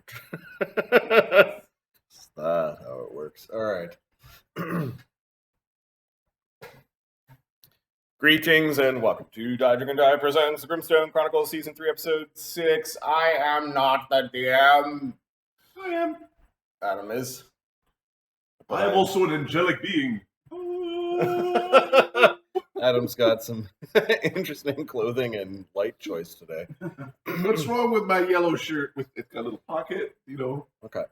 Is that how it works? All right. Greetings and welcome to Die Drink and Die presents Grimstone Chronicles Season 3, Episode 6. I am not the DM. I am. Adam is. I am also an angelic being. Adam's got some interesting clothing and light choice today. What's wrong with my yellow shirt? It's got a little pocket, you know. Okay.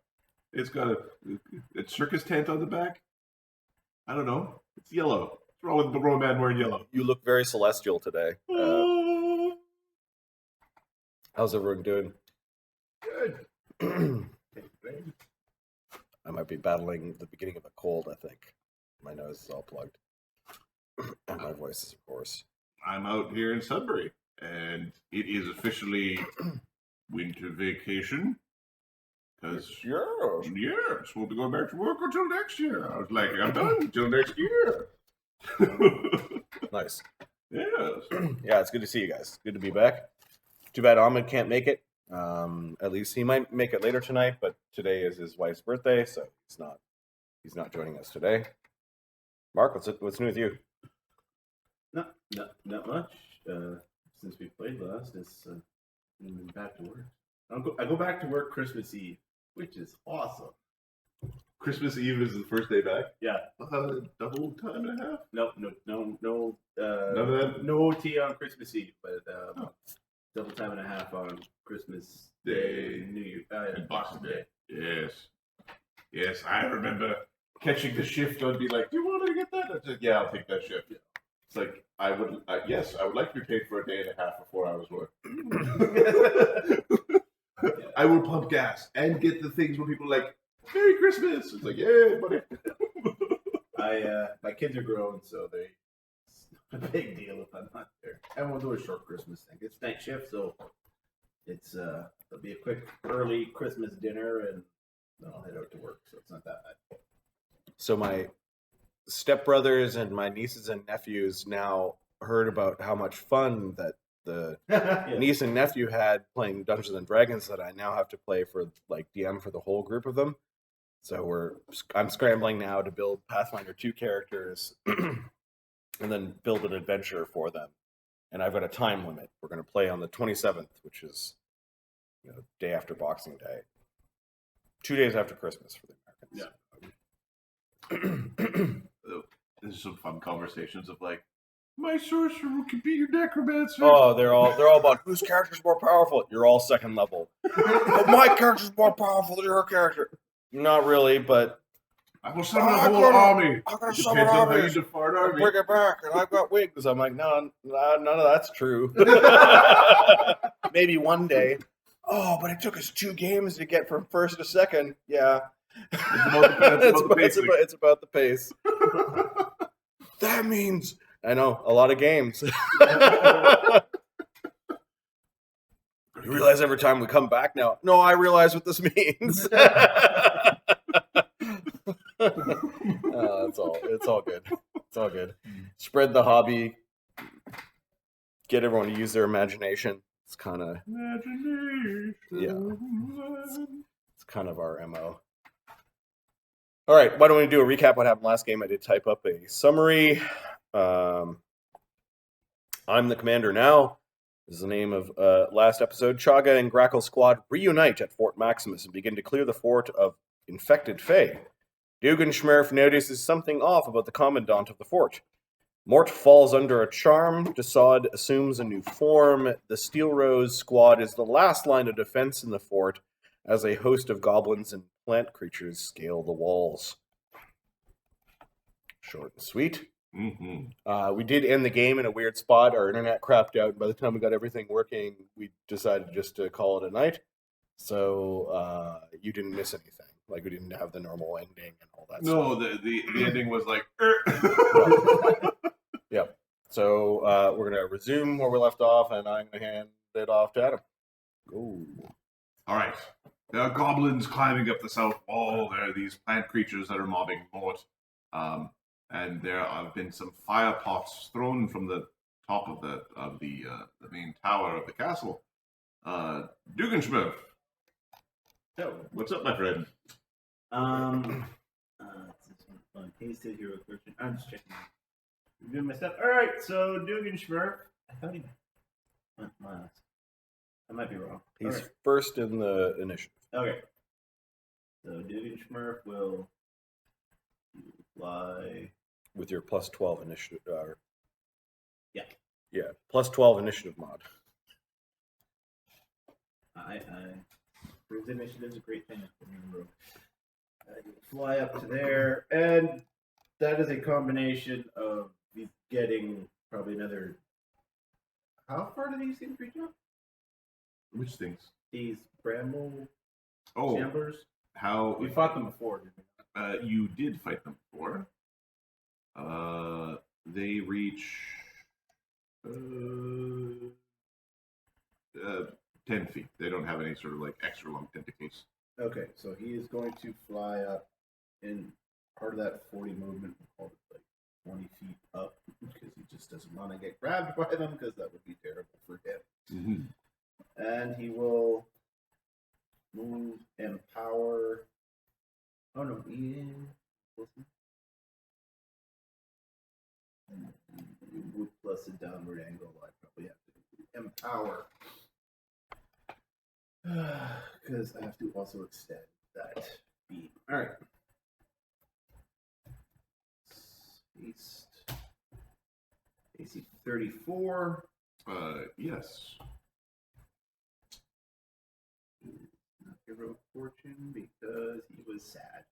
It's got a circus tent on the back. I don't know. It's yellow. What's wrong with the grown man wearing yellow? You look very celestial today. How's everyone doing? Good. I might be battling the beginning of a cold, I think. My nose is all plugged. And my voice is hoarse. I'm out here in Sudbury, and it is officially winter vacation. Because, yes, we'll be going back to work until next year. I was like, I'm done until next year. Nice. Yes. Yeah, it's good to see you guys. Good to be back. Too bad Ahmed can't make it. At least he might make it later tonight, but today is his wife's birthday, so he's not joining us today. Mark, what's new with you? Not much. Since we played last, it's been back to work. I go back to work Christmas Eve, which is awesome. Christmas Eve is the first day back? Yeah. Double time and a half? No. None of that? No OT on Christmas Eve, but double time and a half on Christmas Day, New Year, and Boxing Day. Yes, I remember catching the shift. I'd be like, "Do you want to get that?" I said, "Yeah, I'll take that shift." Yeah. It's like I would like to be paid for a day and a half for 4 hours work. I would pump gas and get the things where people are like, "Merry Christmas!" It's like, "Yeah, buddy." My kids are grown, so it's not a big deal if I'm not there. I won't do a short Christmas thing. It's night shift, so it's it'll be a quick early Christmas dinner, and then I'll head out to work. So it's not that bad. So my stepbrothers and my nieces and nephews now heard about how much fun that the niece and nephew had playing Dungeons and Dragons that I now have to play for like DM for the whole group of them. So I'm scrambling now to build Pathfinder 2 characters and then build an adventure for them. And I've got a time limit. We're going to play on the 27th, which is day after Boxing Day. 2 days after Christmas for the Americans. Yeah. There's some fun conversations of like, my sorcerer can be your necromancer. Oh, they're all about whose character's more powerful. You're all second level. But my character's more powerful than your character. Not really, but I will summon a whole army. I'm gonna summon armies. Bring it back, and I've got wings. I'm like, no, none of that's true. Maybe one day. Oh, but it took us 2 games to get from first to second. Yeah. It's about the pace. That means I know a lot of games. You realize every time we come back now. No, I realize what this means. It's all good. It's all good. Spread the hobby. Get everyone to use their imagination. It's kind of It's kind of our MO. All right, why don't we do a recap what happened last game? I did type up a summary. I'm the commander now. This is the name of last episode. Chagga and Grackle Squad reunite at Fort Maximus and begin to clear the fort of infected Fae. Dugenschmerf notices something off about the commandant of the fort. Mort falls under a charm. Desaad assumes a new form. The Steelrose Squad is the last line of defense in the fort as a host of goblins and plant creatures scale the walls. Short and sweet. Mm-hmm. We did end the game in a weird spot. Our internet crapped out. By the time we got everything working, we decided just to call it a night. So you didn't miss anything. Like, we didn't have the normal ending and all that stuff. No, the ending was like... Yep. So we're going to resume where we left off, and I'm going to hand it off to Adam. Ooh. All right. There are goblins climbing up the south wall. There are these plant creatures that are mobbing Mort. And there have been some fire pots thrown from the top of the main tower of the castle. Dugenschmerf, So, What's up, my friend? this one's fun. Hasted hero question. I'm just checking. I'm doing my stuff. All right. So Dugan Schmurf. I thought he went last. I might be wrong. He's Okay. first in the initiative. Okay. So Dugan Schmurf will fly. With your plus 12 initiative. Yeah. Yeah, plus 12 initiative mod. I proves initiative's a great thing. I can fly up to there, and that is a combination of getting probably another. How far do these things reach up? Which things? These bramble Oh, shamblers. how We fought them before, didn't we? you did fight them before. They reach 10 feet. They don't have any sort of like extra long tentacles. Okay, so he is going to fly up in part of that 40 movement. We'll call it like 20 feet up because he just doesn't want to get grabbed by them because that would be terrible for him. And he will move empower. Oh no, Ian. Plus a downward angle, I probably have to empower. Because I have to also extend that beam. Alright. East. AC 34. Yes. Not hero fortune because he was sad.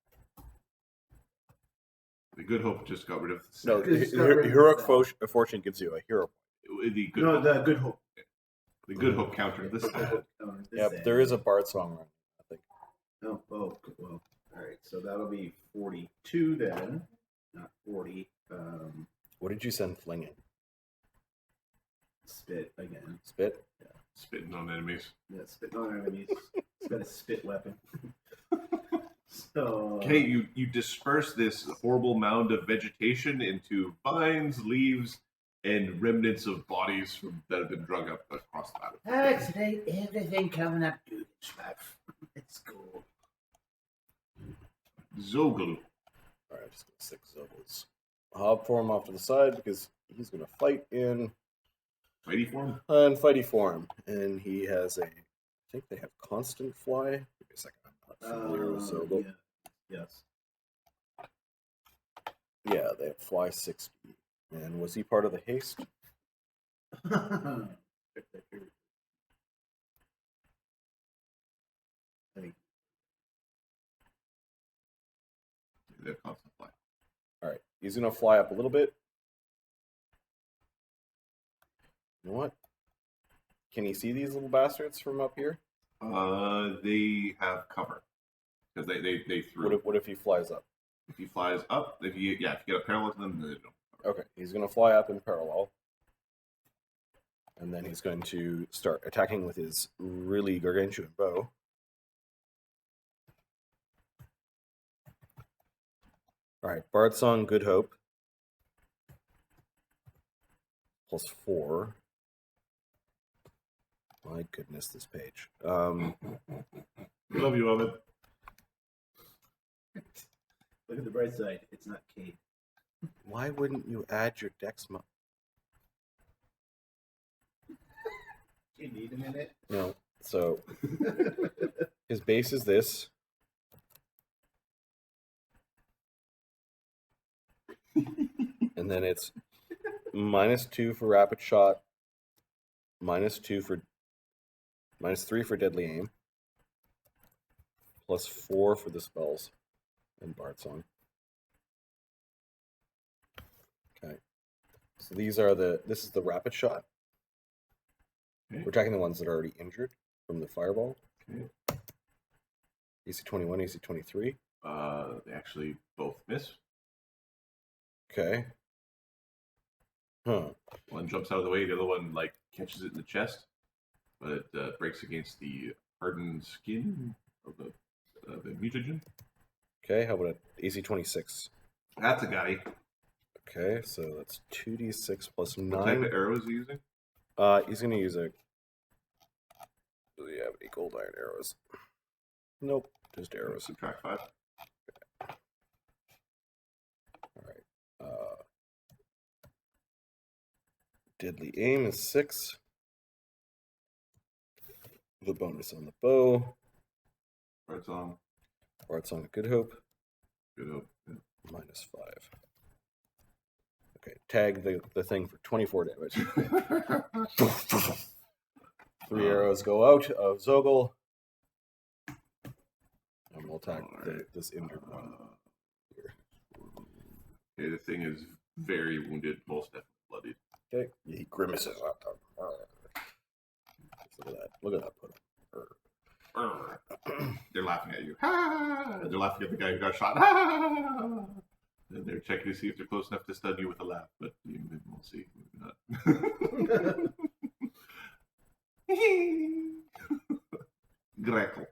The Good Hope just got rid of. No, It's got rid of heroic the fortune gives you a hero. The Good No, Hope. the Good Hope. The Good Hope countered the sad. Yeah, but there is a bard song run, I think. Oh, well. Alright, so that'll be 42 then. Not 40. What did you send flinging? Spit again. Spit? Spitting on enemies. Yeah, spit on enemies. It's got a spit weapon. So Okay, you disperse this horrible mound of vegetation into vines, leaves, and remnants of bodies that have been drug up across the battle. today everything coming up to stuff. It's cool. Zogel. Alright, just gonna stick Zobels. Hob form off to the side because he's gonna fight in Mighty form? fighty form. And he has I think they have constant fly. Give me a second, I'm not familiar with Zobel. Yeah. Yes. Yeah, they have fly 60. And was he part of the haste? They're constant fly. Alright, he's gonna fly up a little bit. You know what? Can he see these little bastards from up here? They have cover. Because they threw. What if he flies up? If he flies up, if you get a parallel to them, then they don't. Okay, he's going to fly up in parallel. And then he's going to start attacking with his really gargantuan bow. Alright, Bard Song, Good Hope. Plus 4. My goodness, this page. We love you, Ovid. Look at the bright side. It's not Kate. Why wouldn't you add your dex mod? Do you need a minute? No. So his base is this. And then it's -2 for rapid shot, -3 for deadly aim, +4 for the spells and Bard Song. Okay. So this is the rapid shot. Okay. We're attacking the ones that are already injured from the fireball. Okay. AC 21, AC 23. They actually both miss. Okay. Huh. One jumps out of the way, the other one catches it in the chest, but it breaks against the hardened skin of the mutagen. Okay, how about AC 26? That's a guy. Okay, so that's 2d6 plus 9. What type of arrow is he using? He's going to use a... Do you have any gold iron arrows? Nope, just arrows. Subtract 5. All right. Deadly aim is 6. The bonus on the bow. Right song. Bard Song of Good Hope. Good hope. Yeah. -5. Okay, tag the thing for 24 damage. 3 arrows go out of Zogel. And we'll attack this injured one. Okay, the thing is very wounded, most definitely bloodied. Okay, he grimaces. Look at that. Look at that put him. They're laughing at you. They're laughing at the guy who got shot. And they're checking to see if they're close enough to stun you with a laugh, but we'll see. Maybe not. Grackle.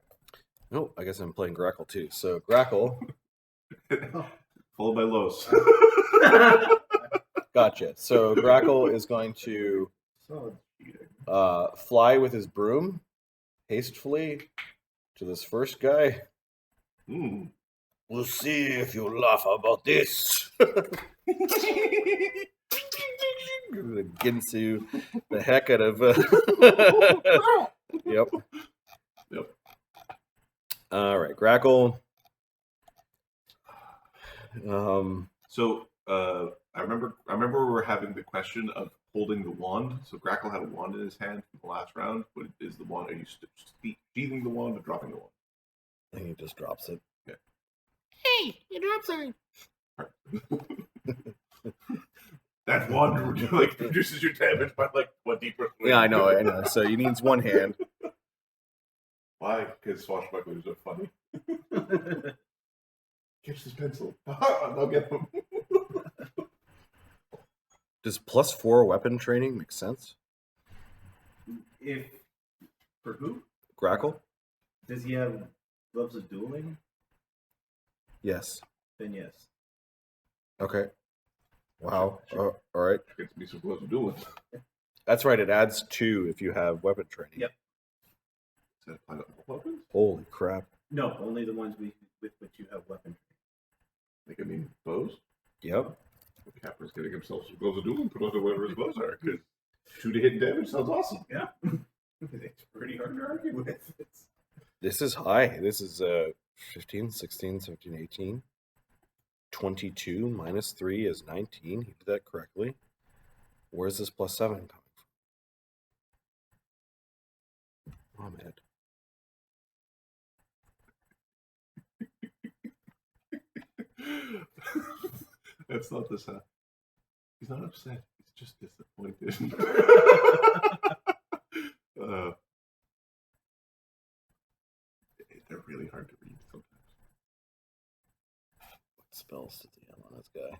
Oh, I guess I'm playing Grackle too. So Grackle. Followed by Los. Gotcha. So Grackle is going to fly with his broom hastily to this first guy. We'll see if you laugh about this. Ginsu the heck out of. Yep. All right, Grackle. So I remember we were having the question of holding the wand. So Grackle had a wand in his hand from the last round. What is the wand? Are you sheathing the wand or dropping the wand? I think he just drops it. Yeah. Hey, you dropped something. That wand reduces your damage by 20%. Yeah, I know. So he needs one hand. Why? Because swashbucklers are funny. Catch this pencil. I'll get him. Does +4 weapon training make sense? For who? Grackle? Does he have gloves of dueling? Yes. Then yes. Okay. Wow. All right. Gets me some gloves of dueling. That's right. It adds 2 if you have weapon training. Yep. Does that apply to all weapons? Holy crap. No, only the ones with which you have weapon training. Bows? Yep. Capper's getting himself some gloves of dueling, put on whatever his bows are. Because 2 to hit and damage sounds awesome. Yeah. It's pretty hard to argue with. This is high. This is 15, 16, 17, 18. 22 minus 3 is 19. He did that correctly. Where's this +7 coming from? Ahmed. That's not the sound. He's not upset. He's just disappointed. They're really hard to read sometimes. What spells does he have on this guy?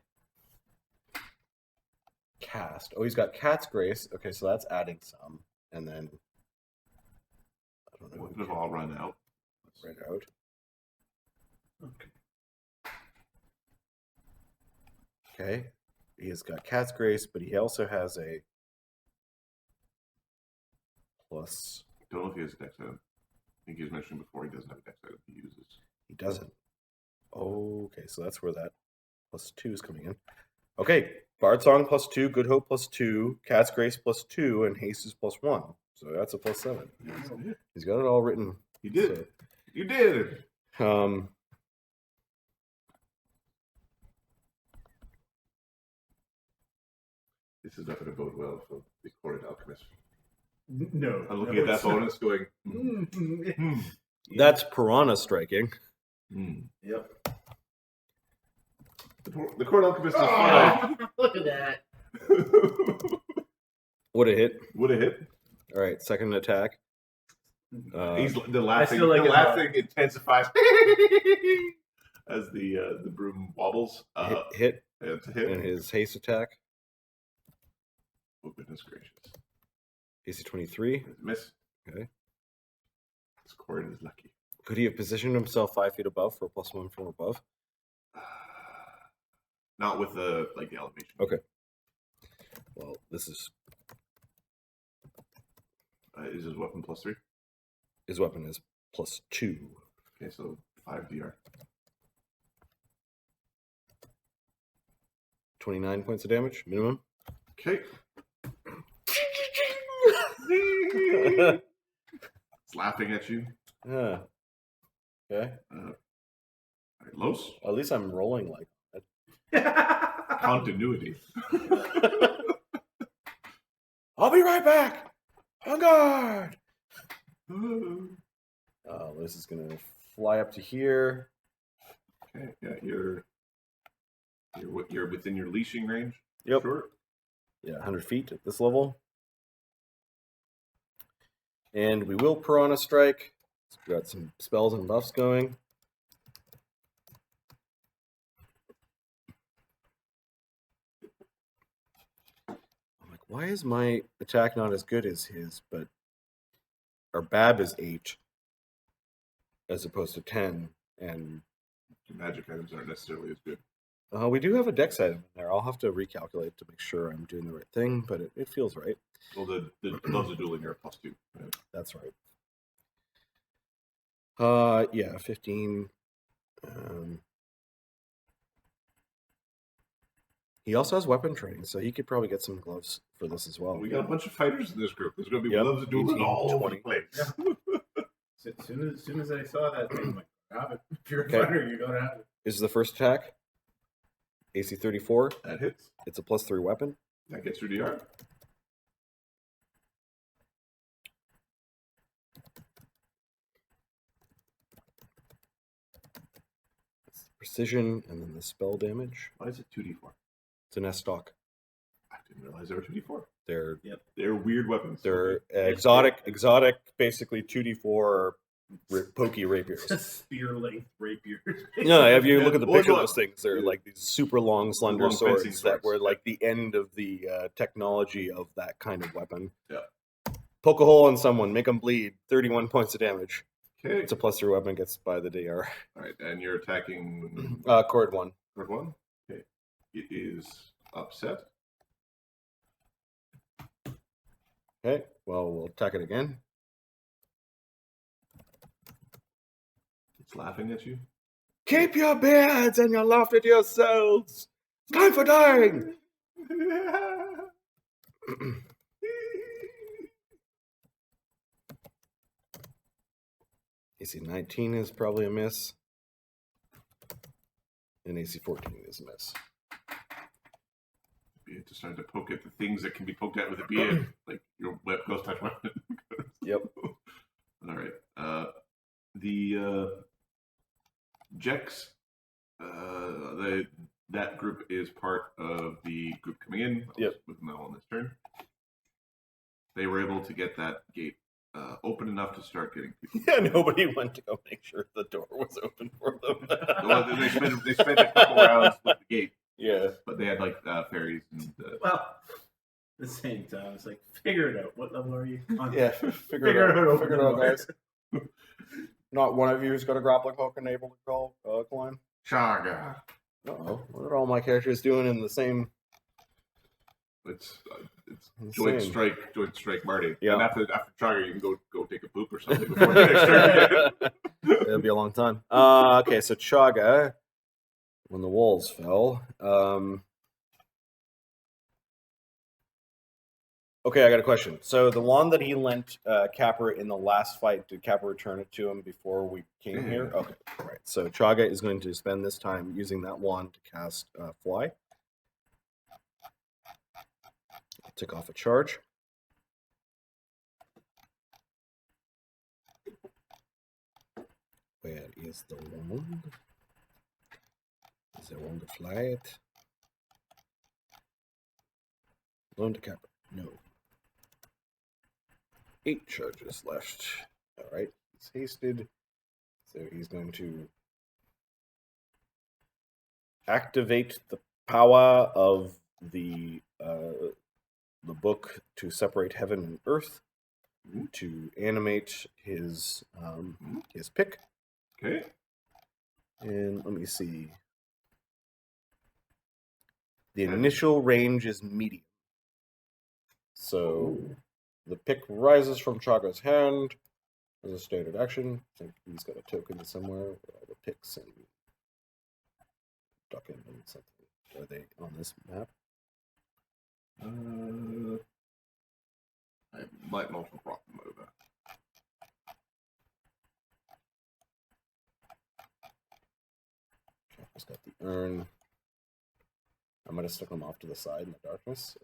Cast. Oh, he's got Cat's Grace. Okay, so that's adding some. And then I don't know. What if all run out? Right out. Okay. Okay. He has got Cat's Grace, but he also has a plus. Don't know if he has a dex item. I think he was mentioning before he doesn't have a dex item he uses. He doesn't. Okay, so that's where that +2 is coming in. Okay, Bard Song +2, Good Hope +2, Cat's Grace +2, and Haste is +1. So that's a +7. He's got it all written. You did. So, you did. This is not going to bode well for the Horrid Alchemist. No. I'm looking at that bonus going, That's Piranha striking. Yep. The Horrid Alchemist is fine. Look at that. Would have hit. Would have hit. All right, second attack. The laughing, intensifies as the broom wobbles. Hit. It's a hit. And his haste attack. Oh, goodness gracious. AC 23. Miss. Okay. This Corin is lucky. Could he have positioned himself 5 feet above for a +1 from above? Not with the elevation. Okay. Well, this is... Is his weapon +3? His weapon is +2. Okay, so 5 DR. 29 points of damage, minimum. Okay. It's laughing at you. Yeah. Okay. Right, Los. At least I'm rolling like that. Continuity. I'll be right back. On guard. This is gonna fly up to here. Okay, yeah, you're within your leashing range. Yep. Sure. Yeah, 100 feet at this level. And we will Piranha Strike. So we've got some spells and buffs going. I'm like, why is my attack not as good as his? But our BAB is 8 as opposed to 10. And Magic items aren't necessarily as good. we do have a dex item in there. I'll have to recalculate to make sure I'm doing the right thing, but it feels right. Well, the gloves of dueling are +2. Right? That's right. Yeah, 15. He also has weapon training, so he could probably get some gloves for this as well. We got a bunch of fighters in this group. There's going to be Yep. gloves of dueling 18, all over 20. the place. Yeah. As soon as I saw that thing, I'm like, grab it. If you're a Okay. fighter, you gotta have it. This is the first attack. AC 34. That hits. It's a +3 weapon. That gets your DR. It's the precision, and then the spell damage. Why is it 2d4? It's an S stock. I didn't realize they were 2d4. They're Weird weapons. they're exotic, basically 2d4 pokey rapiers. Spear length rapiers. No, if you look at the Well, picture of no. those things, they're like these super long, slender Long fencing swords that swords. were like the end of the technology of that kind of weapon. Yeah. Poke a hole in someone, make them bleed. 31 points of damage. Okay. It's a +3 weapon, gets by the DR. All right, and you're attacking Cord 1. third one. Okay. It is upset. Okay, well, we'll attack it again. It's laughing at you. Keep your beards and your laughter to yourselves. It's time for dying. AC 19 is probably a miss. And AC 14 is a miss. You just starting to poke at the things that can be poked at with a beard, like your ghost touch weapon. Yep. All right. The Jex, that group is part of the group coming in. Yep. With Mel on this turn. They were able to get that gate open enough to start getting people. Yeah, nobody went to go make sure the door was open for them. Well, they spent a couple rounds with the gate, Yeah. but they had like fairies and. Well, at the same time, it's like, figure it out. What level are you on? Yeah, figure Figure it it out. out. Figure it out, guys. Not one of you who's got a grappling hook and able to climb. Chagga. Uh-oh. What are all my characters doing in the same... It's Insane. joint strike Marty. Yeah. And after Chagga, you can go take a poop or something before the next turn. It'll be a long time. Okay, so Chagga, when the walls fell. Okay, I got a question. So the wand that he lent Capper in the last fight, did Capper return it to him before we came here? Okay, right. So Chagga is going to spend this time using that wand to cast Fly. I'll take off a charge. Where is the wand? Is there one to fly it? Loan to Capper. No. 8 charges left. Alright, he's hasted. So he's going to activate the power of the book to separate heaven and earth, to animate his pick. Okay. And let me see. The initial range is medium. So the pick rises from Chagga's hand. As a standard action, I think he's got a token somewhere where all the picks and duck in and something. Are they on this map? I might not have brought them over. Chagga's got the urn. I'm going to stick them off to the side in the darkness.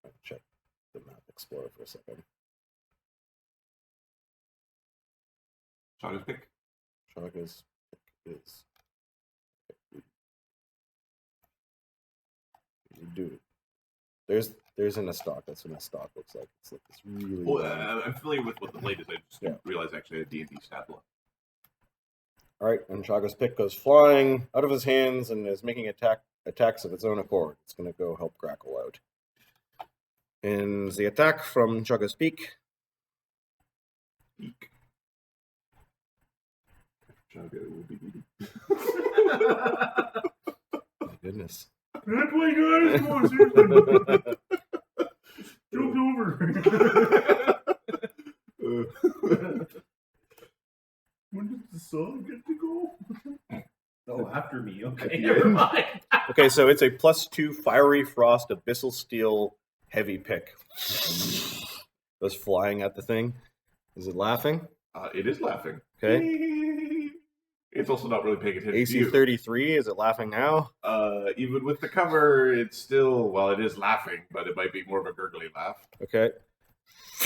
I'll check the map explorer for a second. Chagga's pick. Chagga's pick is... Dude, there's an stock. That's what a stock looks like. It's like this really... Well, I'm familiar with what the latest. I just didn't realize actually a D&D stat block. All right, and Chagga's pick goes flying out of his hands and is making attacks of its own accord. It's going to go help Grackle out. And the attack from Chagga's peak. Eek. Chagga will be eating. My goodness. Can I play guys? Come on, seriously. Joke over. When does the sun get to go? Oh, after me. Okay, Yeah. never mind. Okay, so it's a +2 Fiery Frost Abyssal Steel heavy pick. Goes flying at the thing. Is it laughing? It is laughing. Okay. It's also not really paying attention to AC you. 33, is it laughing now? Even with the cover, it's still, well, it is laughing, but it might be more of a gurgly laugh. Okay.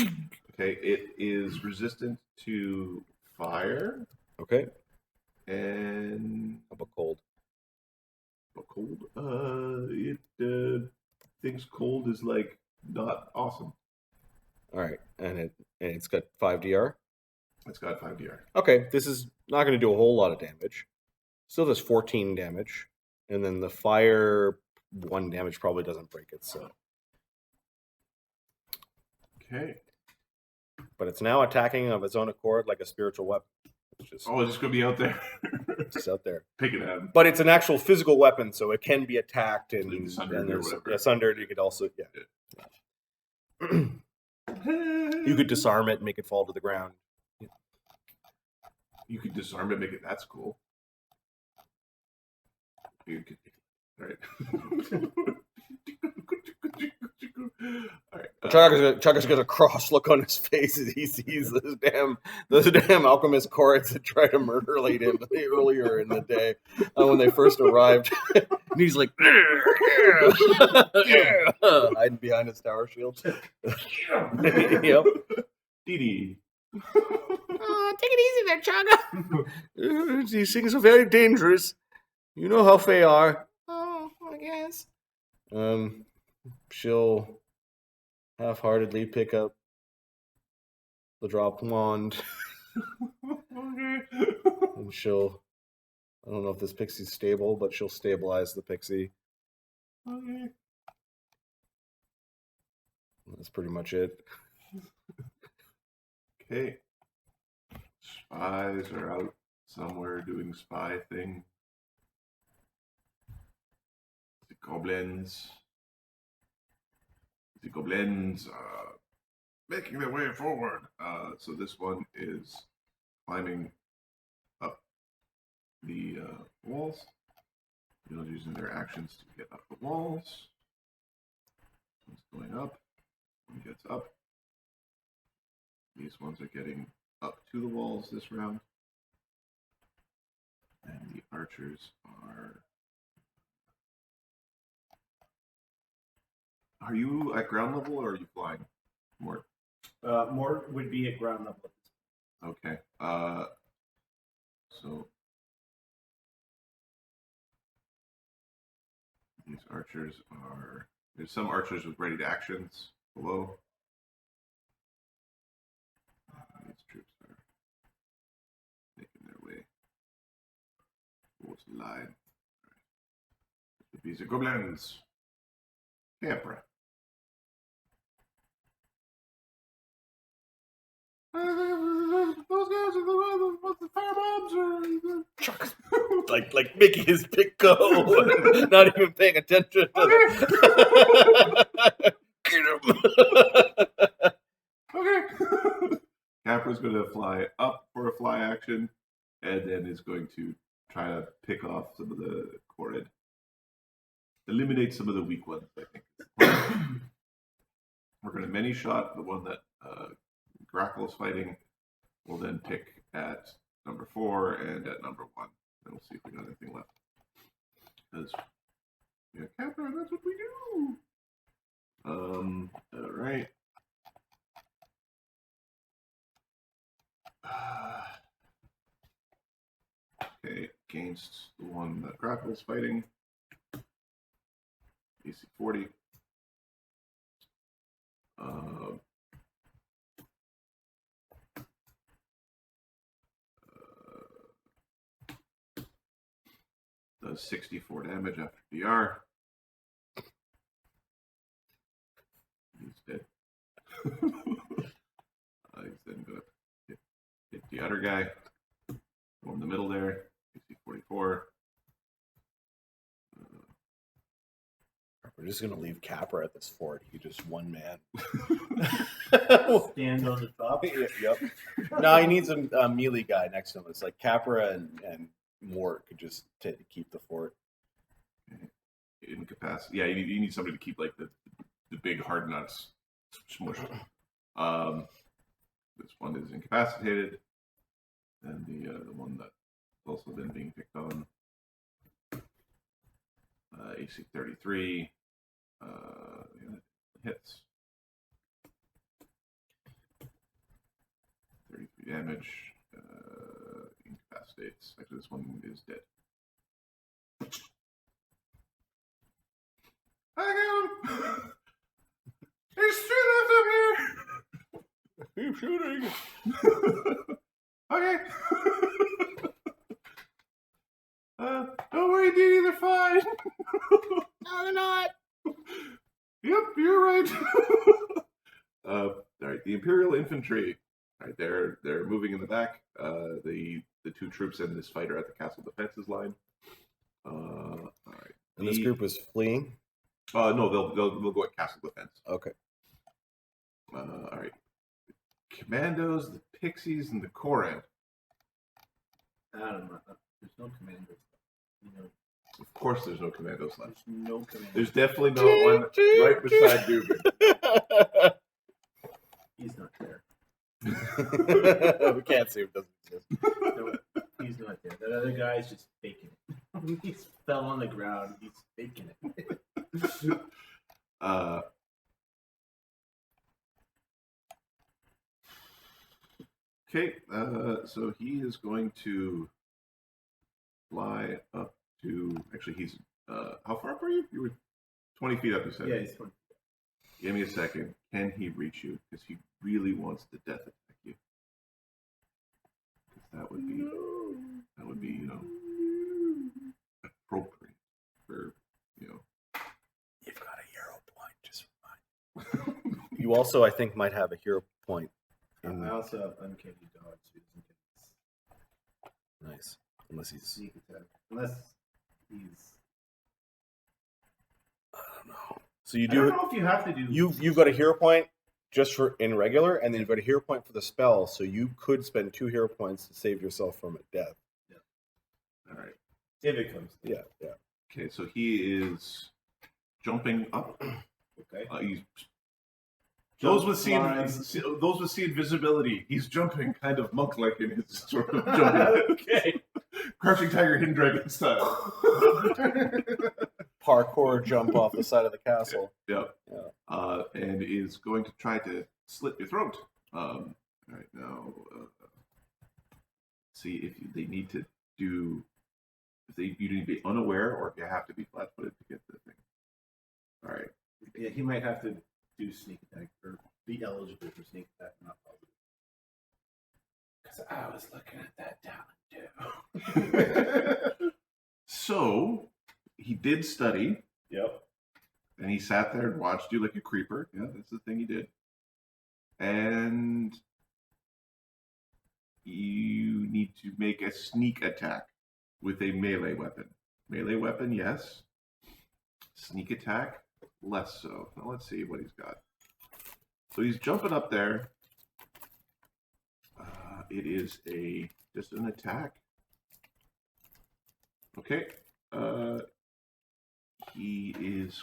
Okay, it is resistant to fire Okay. and How about cold? cold. It thinks cold is like not awesome. All right, and it's got 5 DR. It's got 5 DR. Okay, this is not going to do a whole lot of damage. Still does 14 damage, and then the fire 1 damage probably doesn't break it. So, Okay. but it's now attacking of its own accord like a spiritual weapon. It's just, Oh, it's just gonna be out there. just out there. Pick it up. But it's an actual physical weapon, so it can be attacked and Like sundered or there's whatever. yeah, sundered. You could also you could disarm it, and make it fall to the ground. You could disarm it, make it. That's cool. You could. All right. All right. Chagga's got a cross look on his face as he sees those damn alchemist courts that tried to murder him earlier in the day when they first arrived. And he's like, hiding behind his tower shield. Yep. Dee. Oh, take it easy there, Chagga. These things are very dangerous. You know how Fae are. Oh, I guess. She'll half-heartedly pick up the drop wand, Okay. and she'll, I don't know if this pixie's stable, but she'll stabilize the pixie. Okay. That's pretty much it. Okay. Spies are out somewhere doing spy thing. The goblins making their way forward. So this one is climbing up the walls. They're using their actions to get up the walls. One's going up. One gets up. These ones are getting up to the walls this round. And the archers are... Are you at ground level or are you flying? More. More would be at ground level. Okay. So these archers are... There's some archers with ready to actions below. These troops are making their way towards the line. These are goblins. Capra. Those guys are the firebombs or like making his pick go, not even paying attention. Okay. Get him. Okay. Capra's going to fly up for a fly action, and then is going to try to pick off some of the Corrid. Eliminate some of the weak ones, I think. We're going to many shot the one that Grackle is fighting. We'll then pick at number 4 and at number 1. And we'll see if we got anything left. Because, yeah, Capra, that's what we do. All right. Okay, against the one that Grackle's fighting. AC 40. Does 64 damage after DR. He's dead. He's then going to hit the other guy. Go in the middle there. AC 44. We're just gonna leave Capra at this fort. He just one man. Stand on the top. Yep. No, he needs a melee guy next to him. It's like Capra and Mort could just keep the fort. Incapacity. Yeah, you need somebody to keep like the big hard nuts smushed. This one is incapacitated, and the one that's also been being picked on. AC 33 hits. 33 damage. Incapacitates. Actually, this one is dead. I got him! There's 3 left up here! Keep shooting! Okay. Don't worry, Dee, they're fine. No, they're not. Yep, you're right. All right, the Imperial Infantry. All right, they're moving in the back. The 2 troops in this fight are at the castle defenses line. All right. And this group is fleeing? No, they'll go at castle defense. Okay. All right. Commandos, the Pixies, and the Corrid. I don't know. There's no commandos. You know, Of course, there's no commandos left. there's no commandos. There's definitely not one right beside Dubin. He's not there. We can't see if it doesn't exist. No, he's not there. That other guy's just faking it. He fell on the ground. He's faking it. Okay, so he is going to fly up to. Actually, he's. How far up are you? You were 20 feet up, you said. Yeah, he's 20. Give me a second. Can he reach you? Because he really wants to death attack you. Because that would be, you know, appropriate for, you know. You've got a hero point just fine. You also, I think, might have a hero point. I also have uncanny dodge. So he doesn't get Nice. Unless he's. sneak attack. Unless he's. I don't know. So you I don't do. know if you have to do. You've got a hero point just for in regular, and then you've got a hero point for the spell. So you could spend 2 hero points to save yourself from a death. All right. If it comes. Yeah, yeah. Okay, so he is jumping up. Okay. He's Jump, those with see invisibility. He's jumping kind of monk-like in his sort of jumping. Okay. Crouching Tiger, Hidden Dragon style. Parkour jump off the side of the castle. Yep. Yeah. And is going to try to slit your throat. All right, now, see if they need to do. You need to be unaware, or if you have to be flat-footed to get the thing. All right. Yeah, he might have to do sneak attack or be eligible for sneak attack, not positive. Because I was looking at that down too. So he did study. Yep. And he sat there and watched you like a creeper. Yeah, that's the thing he did. And you need to make a sneak attack with a melee weapon. Melee weapon, yes. Sneak attack, less so. Now let's see what he's got. So he's jumping up there. It is just an attack. Okay. He's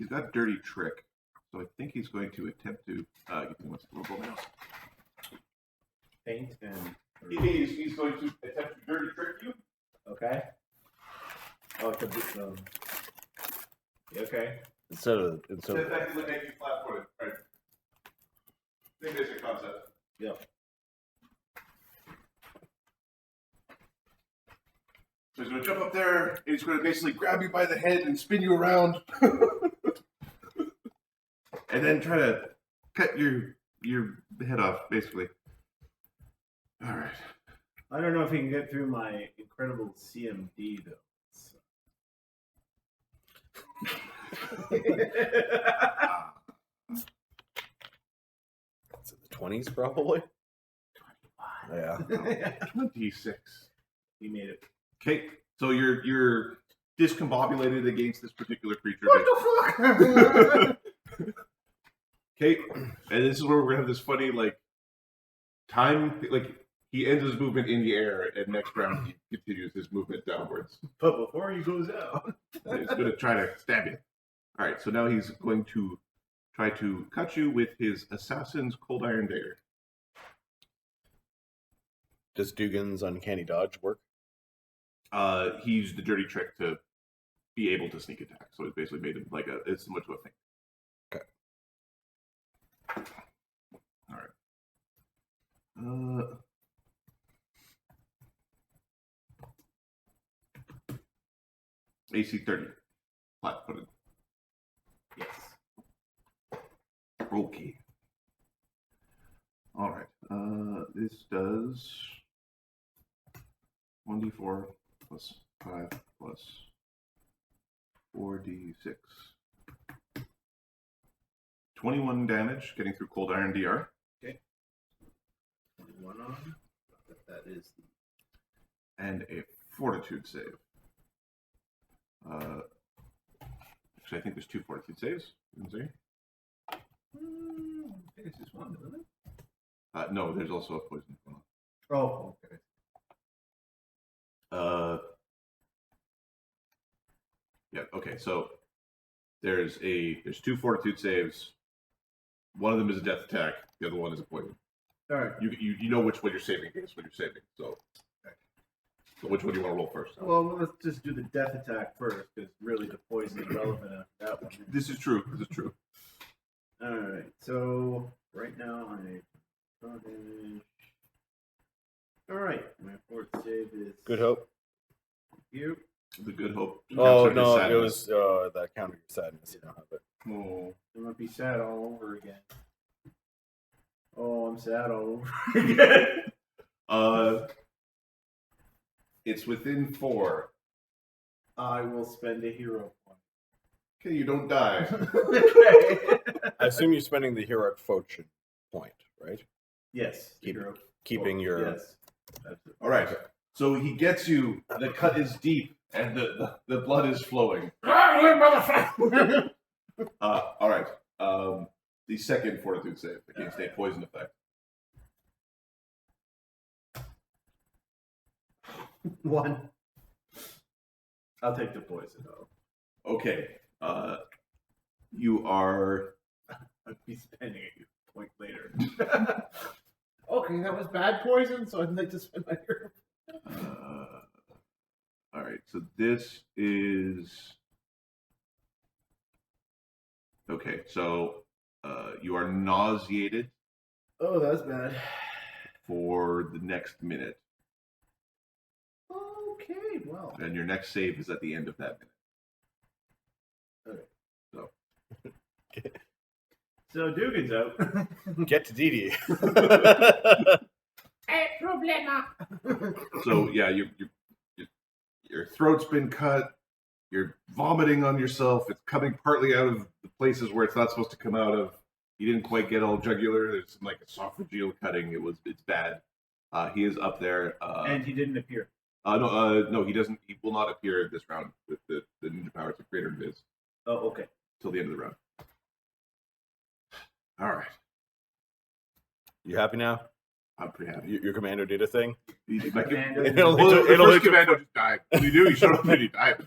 got Dirty Trick, so I think he's going to attempt to get me what's the mouse. Paint and. He's going to attempt to Dirty Trick you. Okay. Oh, it's a bit. Okay. Instead of Effectively make you flat-footed, right? Same basic concept. Yep. So he's going to jump up there, and he's going to basically grab you by the head and spin you around. And then try to cut your head off, basically. All right. I don't know if he can get through my incredible CMD, though. it's in the 20s, probably. 25. Yeah. 26. He made it. Okay, so you're discombobulated against this particular creature. What the fuck? Okay, and this is where we're gonna have this funny time. He ends his movement in the air, and next round he continues his movement downwards. But before he goes out, He's gonna try to stab you. All right, so now he's going to try to cut you with his Assassin's Cold Iron Dagger. Does Dugan's Uncanny Dodge work? He used the Dirty Trick to be able to sneak attack, so it basically made him it's so much of a thing. Okay. All right. AC 30. Flat-footed. yes. Okay. All right. This does 1d4 plus 5 plus 4d6. 21 damage, getting through Cold Iron DR. Okay. 21 on. That is. And a Fortitude save. Actually, I think there's 2 Fortitude saves. You can see? I think it's just one, isn't it? No, there's also a poison one. Oh, okay. Yeah. Okay. So there's 2 Fortitude saves. One of them is a death attack. The other one is a poison. All right. You know which one you're saving against when you're saving. So which one do you want to roll first? Well, let's just do the death attack first, because really the poison is relevant after that one. This is true. This is true. All right. So right now I damage. All right. My fourth save is Good Hope. you. The Good Hope. Oh Counter no, Sadness. it was that counter your sadness. You don't have it. Oh. I'm gonna be sad all over again. Oh, I'm sad all over again. It's within 4. I will spend a hero point. Okay, you don't die. Okay. I assume you're spending the heroic fortune point, right? Yes. Hero. Keeping your. Yes. Absolutely. All right. So he gets you. The cut is deep, and the blood is flowing. All right. The second Fortitude save against a poison effect. 1. I'll take the poison though. Okay. You are. I'll be spending a point later. Okay, that was bad poison, so I'd like to spend my hero. All right. So this is. Okay. So you are nauseated Oh, that's bad. for the next minute, Okay, well. and your next save is at the end of that minute. Okay. So Dugan's out. Get to Didi. Problema. So yeah, your throat's been cut. You're vomiting on yourself. It's coming partly out of the places where it's not supposed to come out of. You didn't quite get all jugular. There's some esophageal cutting. It's bad. He is up there. And he didn't appear. No, he doesn't. He will not appear this round with the ninja powers of Greater Invis Oh, okay. till the end of the round. All right. You happy now? I'm pretty happy. Your commander did a thing. Commander. The first commando just died. What do you do? He showed up and he died.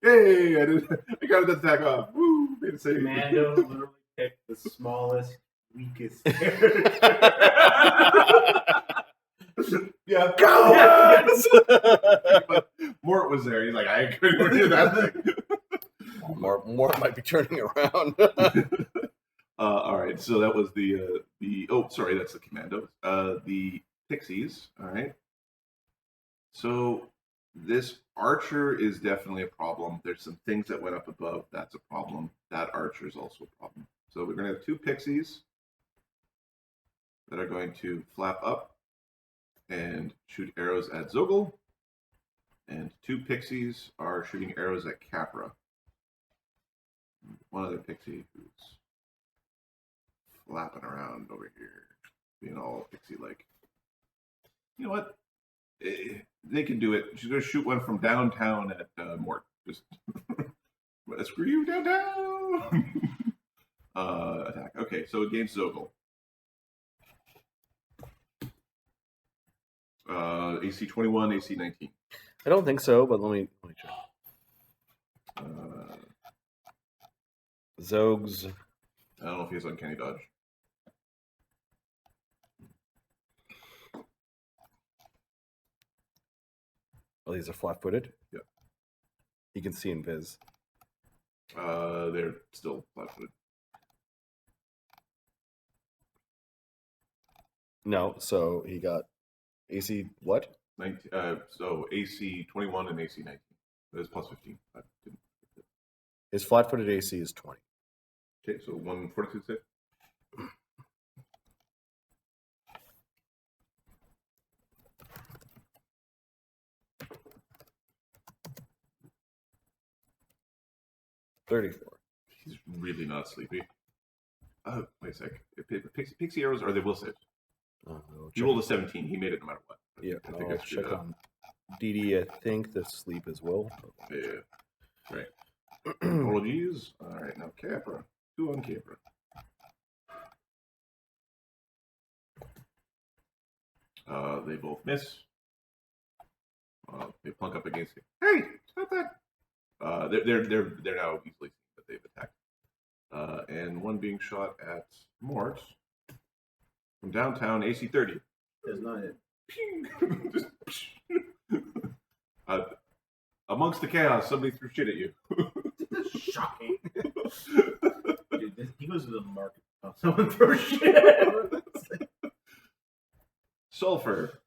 Hey, I got that attack off. Woo! Made it safe. Commando literally picked the smallest, weakest character. Yeah. Cowards! Mort was there. He's like, I couldn't do that thing. More might be turning around. All right, so that was the sorry, that's the commandos. The pixies. All right. So this archer is definitely a problem. There's some things that went up above. That's a problem. That archer is also a problem. So we're going to have 2 pixies that are going to flap up and shoot arrows at Zogel. And 2 pixies are shooting arrows at Capra. One other pixie who's flapping around over here, being all pixie-like. You know what? They can do it. She's going to shoot one from downtown at Mort. Just screw you, downtown! Attack. Okay, so against Zogel. AC 21, AC 19. I don't think so, but let me check. Zogs. I don't know if he has Uncanny Dodge. Oh, these are flat-footed? Yep. You can see in Viz. They're still flat-footed. No, so he got AC what? 19, so AC 21 and AC 19. That is plus 15. I didn't. His flat-footed AC is 20. Okay, so 1 fortitude save. $34. He's really not sleepy. Wait a sec. Pixie arrows, are they will save? He rolled a 17. He made it no matter what. Yeah, I think I'll I screwed check up. on DD. I think the sleep is will. Yeah. Right. Apologies. All right, now Capra. 2 on Capra. They both miss. They plunk up against it. Hey, stop that! They're now easily seen that they've attacked. And one being shot at Mort from downtown, AC 30. There's not it. Amongst the chaos, somebody threw shit at you. Shocking. Dude, he goes to the market. Oh, someone throw shit. Sulfur.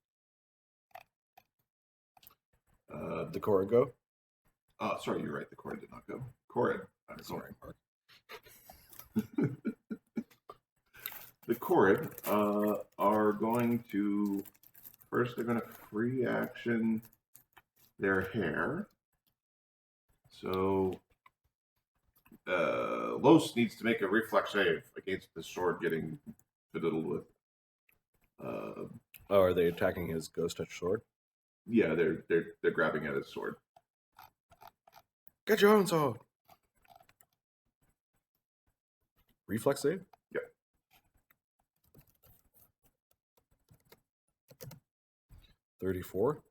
The Cora go? Sorry, you're right. The Corin did not go. Corin. Sorry, Mark. The Corin are going to... First, they're going to free action their hair. So... Los needs to make a reflex save against the sword getting fiddled with. Are they attacking his ghost touch sword? Yeah, they're grabbing at his sword. Get your own sword. Reflex save? Yep. 34.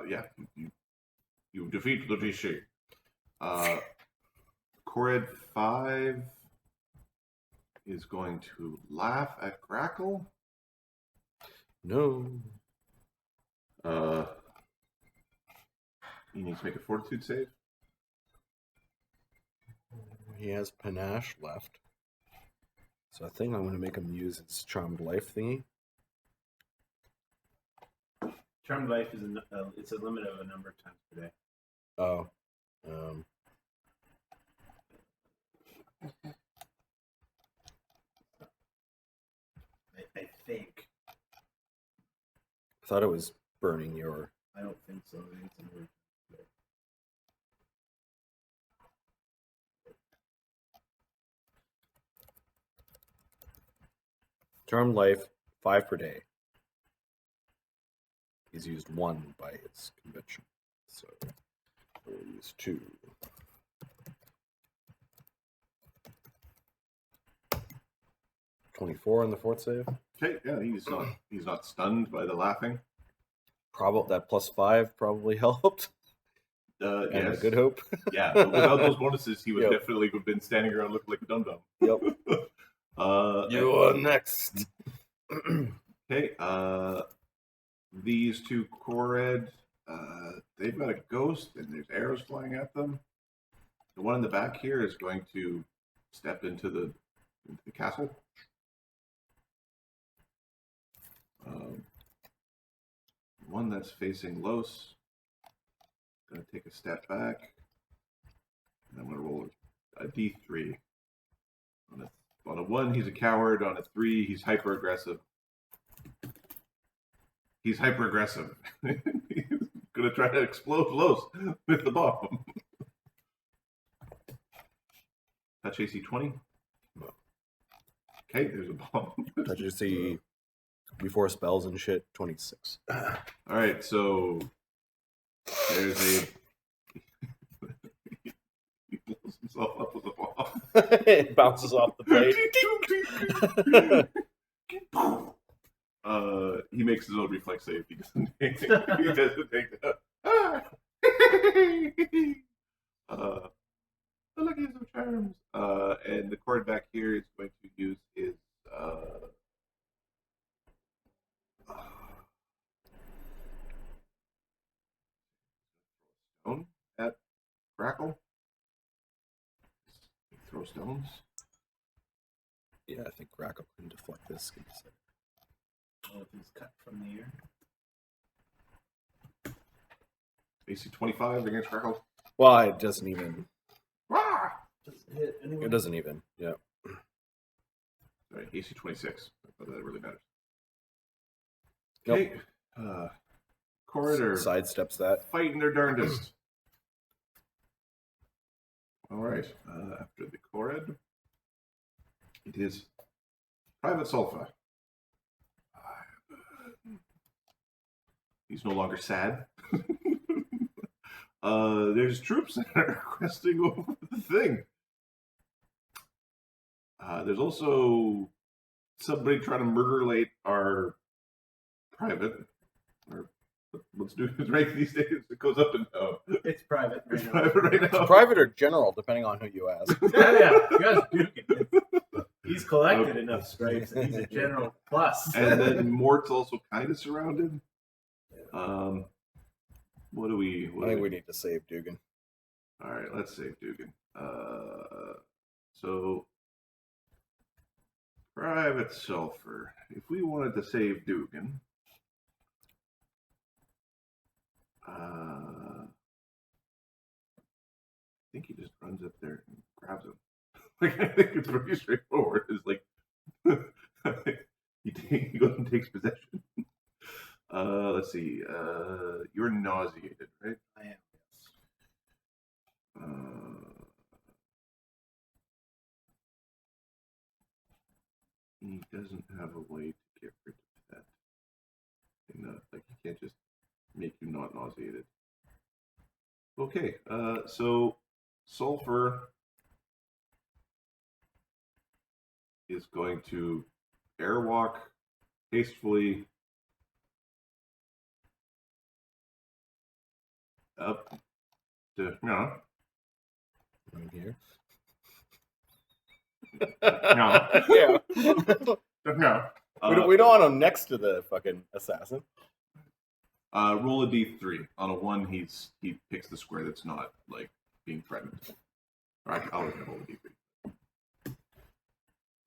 Yeah, you defeat the Vichy. Corid 5 is going to laugh at Grackle. No. He needs to make a fortitude save. He has panache left. So I think I'm going to make him use his charmed life thingy. Charmed life is it's a limit of a number of times per day. Oh. I think. I thought it was burning your... I don't think so. I think it's a number of times per day. Charmed life, 5 per day. He's used 1 by his convention. So we'll use 2. $24 on the fort save. Okay, yeah, he's not stunned by the laughing. Probably that +5 probably helped. And yes. a good hope. Yeah, but without those bonuses, he would Yep. definitely have been standing around looking like a dum-dum. Yep. You are and- next. Okay, these two Kored, they've got a ghost and there's arrows flying at them. The one in the back here is going to step into the castle. One that's facing Los, going to take a step back. And I'm going to roll a D3. On a 1, he's a coward. On a 3, he's hyper aggressive. He's hyper aggressive. He's going to try to explode Los with the bomb. Touch AC 20. Okay, there's a bomb. Touch AC before spells and shit. 26. All right, so there's a. He blows himself up with a bomb. It bounces off the blade. He makes his own reflex save. He doesn't take that. The luckiest of charms. And the cord back here is going to use his stone at Grackle. Throw stones. Yeah, I think Grackle can deflect this. Give me a second. Oh, if he's cut from the ear. AC 25 against Grackle. Well, it doesn't even. Just hit anyone. It doesn't even. Yeah. All right, AC 26. But that really matters. Nope. Okay. Corridor. Sidesteps that. Fighting their darndest. All right. After the Kored, it is Private Sulfa. He's no longer sad. There's troops that are questing over the thing. There's also somebody trying to murderate our private. Let's do it right these days. It goes up and down. It's private right It's now. private right now. Private or general, depending on who you ask. Yeah, you guys duke it. He's collected enough stripes and he's a general plus. And then Mort's also kind of surrounded. What do we? I think we need to save Dugan. All right, let's save Dugan. So Private Sulfur. If we wanted to save Dugan, I think he just runs up there and grabs him. Like, I think it's pretty straightforward. It's like he goes and takes possession. Let's see. You're nauseated, right? I am. He doesn't have a way to get rid of that. Like, he can't just make you not nauseated. Okay, so Sulfur is going to airwalk hastefully up to no. Right here. No. Yeah. No. We don't want him next to the fucking assassin. Roll a d3. On a 1, he picks the square that's not like being threatened. Or I'll roll a d3.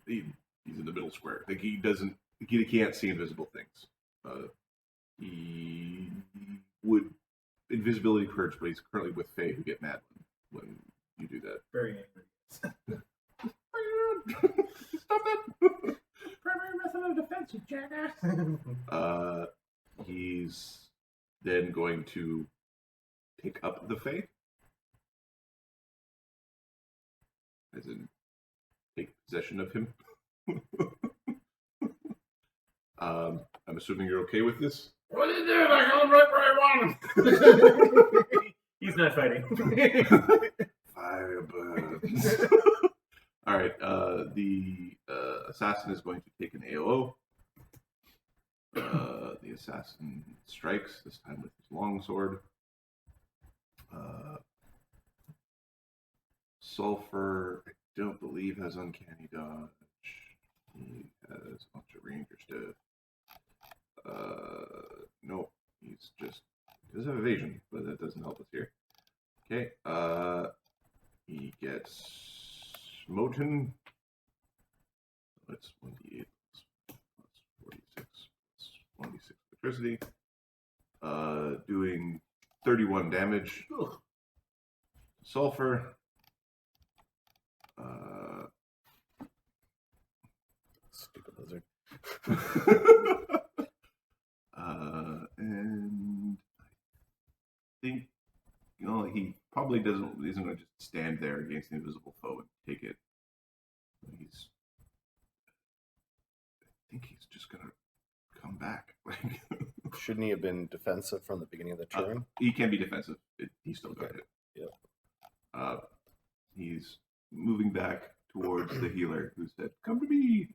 He's in the middle square. Like he can't see invisible things. He would invisibility purge, but he's currently with Fae who get mad when you do that. Very angry. Stop that! Primary method of defense, you jackass. He's then going to pick up the Fae. As in, take possession of him. I'm assuming you're okay with this? What did you do? I got him right where I want him. He's not fighting. Firebirds. All right. The assassin is going to take an AOO. The assassin strikes, this time with his longsword. Sulfur, I don't believe has uncanny dodge. He has a bunch of ranger stuff. Nope, he's just, he does have evasion, but that doesn't help us here. Okay, he gets smoten. That's 1d8 plus 46 plus 1d6 electricity. Doing 31 damage. Ugh. Sulfur. Stupid lizard. And I think, he probably isn't going to just stand there against the invisible foe and take it. I think he's just going to come back. Shouldn't he have been defensive from the beginning of the turn? He can be defensive. He still got it. Yeah. He's moving back towards the healer who said, "Come to me."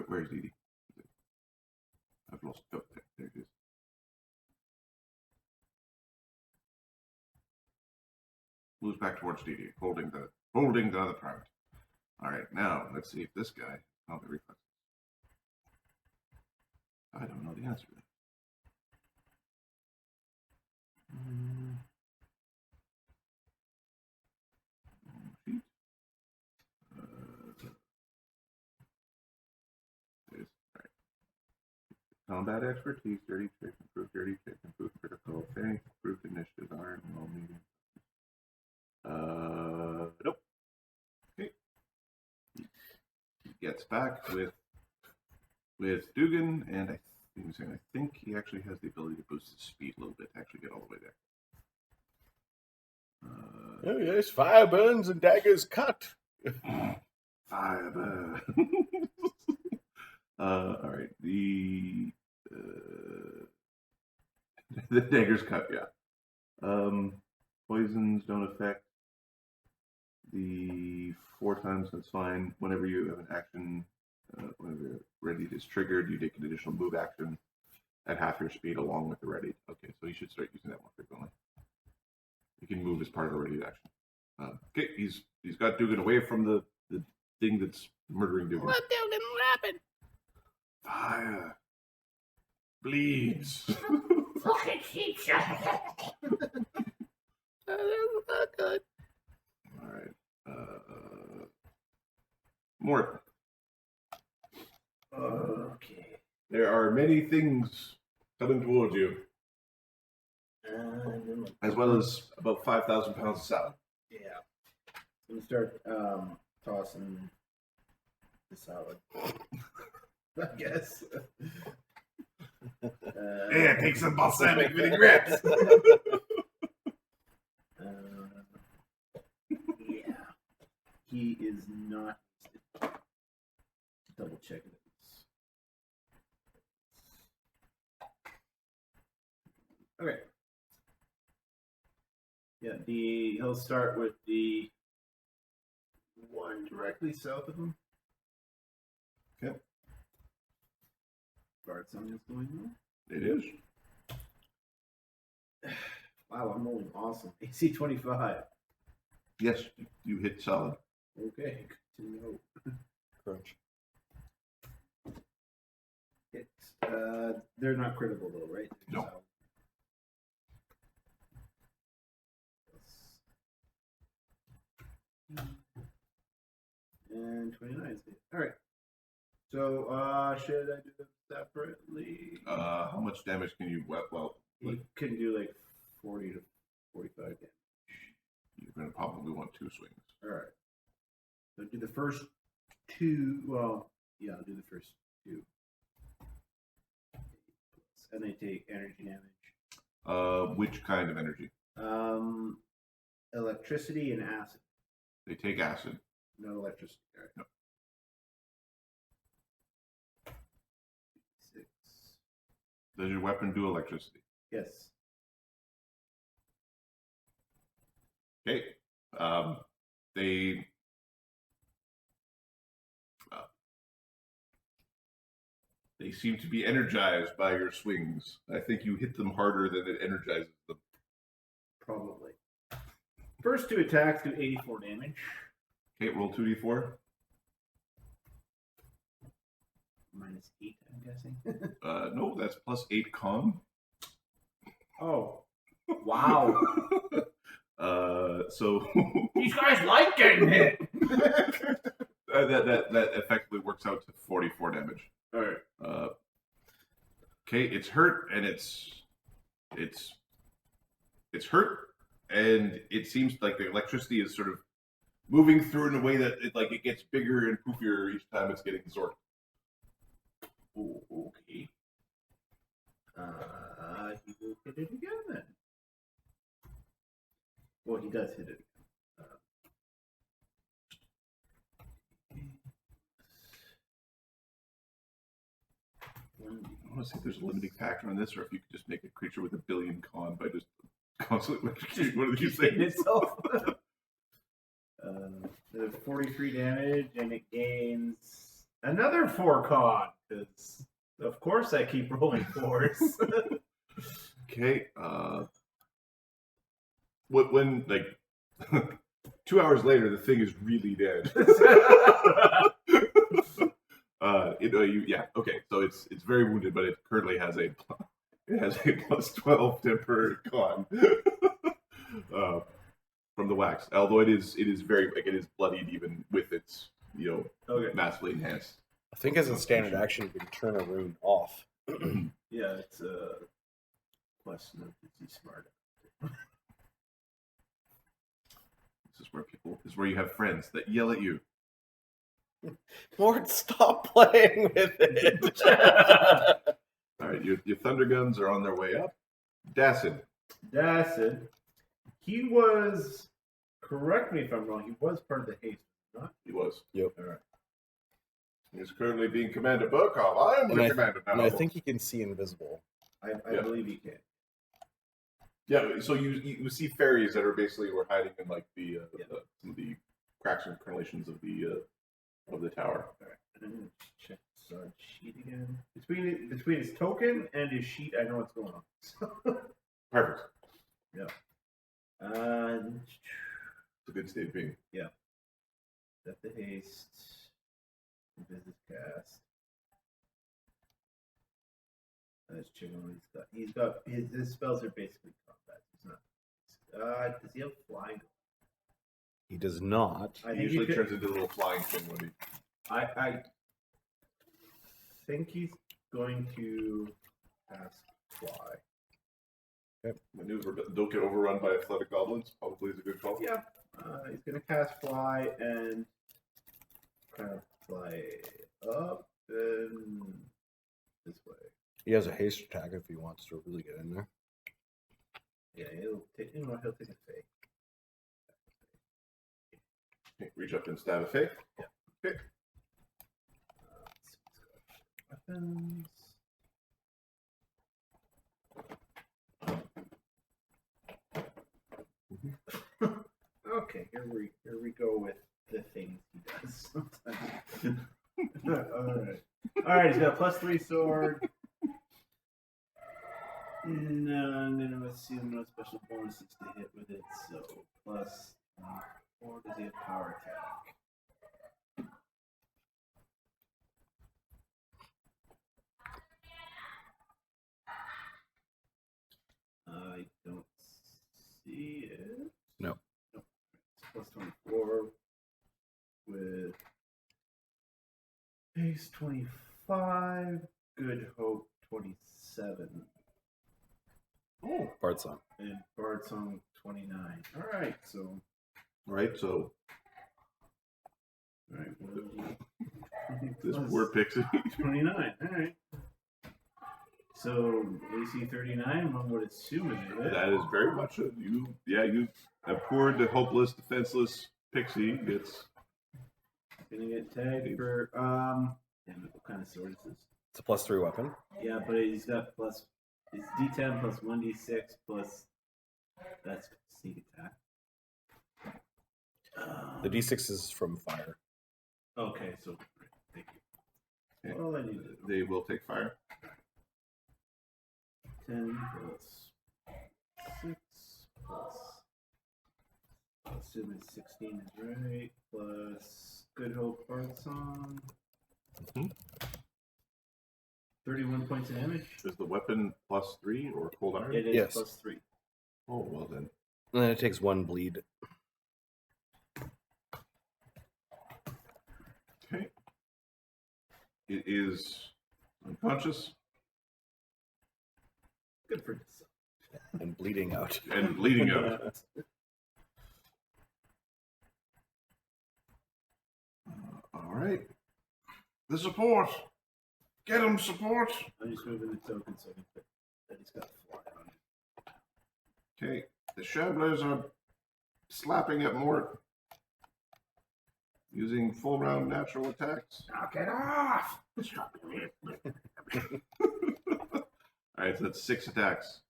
Where's Edie? I've lost. Oh, there it is. Moves back towards Edie, holding the other private. All right, now let's see if this guy combat reflexes. I don't know the answer to that. Sheet. Combat expertise, dirty trick, improved critical, tank, improved initiative, iron, well, medium. Nope. Okay. He gets back with Dugan, and I think he actually has the ability to boost his speed a little bit to actually get all the way there. Oh yes, fire burns and daggers cut. Fire burn. All right. The daggers cut. Yeah. Poisons don't affect the 4 times. That's fine. Whenever you have an action, whenever ready is triggered, you take an additional move action at half your speed along with the ready. Okay, so you should start using that more frequently. You can move as part of a ready action. Okay, he's got Dugan away from the thing that's murdering Dugan. What Dugan? What happened? Fire. Bleeds. Fucking sheep shot. That was not good. All right. Mort. Okay. There are many things coming towards you, as well as about 5,000 pounds of salad. Yeah. I'm gonna start tossing the salad. I guess. Yeah, take some balsamic vinaigrette. Yeah. He is not. Double check it. Okay. Yeah, he'll start with the one directly south of him. Okay. Guard something's going on. It is. Wow, I'm rolling awesome. AC 25. Yes, you hit solid. Okay, good to know. Crunch. It's, they're not critical though, right? They're No. just out. And 29 is good. Alright. So, should I do them separately? How much damage can you? Well, You can do like 40 to 45 damage. you're going to probably want 2 swings. Alright. So do the first 2. Well, yeah, I'll do the first 2. And they take energy damage. Which kind of energy? Electricity and acid. They take acid. No electricity. All right. No. 6. Does your weapon do electricity? Yes. Okay. They They seem to be energized by your swings. I think you hit them harder than it energizes them. Probably. First 2 attacks do 84 damage. Okay, roll 2d4. Minus 8, I'm guessing. No, that's plus 8 con. Oh. Wow. So These guys like getting hit. that effectively works out to 44 damage. All right. Okay, it's hurt, and it's hurt, and it seems like the electricity is sort of moving through in a way that it gets bigger and poofier each time it's getting absorbed. Oh, okay. He will hit it again then. Well, he does hit it. I want to see if there's a limiting factor on this, or if you could just make a creature with a billion con by just constantly electrocuting one of these Hitting things. itself. 43 damage, and it gains another 4 con. Because of course I keep rolling 4s. Okay. When 2 hours later, the thing is really dead. Okay. So it's very wounded, but it currently has a plus 12 temporary con from the wax. Although it is very it is bloodied even with its Okay. massively enhanced. I think as a standard action, you can turn a rune off. Yeah, it's a question of is he smart? This is where you have friends that yell at you. Mort, stop playing with it. All right, your thunder guns are on their way up. Dacid. He was, correct me if I'm wrong, he was part of the haste, not? He was. Yep. All right. He's currently being commanded Burkov. I am the commander now. And I think he can see invisible. I believe he can. Yeah, so you see fairies that are basically hiding in some of the cracks and crenellations of the tower. All right. I'm going to check Sarge's sheet again. Between his token and his sheet, I know what's going on. Perfect. Yeah. It's a good state of being. Yeah. Set the haste. Visit cast. Let's check on what he's got. His spells are basically combat. He's not. Does he have flying? He does not. He usually turns into a little flying thing when he. I think he's going to cast fly. Maneuver, but don't get overrun by athletic goblins. Probably is a good call. Yeah. He's going to cast fly and kind of fly up and this way. He has a haste attack if he wants to really get in there. Yeah, he'll take a fake. Okay, reach up and stab a fake. Yeah. Okay. Weapons. Okay, here we go with the things he does sometimes. Alright, he's got a +3 sword. No, and then I'm assuming no special bonuses to hit with it, so plus 4. Does he have power attack? I don't see it. No. It's plus 24 with base 25, good hope 27. Oh, Bard Song. And Bard Song 29. Alright, so. Right, so. Alright, This poor pixie. 29, alright. So, AC 39, one would assume it is. That is very much a poor, hopeless, defenseless pixie gets. Gonna get tagged for, damn it, what kind of sword is this? It's a +3 weapon. Yeah, but he's got it's D10 plus 1d6 plus, that's sneak attack. The D6 is from fire. Okay, so, thank you. Well, I need it. They will take fire. 10 plus 6 plus. Assuming 16 is right. Plus Good Hope Bard Song. 31 points of damage. Is the weapon +3 or cold iron? It is Yes. plus 3. Oh, well then. And then it takes 1 bleed. Okay. It is unconscious Good for this. And bleeding out. and bleeding out. All right. The support. Get him, support. I'm just moving the token so I can put that he's got a fly on it. Okay. The Shamblers are slapping at Mort using full round natural attacks. Knock it off! All right, so that's 6 attacks.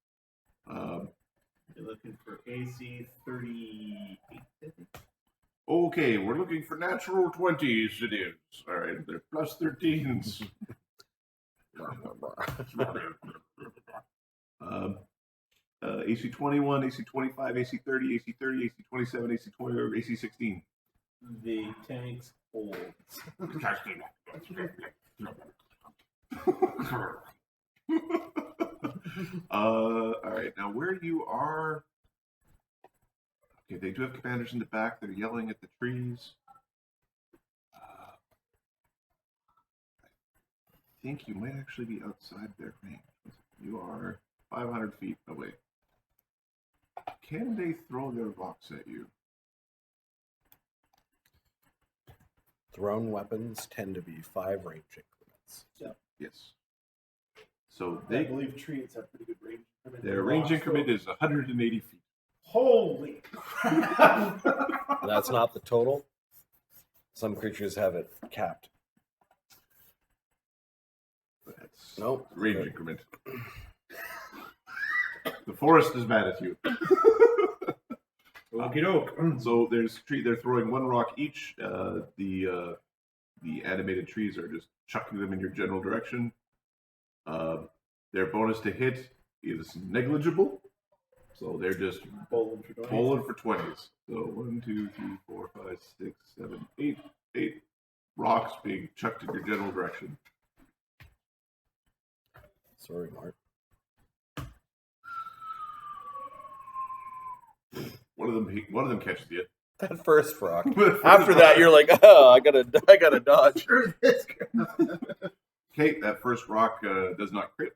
You're looking for AC 38, I think. Okay, we're looking for natural 20s it is. All right, they're +13s. AC 21, AC 25, AC 30, AC 30, AC 27, AC 20, or AC 16. The tanks hold. All right, now where you are. Okay, they do have commanders in the back. They're yelling at the trees. I think you might actually be outside their range. You are 500 feet away. Can they throw their rocks at you? Thrown weapons tend to be 5 range increments. Yes. So I they believe trees have pretty good range. their range increment is 180 feet. Holy crap! That's not the total. Some creatures have it capped. That's Nope. range increment. The forest is mad at you. Okie doke. So they're throwing 1 rock each. The animated trees are just chucking them in your general direction. Their bonus to hit is negligible, so they're just bowling for 20s. So 1, 2, 3, 4, 5, 6, 7, 8 rocks being chucked in your general direction. Sorry, Mark. One of them catches you. That first rock. After that, you're like, oh, I gotta dodge. Okay, that first rock does not crit.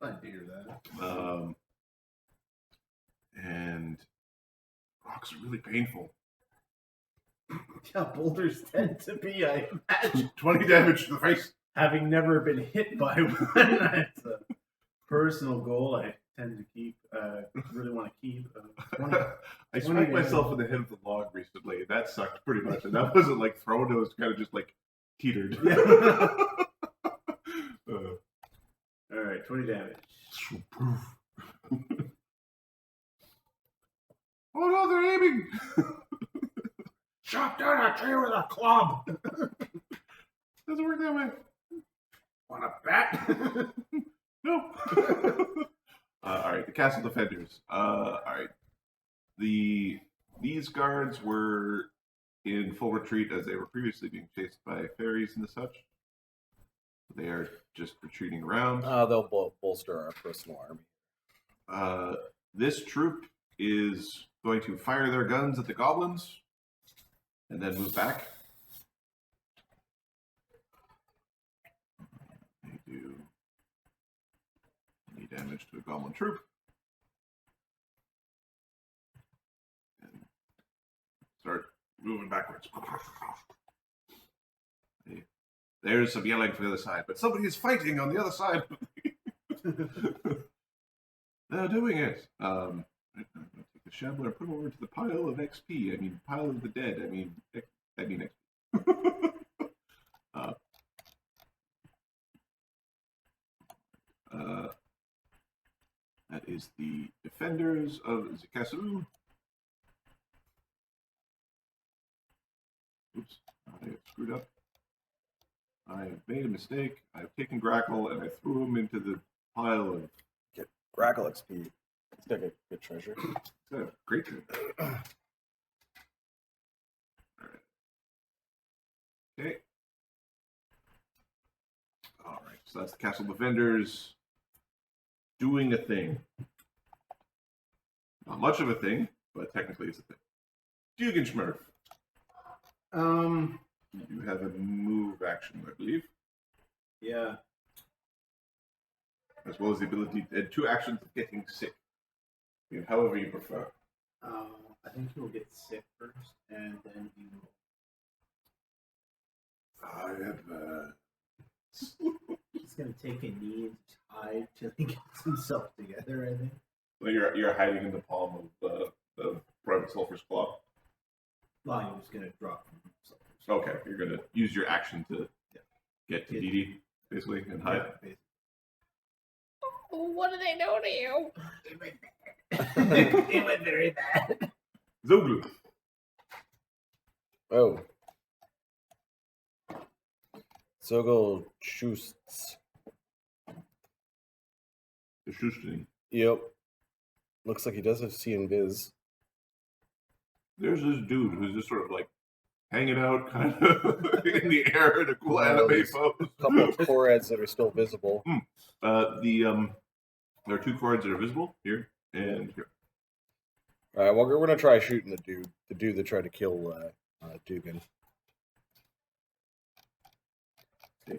I hear that. And rocks are really painful. Yeah, boulders tend to be, I imagine. 20 damage to the face. Having never been hit by one, it's a personal goal I tend to keep, really want to keep. 20, I smacked myself in the head with the log recently. That sucked pretty much. And that wasn't like thrown, it was kind of just like teetered. All right, 20 damage. Oh no, they're aiming! Chop down a tree with a club! Doesn't work that way. Want a bet? No. All right, the castle defenders. All right, these guards were in full retreat as they were previously being chased by fairies and such. They are just retreating around. They'll bolster our personal army. This troop is going to fire their guns at the goblins and then move back. They do any damage to a goblin troop. And start moving backwards. There's some yelling from the other side, but somebody is fighting on the other side. They're doing it. I'm going to take the shambler and put him over into the pile of XP. I mean, pile of the dead. I mean XP. That is the defenders of Zikasu. Oops, I screwed up. I have made a mistake. I have taken Grackle and I threw him into the pile of Grackle XP. It's like a good treasure. great treasure. Okay. All right. So that's the Castle Defenders doing a thing. Not much of a thing, but technically it's a thing. Dugenschmurf. You have a move action, I believe. Yeah. As well as the ability and 2 actions of getting sick. However you prefer. I think he will get sick first, and then he will. I have. He's gonna take a knee and hide till he gets himself together. I think. Well, you're hiding in the palm of the Private Sulphur's Claw. Well, he was gonna drop from himself. Okay, you're gonna use your action to get to Dee Dee, basically, and hide. Yeah, basically. Oh, what did they do to you? It went very bad. Zoglu. Oh. Zogel shoosts. The Schustening. Yep. Looks like he does have see and viz. There's this dude who's just sort of like hanging out kind of in the air in a cool anime pose. A couple of Korads that are still visible. There are 2 cards that are visible here and here. Alright, well, we're going to try shooting the dude that tried to kill Dugan.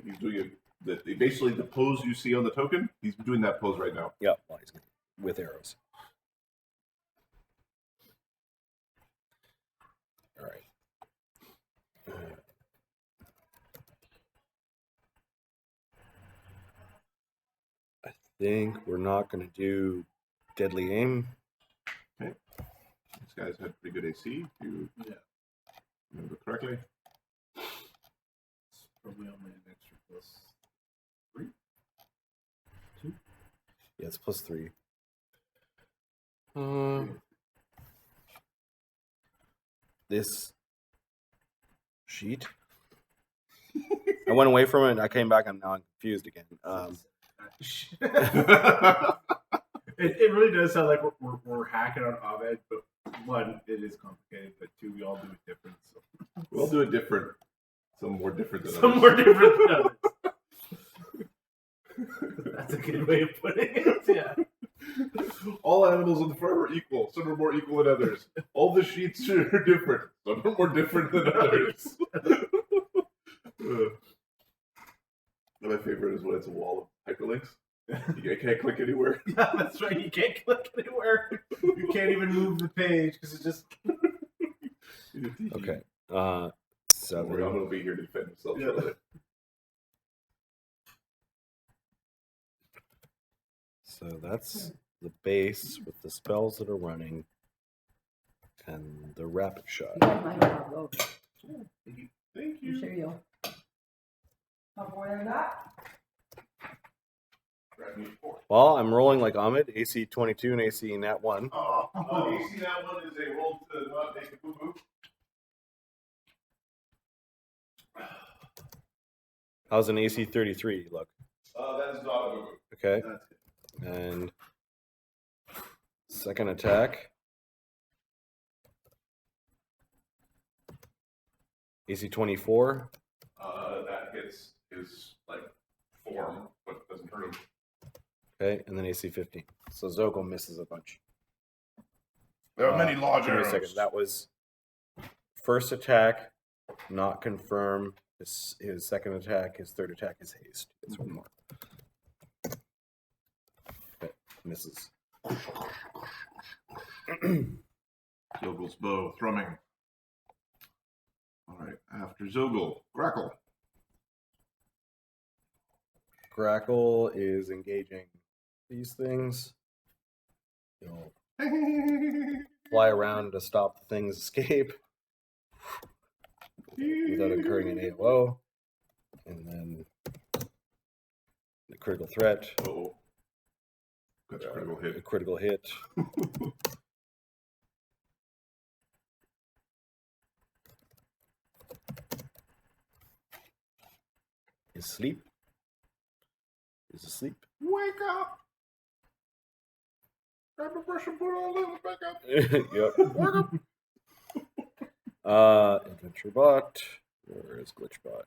He's doing basically the pose you see on the token. He's doing that pose right now. Yep, well, he's with arrows. Alright. I think we're not going to do deadly aim. Okay. This guy's had pretty good AC, if you remember correctly. It's probably only an extra +3. 2. Yeah, it's +3. This sheet. I went away from it and I came back and now I'm confused again. It really does sound like we're hacking on Ovid, but 1, it is complicated, but 2, we all do it different. So. We'll do it different. Some more different than Some others. more different than others. That's a good way of putting it. Yeah. All animals in the farm are equal. Some are more equal than others. All the sheets are different. Some are more different than others. My favorite is when it's a wall of hyperlinks. You can't click anywhere. Yeah, that's right. You can't click anywhere. You can't even move the page because it just. Okay. Don't 7. worry, I'm going to be here to defend myself. Yeah. So that's the base with the spells that are running and the rapid shot. You guys might have those. Thank I'm you. sure you'll have more than that. Grab me 4. Well, I'm rolling like Ahmed, AC 22 and AC nat 1. Oh, you see that one is a roll to not make a boo-boo? How's an AC 33 look? That is not a boo-boo. Okay. That's good. And second attack. AC 24. That hits his like form, but doesn't hurt him. Okay, and then AC 15. So Zogel misses a bunch. There are many large Give me a arrows. second. That was first attack, not confirm. His second attack, his third attack is haste. It's one more. Okay, misses. Zogel's bow thrumming. All right, after Zogel, Grackle. Grackle is engaging these things. He'll fly around to stop the thing's escape without incurring an AOO. And then the critical threat. Oh, that's a critical A hit. critical hit. He's asleep. He's asleep. Wake up! Grab a brush and put on a little back up. Yep. Adventure bot. Where is glitch bot?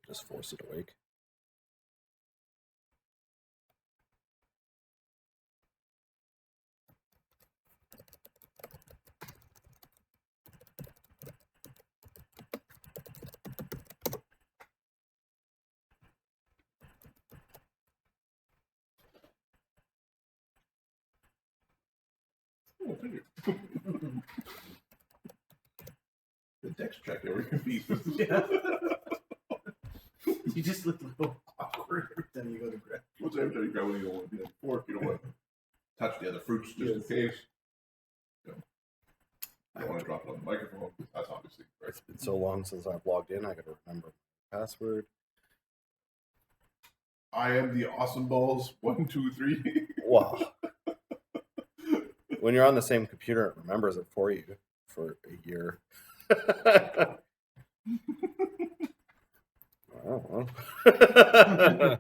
Just force it awake. Oh, thank you. The text check every pieces. Yeah. You just look a little awkward every time you go to grab. What's every time you grab one, you don't want to be like fork, you don't want to touch the other fruits just in case. You know, I don't want to drop it on the microphone. That's obviously right. It's been so long since I've logged in, I gotta remember my password. I am the awesome balls 1, 2, 3. Wow. When you're on the same computer, it remembers it for you for a year. Oh, there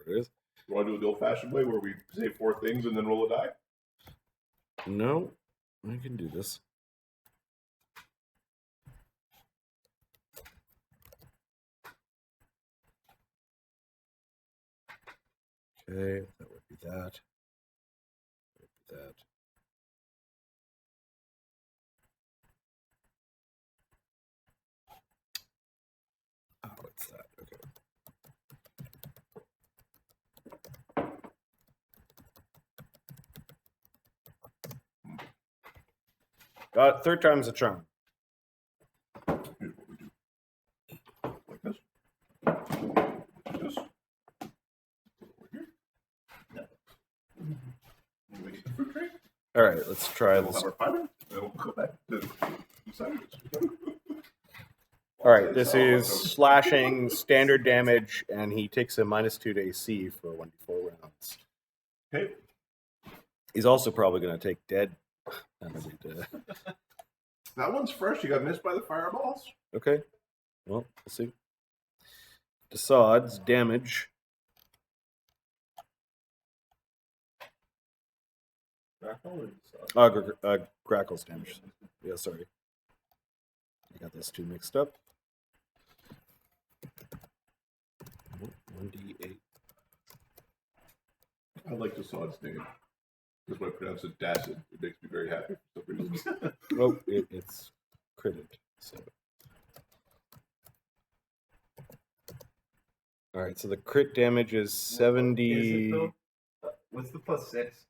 it is. You want to do it the old-fashioned way where we say 4 things and then roll a die? No, I can do this. Okay, that would be that. That would be that. Oh, it's that. Okay. Got it. 3rd time's a charm. Here's what we do. Like this. This. Over here. And we get the fruit tray. All right, let's try We'll this. have our fiber, and we'll go back to the side. All right, this is slashing, standard damage, and he takes a -2 to AC for 1d4 rounds. Okay. He's also probably going to take dead. That one's fresh. You got missed by the fireballs. Okay, well, we'll see. Desad's damage. Grackle's damage. Yeah, sorry. I got those two mixed up. 1d8. I like the Sod's name. Because when I pronounce it Dacid, it makes me very happy for some reason. Oh, it's critted. So. All right, so the crit damage is 70. What's the +6?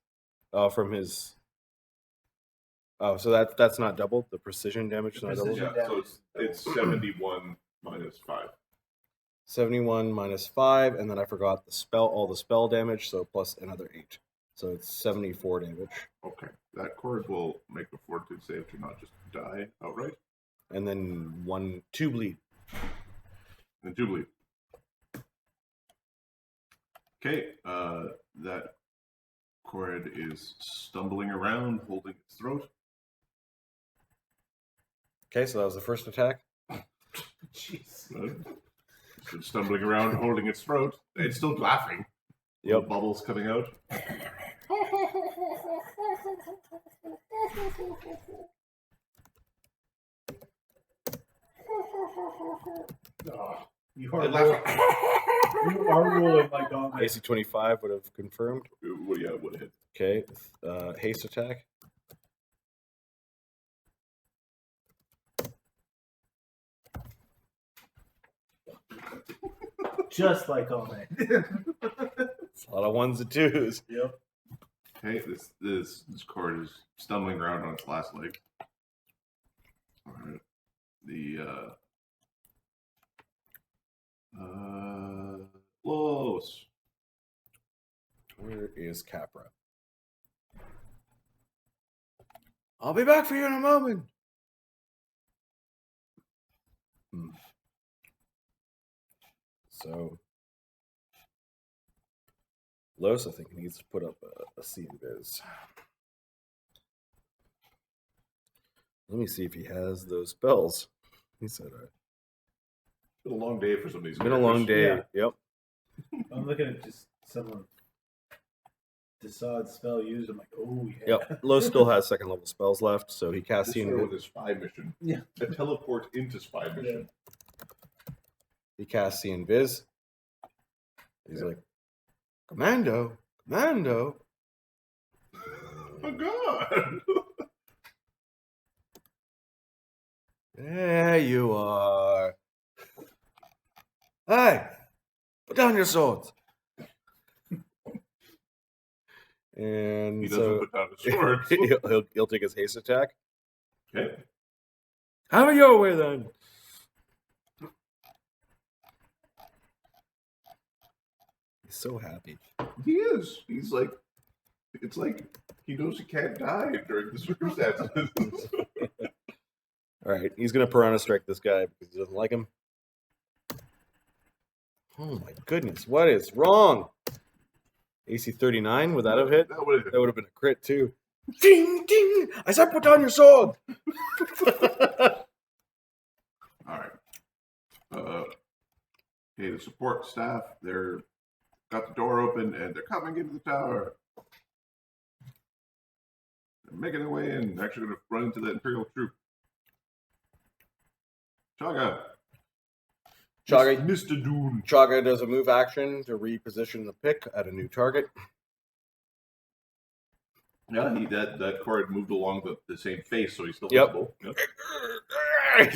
From his. Oh, so that's not doubled. The precision damage is not doubled. Yeah, so it's 71 minus 5. 71 minus 5, and then I forgot all the spell damage, so plus another 8. So it's 74 damage. Okay, that cord will make a fortitude save to not just die outright. And then 2 bleed. And 2 bleed. Okay, that cord is stumbling around, holding its throat. Okay, so that was the first attack. Jeez. It's been stumbling around, holding its throat. It's still laughing. Yep. Bubbles coming out. Oh, you are rolling like on it. AC 25 would have confirmed. Well, yeah, it would have hit. Okay, haste attack. Just like on it. It's a lot of 1s and 2s. Yep. Okay, this cord is stumbling around on its last leg. All right. The close. Where is Capra? I'll be back for you in a moment. So, Los, I think, needs to put up a C-Invis. Let me see if he has those spells. He said it. It's been a long day for some of these. It's been a long day. Yeah. Yep. I'm looking at just someone decide spell used. I'm like, oh yeah. Yep. Lo still has second level spells left, so he casts This the one with a spy mission. Yeah. A teleport into spy mission. he casts the invis. He's like, Commando, Commando. Oh God! There you are. Hey, put down your swords. And He doesn't so put down his sword. he'll take his haste attack. Okay. Have it your way then. He's so happy. He is. He's like, it's like he knows he can't die during the circumstances. All right, he's gonna piranha strike this guy because he doesn't like him. Oh my goodness, what is wrong? AC 39, would that have hit? That would have That would have been a crit too. Ding ding! I said put down your sword. All right. Okay, the support staff, they're got the door open and they're coming into the tower. They're making their way in. They're actually going to run into the Imperial troop. Chagga. Chagga, Mr. Dune. Chagga does a move action to reposition the pick at a new target. Yeah, that cord moved along the same face, so he's still Yep. visible. Yep.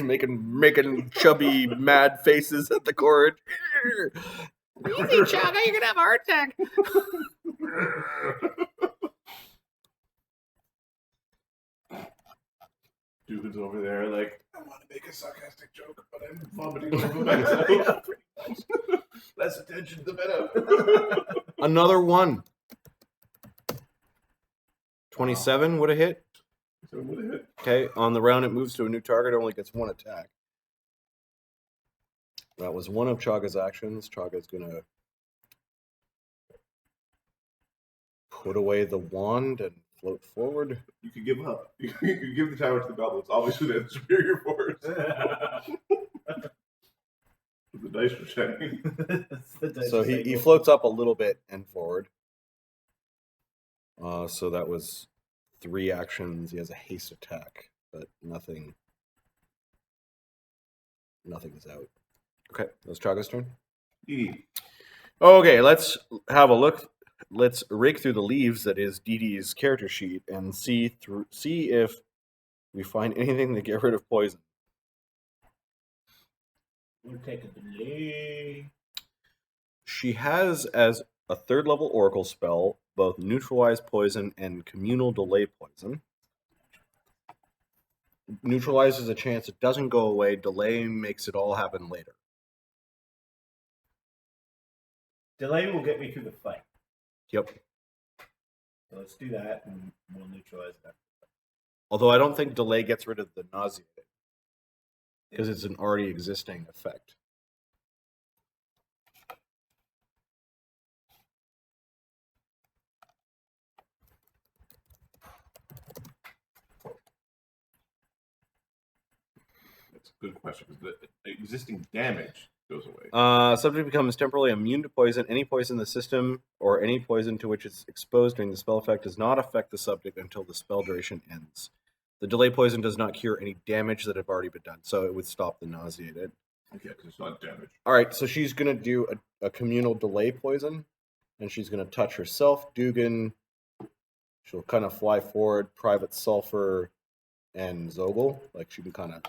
making chubby mad faces at the cord. Easy, Chagga, you're gonna have a heart attack. Dude's over there like, I want to make a sarcastic joke, but I'm vomiting over myself. Less attention, the better. Another one. 27 would have hit. So what a hit. Okay, on the round it moves to a new target, it only gets one attack. That was one of Chagga's actions. Chagga's gonna put away the wand and float forward. You can give up. You can give the tower to the goblins. Obviously, they have superior force. The dice are checking. So he floats up a little bit and forward. So that was 3 actions. He has a haste attack, but nothing is out. Okay, that's Chagga's turn. Okay, let's have a look. Let's rake through the leaves that is Dee Dee's character sheet and see if we find anything to get rid of poison. We'll take a delay. She has as a 3rd level oracle spell both neutralize poison and communal delay poison. Neutralizes a chance it doesn't go away. Delay makes it all happen later. Delay will get me through the fight. Yep. So let's do that and we'll neutralize that. Although I don't think delay gets rid of the nausea because it's an already existing effect. That's a good question because the existing damage goes away. Subject becomes temporarily immune to poison. Any poison in the system or any poison to which it's exposed during the spell effect does not affect the subject until the spell duration ends. The delay poison does not cure any damage that have already been done, so it would stop the nauseated. Okay, because it's not damage. All right, so she's going to do a communal delay poison, and she's going to touch herself, Dugan. She'll kind of fly forward, Private Sulfur, and Zogel. Like she can kind of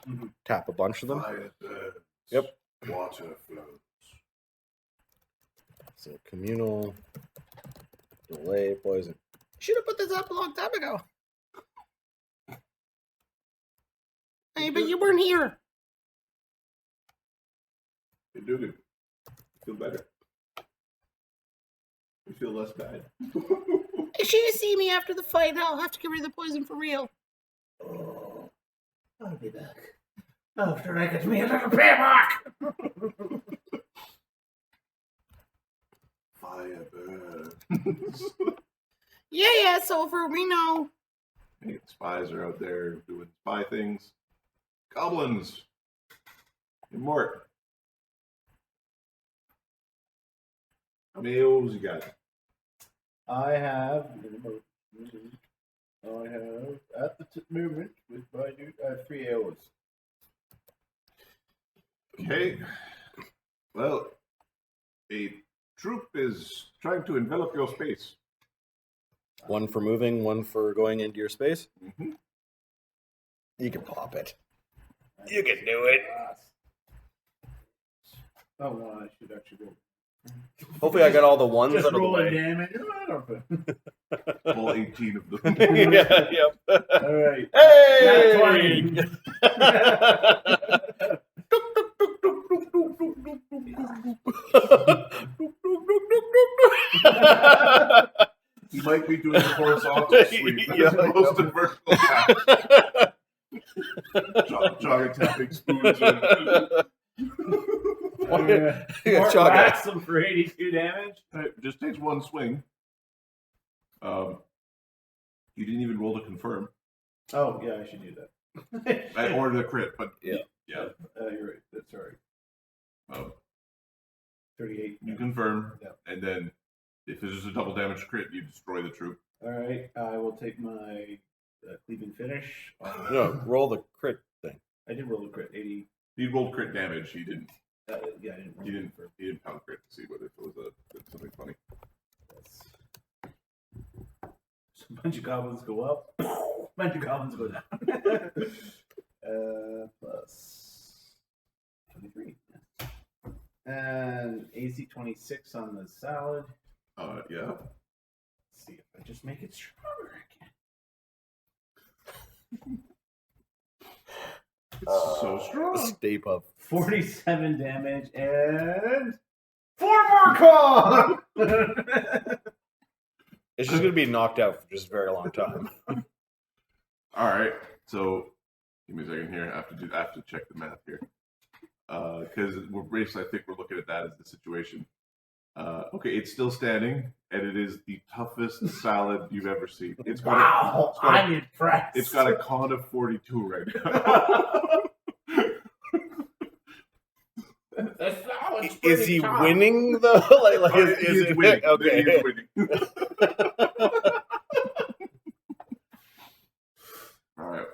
tap a bunch of them. Fire burns, Yep. water flows. So communal delay poison. Should have put this up a long time ago. Hey, but you weren't here. Hey, Dugan, feel better. You feel less bad. If she see me after the fight, I'll have to get rid of the poison for real. Oh, I'll be back. After I get me a little payback. Fire burns. Yeah, Sulfur, we know. Hey, spies are out there doing spy things. Goblins. And Mort. How many AOs you got? I have at the moment with my new, I have 3 AOs. Okay. Well, a troop is trying to envelop your space. One for moving, one for going into your space. Mm-hmm. You can pop it. You can do it. Oh, well, I should actually go. Hopefully, I got all the ones Just out of the roll way. damage. All 18 of them. Yeah, yep. All right. Hey! He might be doing a horizontal sweep as Yeah, opposed to vertical tap. Chagga tapping spoons. Mort Chagga. whacks him for 82 damage. It just takes one swing. You didn't even roll to confirm. Oh, yeah, I should do that. I ordered a crit, but Yeah. yeah. You're right. That's all right. 38. You confirm, Yeah. and then if it's just a double damage crit, you destroy the troop. All right. I will take my cleaving finish. No, roll the crit thing. I did roll a crit. 80. He rolled crit damage. He didn't. Yeah, I didn't roll. He didn't pound crit to see whether it was something funny. So a bunch of goblins go up. A bunch of goblins go down. Plus 23. And AC 26 on the salad. Yeah. Let's see if I just make it stronger again. It's so strong. Stay puff. 47 damage and 4 more con! It's just gonna be knocked out for just a very long time. All right. So give me a second here. I have to check the math here. Because we're basically, I think we're looking at that as the situation. Okay, it's still standing, and it is the toughest salad you've ever seen. It's got I'm impressed. it's got a con of 42 right now. Is he winning though? Is it winning? Okay. He is winning. All right.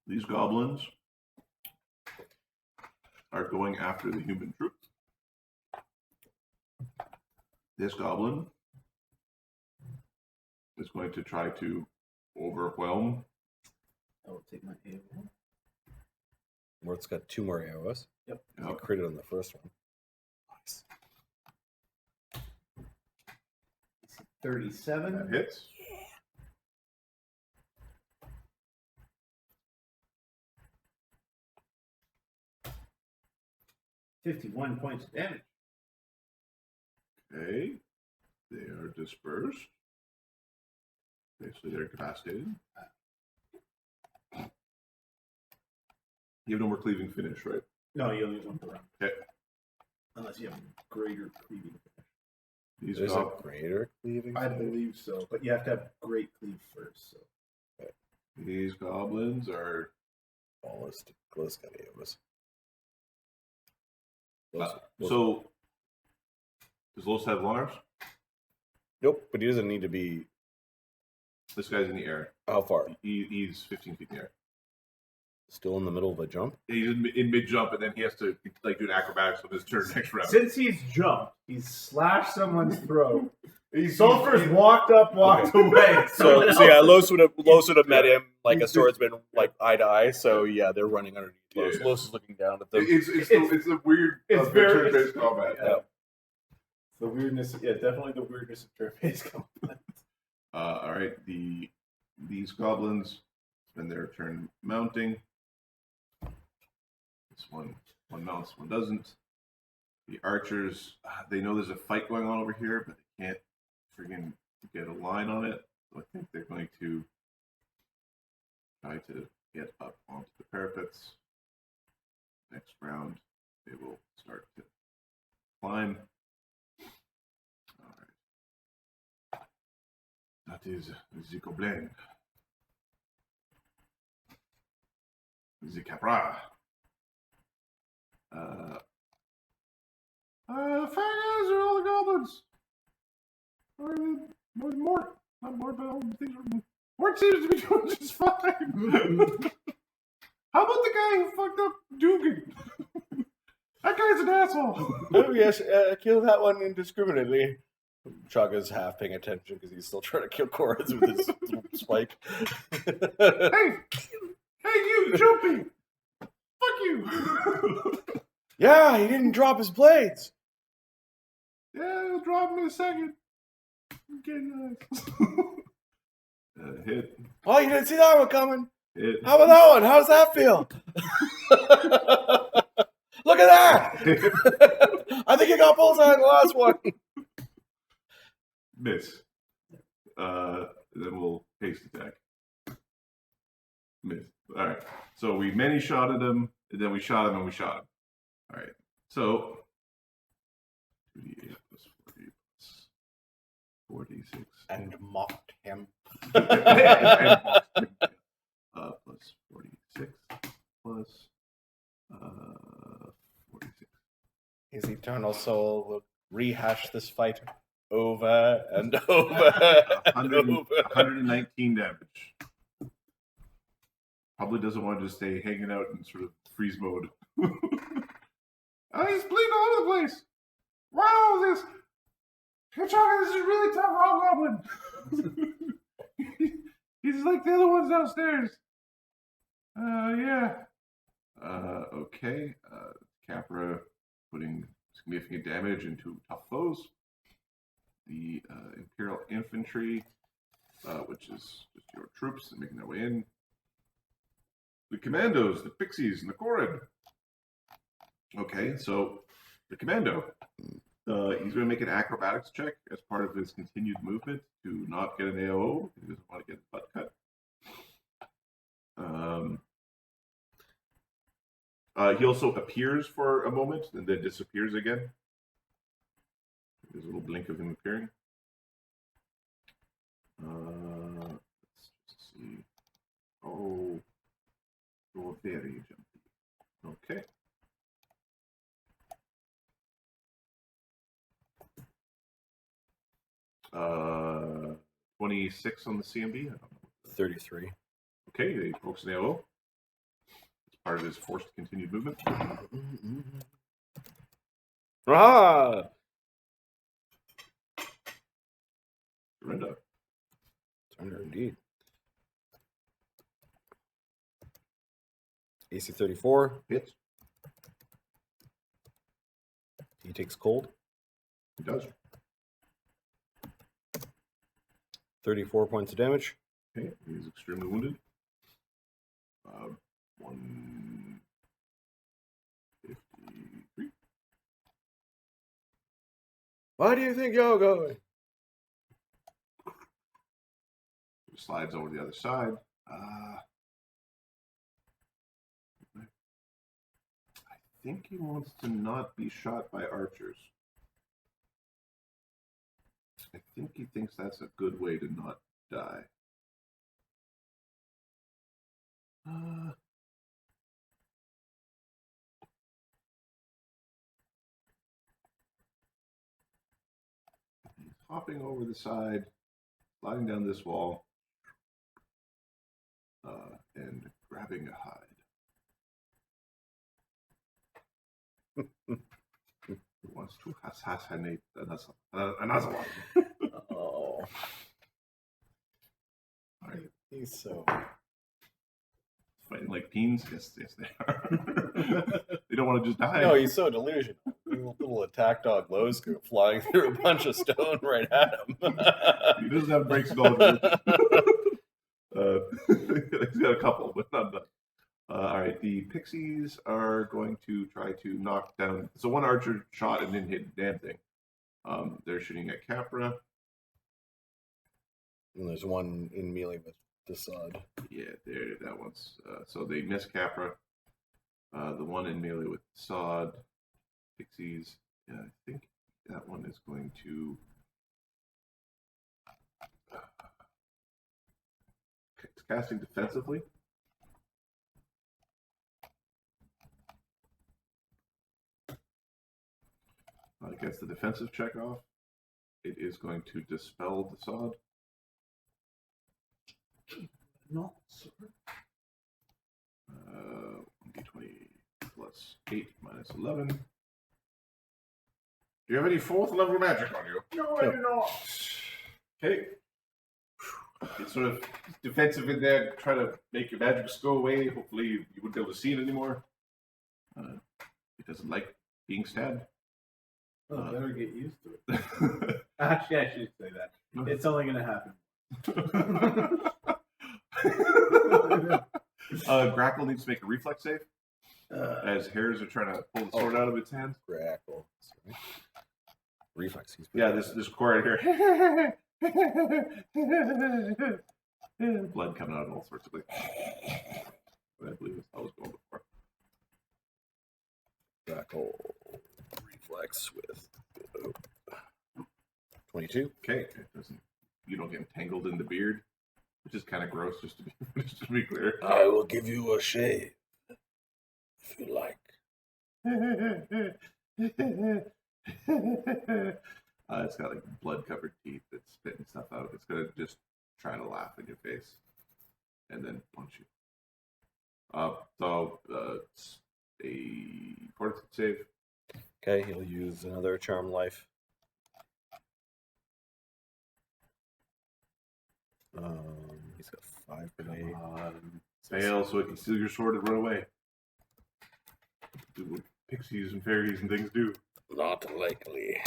These goblins are going after the human troop. This goblin is going to try to overwhelm. I will take my A1. Mort's got 2 more AOs. Yep. He critted on the first one. Nice. 37. That hits. Yeah. 51 points of damage. Okay. They are dispersed. Basically, they're incapacitated. You have no more cleaving finish, right? No, you only want the round. Okay. Unless you have greater cleaving finish. These There's gob- a greater cleaving. I believe so, but you have to have great cleave first. So. These goblins are. Ballistic. Close got AOs. So, does Los have arms? Nope, but he doesn't need to be. This guy's in the air. How far? He's 15 feet in the air. Still in the middle of a jump? He's in mid jump, and then he has to do an acrobatics on his turn next round. Since he's jumped, he's slashed someone's throat. Sulfur's walked away. So yeah, Los would have met him like a swordsman, like eye to eye. So yeah, they're running underneath Los. Yeah. Los is looking down at them. It's a weird turn-based combat. Yeah. The weirdness, definitely the weirdness of turn-based combat. All right, these goblins spend their turn mounting. This one mounts, one doesn't. The archers, they know there's a fight going on over here, but they can't friggin' get a line on it. So I think they're going to try to get up onto the parapets. Next round, they will start to climb. All right. That is the Goblin. the Capra. The fat guys are all the goblins. Or Mort. Not Mort, but all the things are... Mort seems to be doing just fine. How about the guy who fucked up Dugan? That guy's an asshole. Oh, yes, kill that one indiscriminately. Chagga's half paying attention because he's still trying to kill Chorus with his spike. Hey, you, Jumpy! Fuck you! Yeah, he didn't drop his blades. Yeah, I'll drop him in a second. Okay, nice. Hit. Oh, you didn't see that one coming. Hit. How about that one? How does that feel? Look at that! I think you got bullseye in the last one. Miss. Then we'll haste attack. Miss. Alright. So we many-shotted him, and then we shot him, and we shot him. Alright. So 2d8 plus 40 plus 4d6. And mocked him. And mocked him. Plus 46 plus 46. His eternal soul will rehash this fight over and over and over. 119 damage. Probably doesn't want to just stay hanging out in sort of freeze mode. He's bleeding all over the place. Wow, this is really tough hobgoblin. He's like the other ones downstairs. Yeah. Okay. Capra putting significant damage into tough foes. The Imperial Infantry, which is just your troops making their way in. The Commandos, the Pixies, and the Korid. Okay, so the Commando, he's going to make an acrobatics check as part of his continued movement to not get an AO. He doesn't want to get his butt cut. He also appears for a moment and then disappears again. There's a little blink of him appearing. Let's just see. Oh, you're very jumpy. Okay. Uh, 26 on the CMB. 33. Okay, he pokes an AO. It's part of his forced continued movement. Ah! Surrender. Surrender indeed. AC 34 Hits. He takes cold. He does. 34 points of damage. Okay, he's extremely wounded. 153. Why do you think you're going? Slides over the other side. I think he wants to not be shot by archers. I think he thinks that's a good way to not die. He's hopping over the side, sliding down this wall, and grabbing a hide. He wants to assassinate another one. Oh. Alright. He's so... Fighting like teens? Yes, they are. They don't want to just die. No, he's so delusional. Little attack dog lows go flying through a bunch of stone right at him. He doesn't have breaks at all. He's got a couple, but not enough. All right, the Pixies are going to try to knock down. So one archer shot and didn't hit the damn thing. They're shooting at Capra. And there's one in melee with the sod. Yeah, there, that one's. So they miss Capra. The one in melee with sod. Pixies. Yeah, I think that one is going to. It's casting defensively. gets the defensive check off. It is going to dispel the sod. No, sir. D20 plus 8 minus 11. Do you have any 4th level magic on you? No, I do not. Okay. It's sort of defensive in there, try to make your magic go away. Hopefully you wouldn't be able to see it anymore. It doesn't like being stabbed. Oh, better get used to it. Actually, I should say that. It's only going to happen. Grackle needs to make a reflex save. As hairs are trying to pull the sword out of its hand. Grackle. Sorry. Reflex. Yeah, this core right here. Blood coming out of all sorts of things. I believe that's how I was going before. Grackle. Reflex with 22. Okay, it doesn't. You don't get entangled in the beard, which is kind of gross. Just to be clear. I will give you a shave if you like. It's got like blood-covered teeth that's spitting stuff out. It's gonna just try to laugh in your face and then punch you. It's a fortitude save. Okay, he'll use another charm life. He's got 5 grenade. Fail so it can steal your sword and run away. Do what pixies and fairies and things do. Not likely.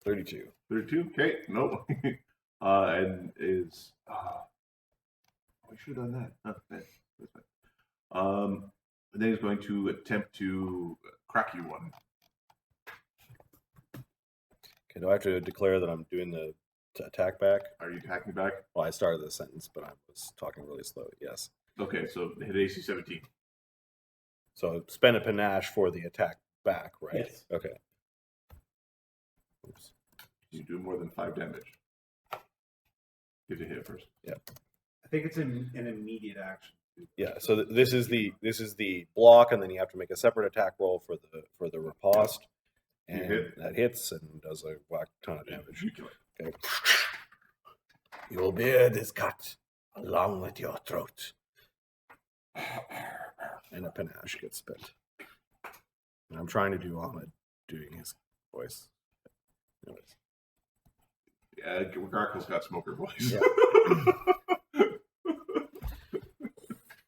32. 32? Okay, nope. And is... we should have done that. Oh, that's fine. And then he's going to attempt to crack you one. Okay, do I have to declare that I'm doing the attack back? Are you attacking back? Well, I started the sentence, but I was talking really slow. Yes. Okay, so hit AC 17. So spend a panache for the attack back, right? Yes. Okay. Oops. You do more than 5 damage. Get to hit it first. Yeah. I think it's an immediate action. Yeah. So this is the block, and then you have to make a separate attack roll for the riposte, You and hit. that hits and does a whack ton of damage. You kill it. Okay. Your beard is cut along with your throat, and a panache gets spent. And I'm trying to do Ahmed doing his voice. Anyways. Yeah, Garkle's got smoker voice. Yeah.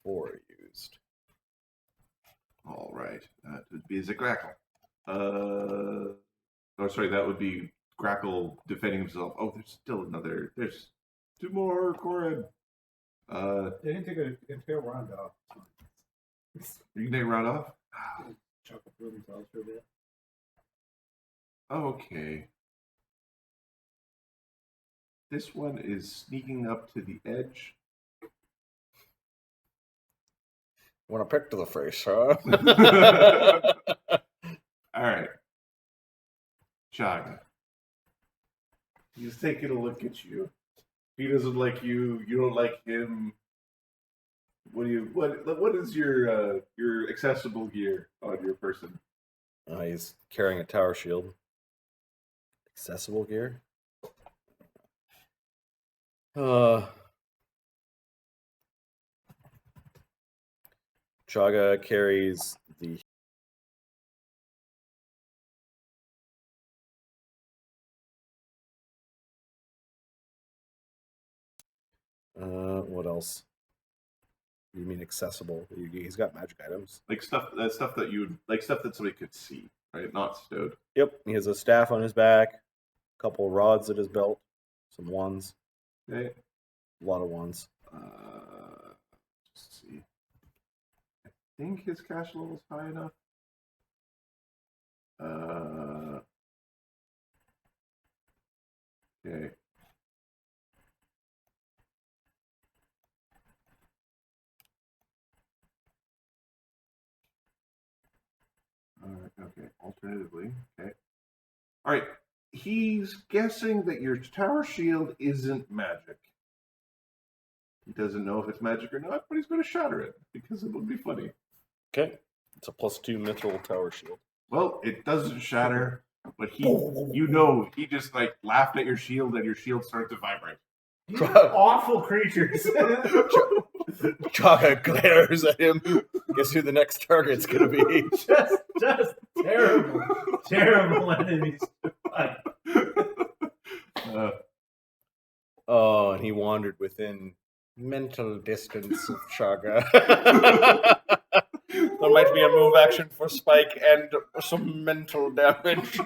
4 used. All right. That would be Grackle. Sorry, that would be Grackle defending himself. Oh, there's still another. There's 2 more, Corin. They didn't take a tail round off. You can take a round off? Chuckle through themselves for a bit. Okay. This one is sneaking up to the edge. Want to pick to the face, huh? All right. Chagga. He's taking a look at you. He doesn't like you. You don't like him. What is your accessible gear on your person? He's carrying a tower shield. Accessible gear? Chagga carries the what else? You mean accessible? He's got magic items. Like stuff that somebody could see, right? Not stowed. Yep, he has a staff on his back, a couple of rods at his belt, some wands. Okay. A lot of wands. Let's see. I think his cash level's high enough. Okay. Okay. Alternatively, okay. All right. He's guessing that your tower shield isn't magic. He doesn't know if it's magic or not, but he's going to shatter it because it would be funny. Okay. It's a +2 mithril tower shield. Well, it doesn't shatter, but he just like laughed at your shield and your shield started to vibrate. These are awful creatures. Chagga glares at him. Guess who the next target's gonna be? just terrible enemies. Oh, and he wandered within mental distance of Chagga. There might be a move action for Spike and some mental damage.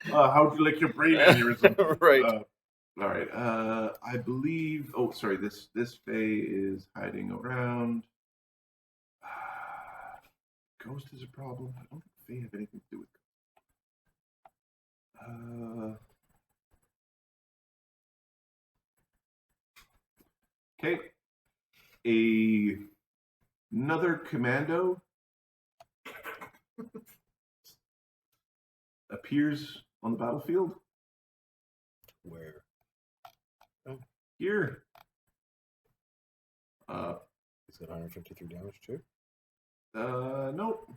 How'd you like your brain aneurysm? Right. All right. I believe. Oh, sorry. This Fae is hiding around. Ghost is a problem. I don't think Fae have anything to do with. Okay. Another commando appears on the battlefield. Where? Here. He's got 153 damage too. Nope.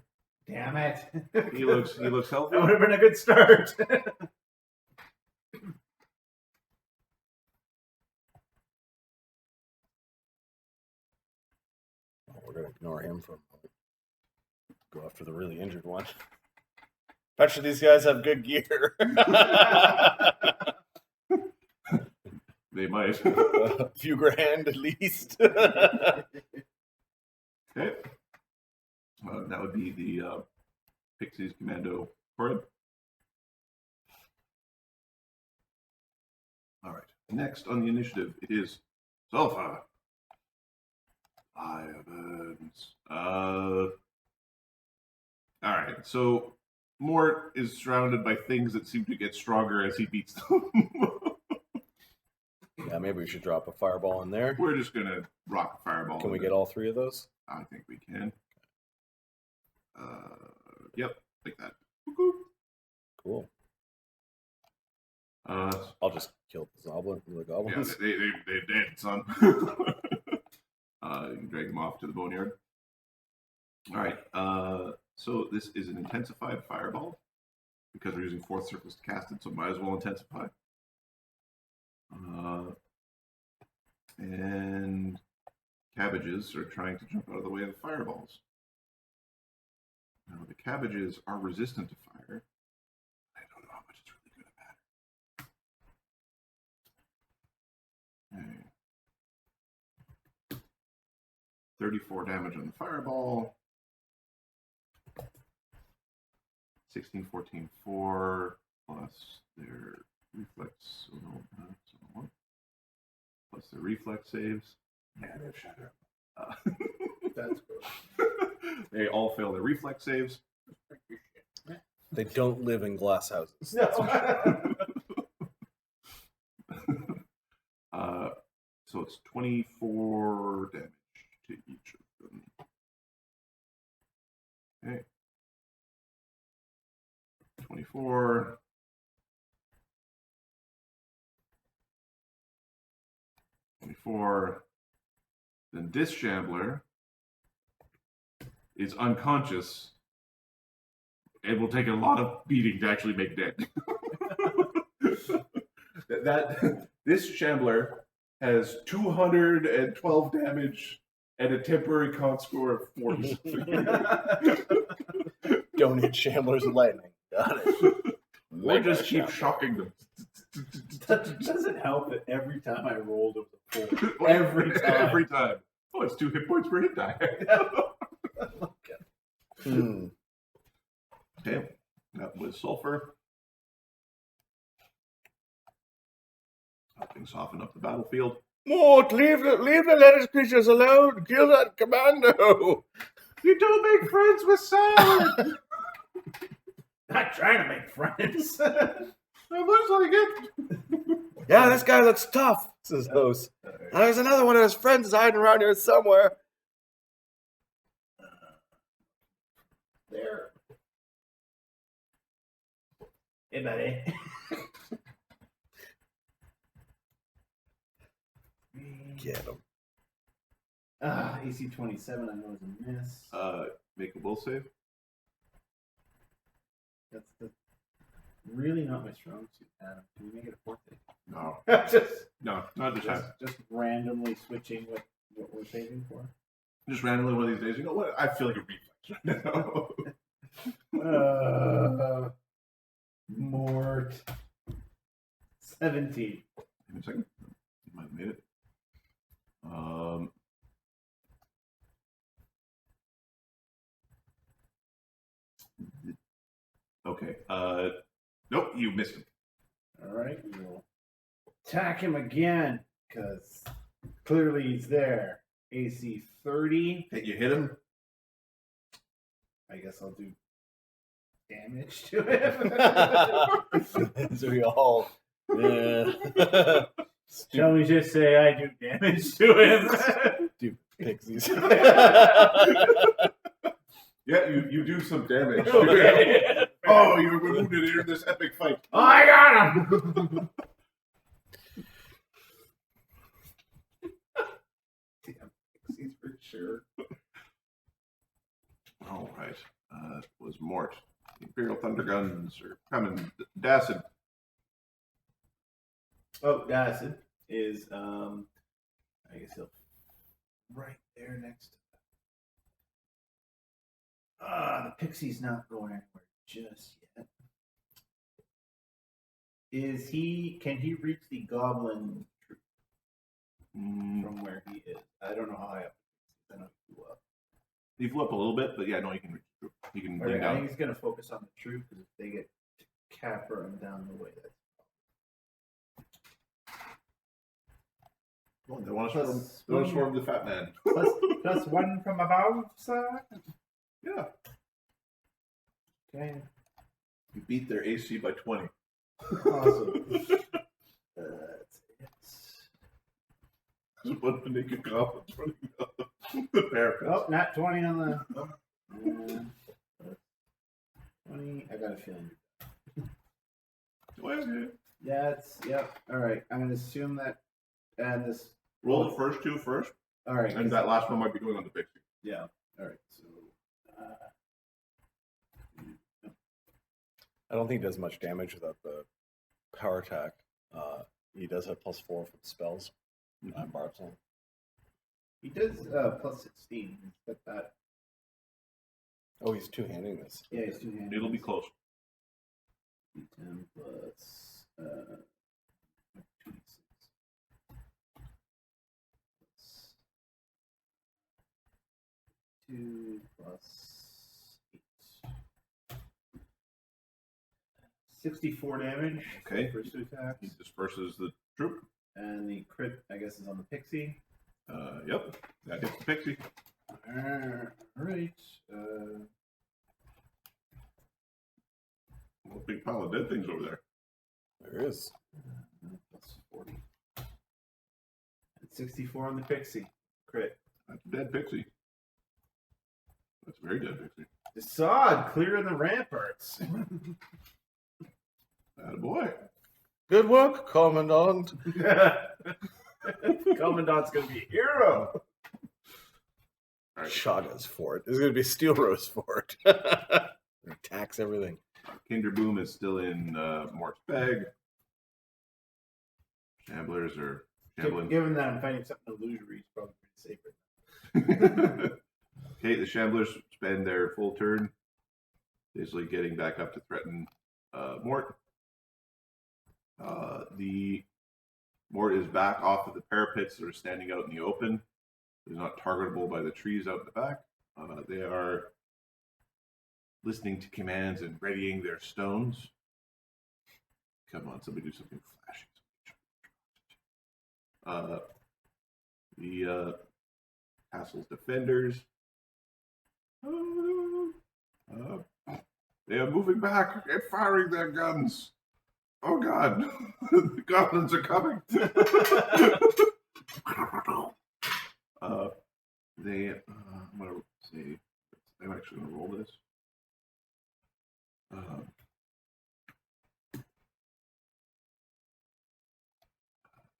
Damn it. He looks healthy. That would have been a good start. We're gonna ignore him for a moment. Go after the really injured one. Bet you these guys have good gear. They might. A few grand at least. Okay. That would be the Pixies Commando Horrid. All right. Next on the initiative, it is Sulfur. Fire burns. All right. So Mort is surrounded by things that seem to get stronger as he beats them. Yeah, maybe we should drop a fireball in there. We're just gonna rock a fireball. Can we get all three of those? I think we can. Yep, like that. Cool. Uh, I'll just kill the goblins. yeah, they're dead, son. You can drag them off to the boneyard. All right. So this is an intensified fireball because we're using fourth circles to cast it, so might as well intensify. And cabbages are trying to jump out of the way of the fireballs. Now the cabbages are resistant to fire. I don't know how much it's really going to matter. Okay. 34 damage on the fireball. 16, 14, 4 plus their reflex. So no, so 1 plus their reflex saves. Yeah, they're shattered. That's good. They all fail their reflex saves. They don't live in glass houses. No. So it's 24 damage to each of them. Okay. 24. 24. Then this Shambler is unconscious. It will take a lot of beating to actually make dead. This Shambler has 212 damage and a temporary con score of 40. Don't hit Shambler's lightning. Got it. Or just keep shocking them. Doesn't help that every time I rolled it was a 4. Every time. Every time. Oh, it's 2 hit points per hit die. Okay, that was Sulfur. Helping soften up the battlefield. Mort, leave the lettuce creatures alone. Kill that commando. You don't make friends with salad. Not trying to make friends. That looks like it. Yeah, this guy looks tough, says Host. There's another one of his friends hiding around here somewhere. There. Hey, buddy. Get him. AC 27, I know is a miss. Make a will save. That's the really not my strong suit, Adam. Can we make it a fourth thing? No, just no, not this time. just randomly switching what we're saving for. Just randomly one of these days. You know what? I feel like a reflex right now. Mort. 17. Give me a second. You might have made it. Okay. Nope, you missed him. Alright, we'll attack him again, because clearly he's there. AC 30. Hey, you hit him? I guess I'll do damage to him. So we all. Yeah. Shall we just say I do damage to him? Stupid pixies. Yeah, you do some damage. Okay. Oh, you were wounded in this epic fight. Oh, I got him! Damn, pixies for sure. All right. Was Mort. The Imperial Thunder Guns are coming. Dacid. Oh, Dacid is, I guess he'll right there next to the pixie's not going anywhere just yet. Can he reach the Goblin Troop from where he is? I don't know how high up. I know he flew up. He flew up a little bit, but yeah, no, he can reach. He can lean Okay, I down. think he's going to focus on the troop, because if they get to capper him down the way, that's Oh, they want to swarm the fat man. plus one from above, sir. Yeah. Okay. You beat their AC by 20. Awesome. That's it. There's one naked goblin running up the parapet. Oh, not 20 on the. 20. I got a feeling. Okay. Yeah, yep. All right. I'm going to assume that. And this. Roll the first two first, All right. and that last one might be going on the pixie. Yeah. All right. So. I don't think he does much damage without the power attack. He does have +4 from spells. Barbs on. He does plus 16. He's got that. Oh, he's two-handing this. Yeah, he's 2 hands. It'll be close. 10 plus 26. 2 plus 8. 64 damage. Okay. First two attacks. He disperses the troop. And the crit, I guess, is on the pixie. Yep. That hits the pixie. Alright. A big pile of dead things over there. There is. Plus 40. And 64 on the pixie. Crit. That's a dead pixie. That's a very dead pixie. Assad, clearing the ramparts. Attaboy. Good work, Commandant. Commandant's gonna be a hero. All right. Chagga's fort. This is going to be Steelrose Fort. Attacks everything. Kinderboom is still in Mort's bag. Shamblers are shambling. Given that I'm fighting something illusory, it's probably pretty safe. Okay, the Shamblers spend their full turn basically getting back up to threaten Mort. The Mort is back off of the parapets that are standing out in the open. They're not targetable by the trees out in the back. They are listening to commands and readying their stones. Come on, somebody do something flashy. The castle's defenders. They are moving back and firing their guns. Oh God, the goblins are coming. I'm gonna see. I'm actually gonna roll this.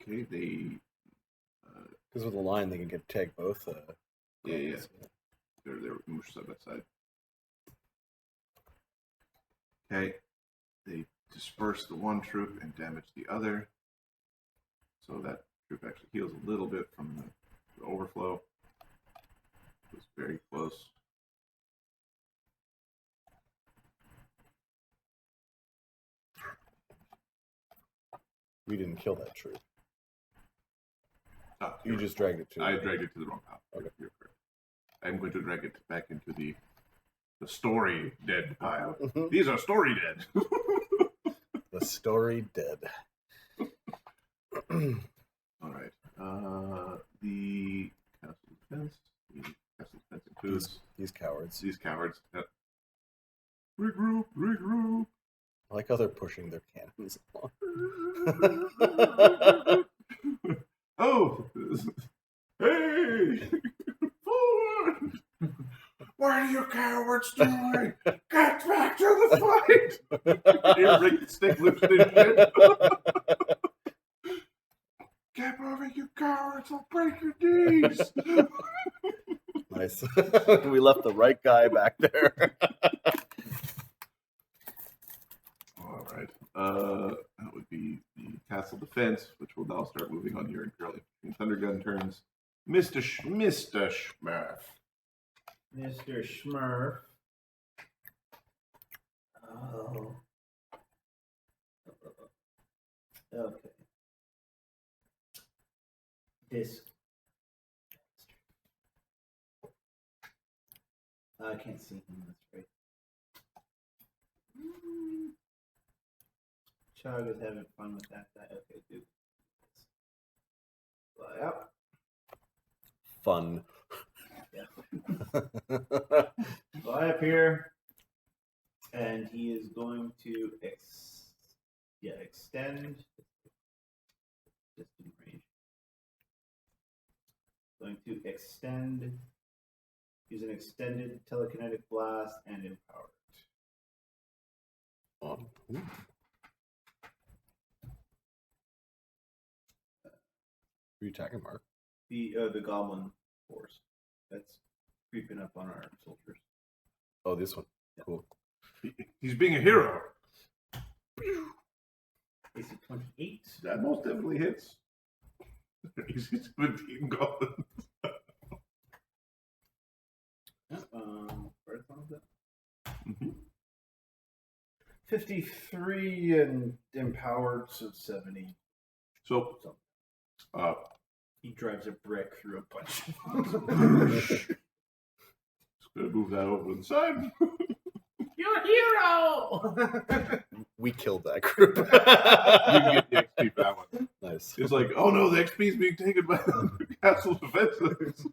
Okay, they. Because with the line, they can get tag both. Yeah. They're moved side by side. Okay, they disperse the one troop and damage the other. So that troop actually heals a little bit from the overflow. It was very close. We didn't kill that troop. Oh, You just dragged it to. I dragged it to the wrong pile. Okay. You're correct. I'm going to drag it back into the story dead pile. Mhm. These are story dead. The story dead. All right. The castle defense. The castle defense includes These cowards. these cowards. Yep. Regroup. I like how they're pushing their cannons along. Oh, hey! Forward! What are you cowards doing? Get back to the fight! You break the stick loose in head. Get moving, you cowards! I'll break your knees! Nice. We left the right guy back there. All right. That would be the castle defense, which will now start moving on your Imperial Thundergun turns. Mr. Schmurf. Mr. Schmurf. Oh. Okay. This. I can't see him. That's right. Chagga's having fun with that guy. Okay, dude. Fly up. Fun. Fly up here. And he is going to extend. Distant range. Going to extend. Use an extended telekinetic blast and empowered. Ooh. Are you attacking, Mark? The goblin force that's creeping up on our soldiers. Oh, this one. Cool. He's being a hero. AC 28. That most definitely hits. He's 17 goblins. Where's one of them? Mm-hmm. 53 and empowered, so 70. So, He drives a brick through a bunch. just gonna move that over to the side. You're a hero! We killed that group. You can get the XP for that one. Nice. It's like, oh no, the XP is being taken by the castle defenses.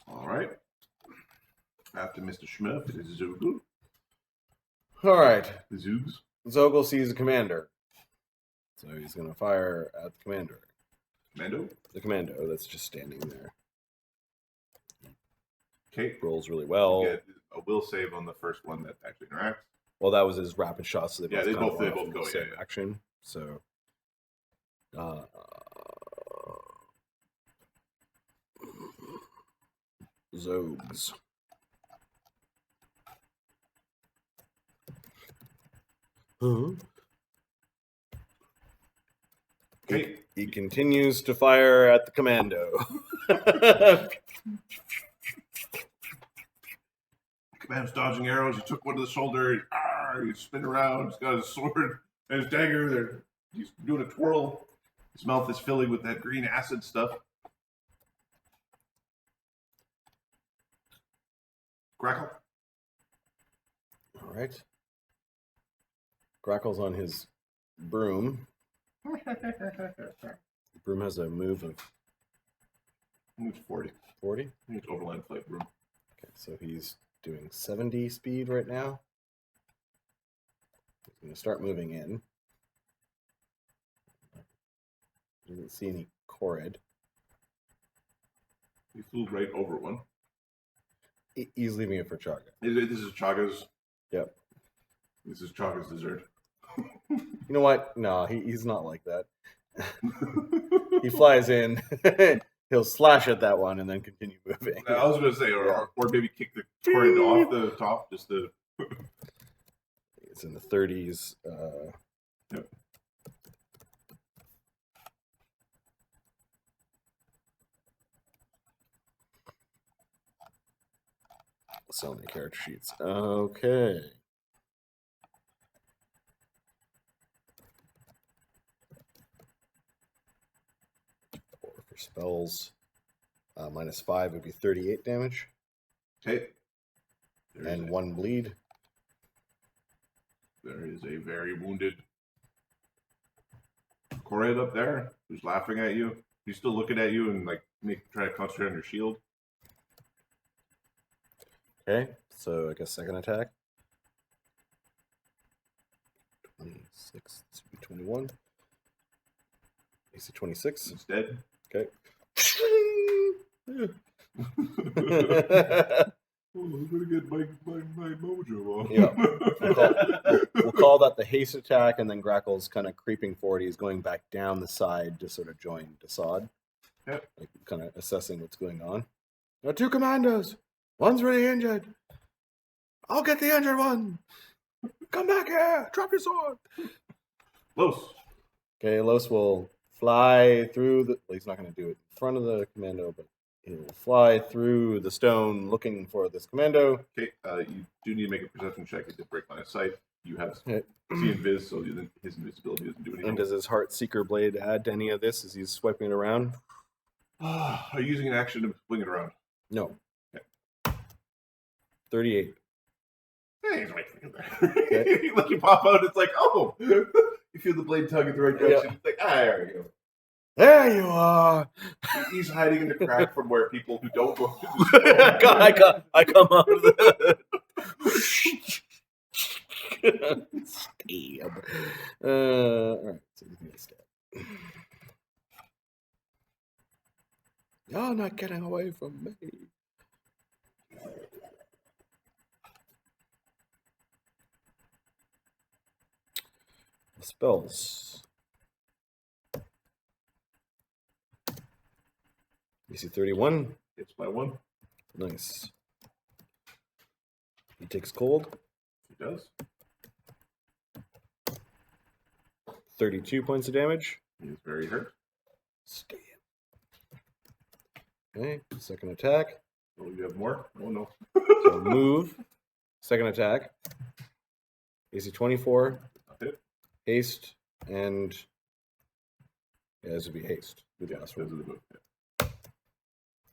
All right. After Mr. Schmurf, it is Zogel. All right. The Zoogs. Zogel sees a commander. So he's going to fire at the commander. Commando. The commando that's just standing there. Okay. Rolls really well. Get a will save on the first one that actually interacts. Well, that was his rapid shot, so they Yeah, both they kind both- of they went both off go, in the same yeah. action. So, Zogs. Huh? Okay. He continues to fire at the commando. Commando's dodging arrows. He took one to the shoulder. He's spinning around. He's got his sword and his dagger. He's doing a twirl. His mouth is filling with that green acid stuff. Crackle. All right. Grackle's on his broom. The broom has a move of It's 40. 40. I think it's overland flight room. Okay, so he's doing 70 speed right now. He's going to start moving in. Doesn't see any Korred. He flew right over one. He's leaving it for Chagga. This is Chagga's. Yep. This is Chagga's dessert. You know what? No, he's not like that. He flies in. He'll slash at that one and then continue moving. I was going to say, or maybe kick the turret off the top, just to. it's in the 30s. Yep. So many character sheets. Okay. For spells, -5 would be 38 damage. Okay. And 1 bleed. There is a very wounded Korid up there who's laughing at you. He's still looking at you and like try to concentrate on your shield. Okay, so I guess second attack. 26, this would be 21. AC 26. Instead. Okay. Oh, I'm gonna get my mojo off. Yeah. We'll call that the haste attack, and then Grackle's kind of creeping forward. He's going back down the side to sort of join Desaad. Yep. Like kind of assessing what's going on. There are 2 commandos. One's really injured. I'll get the injured one. Come back here. Drop your sword. Los. Okay, Los will fly through the... Well, he's not going to do it in front of the commando, but he will fly through the stone looking for this commando. Okay, you do need to make a perception check. It did break line of sight. You have Okay. see invis, so his invisibility doesn't do anything. And does his Heart Seeker Blade add to any of this as he's swiping it around? Are you using an action to swing it around? No. Okay. 38. Hey, he's right there. Okay. Like you pop out, it's like, oh! You feel the blade tug in the right direction. It's like, there you go. There you are. He's hiding in the crack from where people who don't go through the I come out of the... Stab. Alright, so he's gonna stab. You're not getting away from me. Spells. AC 31. Hits by 1. Nice. He takes cold. He does. 32 points of damage. He is very hurt. Stab. Okay, second attack. Oh, you have more? Oh, no. So move. Second attack. AC 24. Hit. Haste. And... yeah, this would be haste. With the last Because one. of the move. Yeah.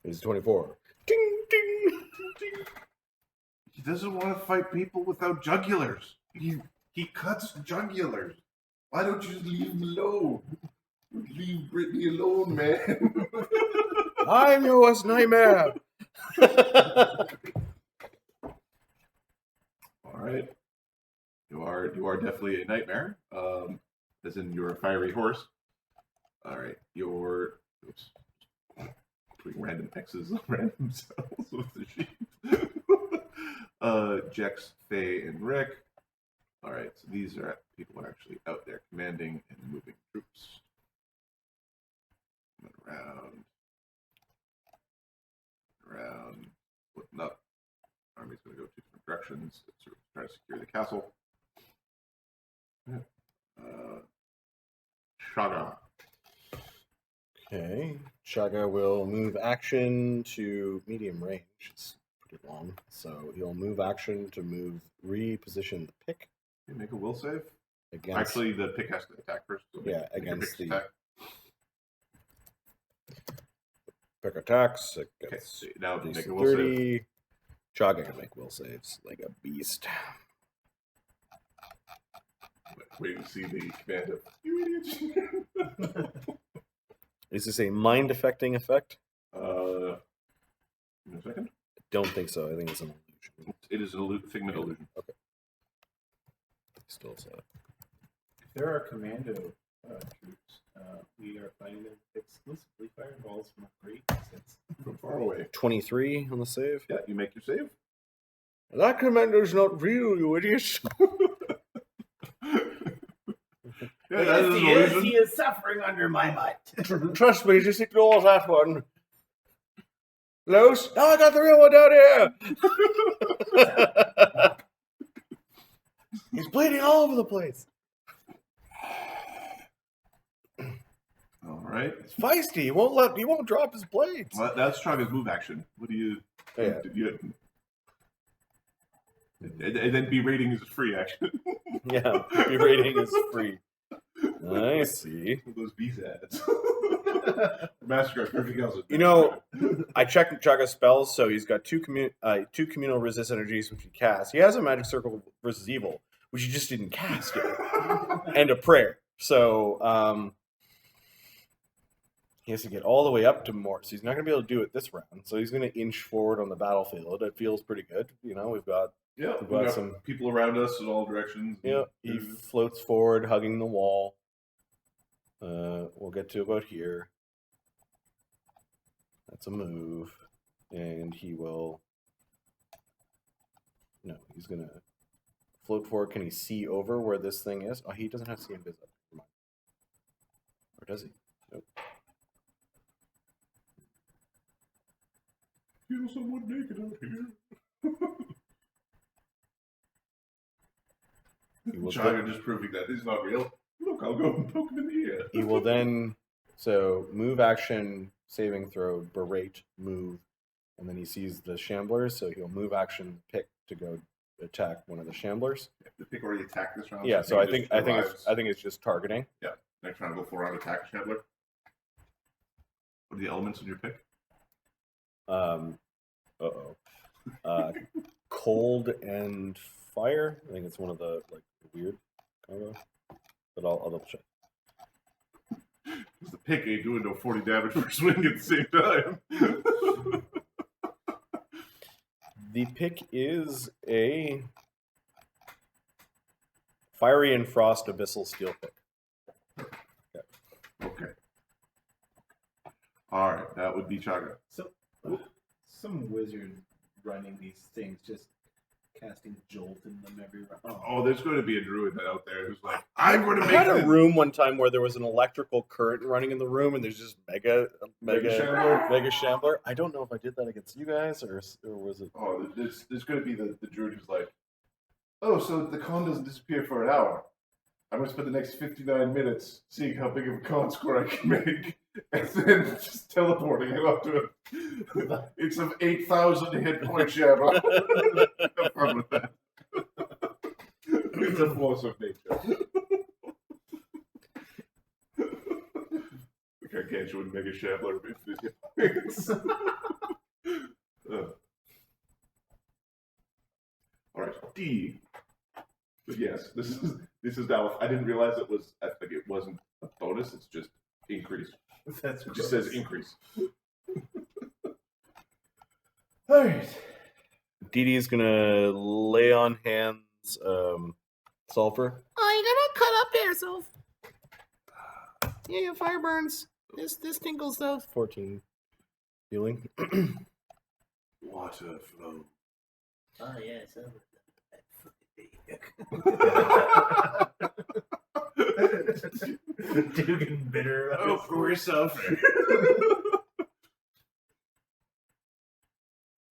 AC 24. Ding, ding, ding, ding. He doesn't want to fight people without jugulars. He cuts jugulars. Why don't you just leave him alone? Leave Brittany alone, man. I'm your worst nightmare. All right. You are definitely a nightmare. As in you're a fiery horse. All right. Oops. Putting random X's on random cells with the sheep. Jex, Faye, and Rick. All right, so these are people who are actually out there commanding and moving troops. Around, splitting up. Army's going to go 2 different directions to sort of try to secure the castle. Chagga. Okay. Chagga will move action to medium range. It's pretty long. So he'll move action to reposition the pick. Okay, make a will save. Against, Actually, the pick has to attack first. So yeah, make your against pick the attack. pick attacks. Okay, Against so now DC make a will save. 30. Chagga can make will saves like a beast. Waiting to see the command of you idiots. Is this a mind affecting effect? In a second. I don't think so. I think it's an illusion. It is a figment illusion. Okay. Still so. If there are commando troops, we are fighting them exclusively fireballs from a great distance. From far away. 23 on the save. Yeah, you make your save. That commando's not real, you idiots. Yeah, that is an illusion. He is suffering under my might. Trust me, just ignore that one. Los? No, I got the real one down here. He's bleeding all over the place. All right. It's feisty. He won't drop his blades. Well, that's Chagga's move action. What do you? Yeah. And then berating is a free action. Yeah, berating is free. I see. Those bees ads. Massacre. Everything else is. You know, I checked Chagga's spells, so he's got two communal resist energies, which he casts. He has a magic circle versus evil, which he just didn't cast yet, and a prayer. So he has to get all the way up to more. So he's not going to be able to do it this round. So he's going to inch forward on the battlefield. It feels pretty good. You know, we've got some people around us in all directions. Yeah, he floats forward, hugging the wall. We'll get to about here. That's a move. And he will... No, he's going to float forward. Can he see over where this thing is? Oh, he doesn't have to see invisible. Or does he? Nope. Feel somewhat naked out here. Chagga just proving that he's not real. Look, I'll go and poke him in the ear. He will then, so move action, saving throw, berate, move, and then he sees the shamblers, so he'll move action, pick to go attack one of the shamblers. The pick already attacked this round. Yeah, so I think it's just targeting. Yeah, next round go 4 round attack a shambler. What are the elements in your pick? Cold and fire. I think it's one of the weird combo, but I'll double check. Because the pick ain't doing no 40 damage per swing at the same time. The pick is a fiery and frost abyssal steel pick. Okay. All right, that would be Chagga. So, some wizard running these things just casting jolt in them every round. Oh, there's going to be a druid out there who's like, I'm going to I make had a room one time where there was an electrical current running in the room, and there's just mega shambler. I don't know if I did that against you guys, or was it? Oh, there's going to be the druid who's like, oh, so the con doesn't disappear for an hour. I'm going to spend the next 59 minutes seeing how big of a con score I can make, and then just teleporting it up to it. It's an 8,000 hit point shambler. Have fun with that. It's a force of nature. The gargantuan mega shambler of infinite hit points. All right, D. But yes, this is now. I didn't realize it was. I think it wasn't a bonus. It's just increase. That's It just says increase. All right. Dee Dee's gonna lay on hands sulfur. Oh, you gotta cut up there, so. Yeah, fire burns. This tingles though. 14 healing. Water flow. Oh yeah, so Dugan bitter. Oh, for yourself.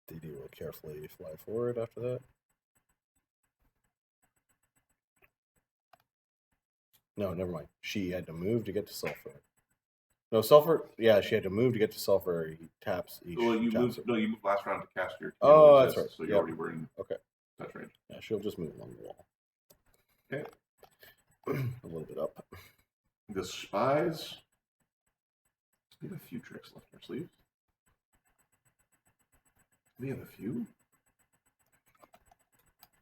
Dee Dee will carefully fly forward after that. No, never mind. She had to move to get to sulfur. No, sulfur. Yeah, she had to move to get to sulfur. He taps each. Well, you taps moved. No, you moved last round to cast your. Oh, that's right. So you Yep. already were in Okay. touch range. Yeah, she'll just move along the wall. Okay. A little bit up. The spies. We have a few tricks left in our sleeves. We have a few.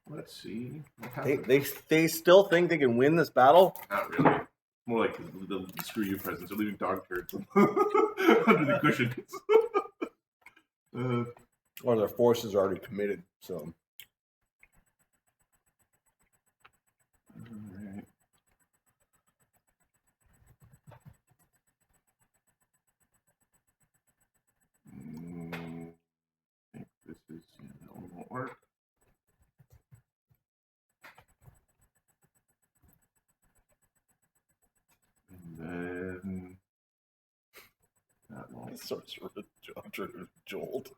Let's see. What happened? They still think they can win this battle. Not really. More like the screw you presents. They're leaving dog turds under the cushions. Or their forces are already committed. So. Alright. I think this is, that one won't work. And then that won't. Sorcerer Jolt.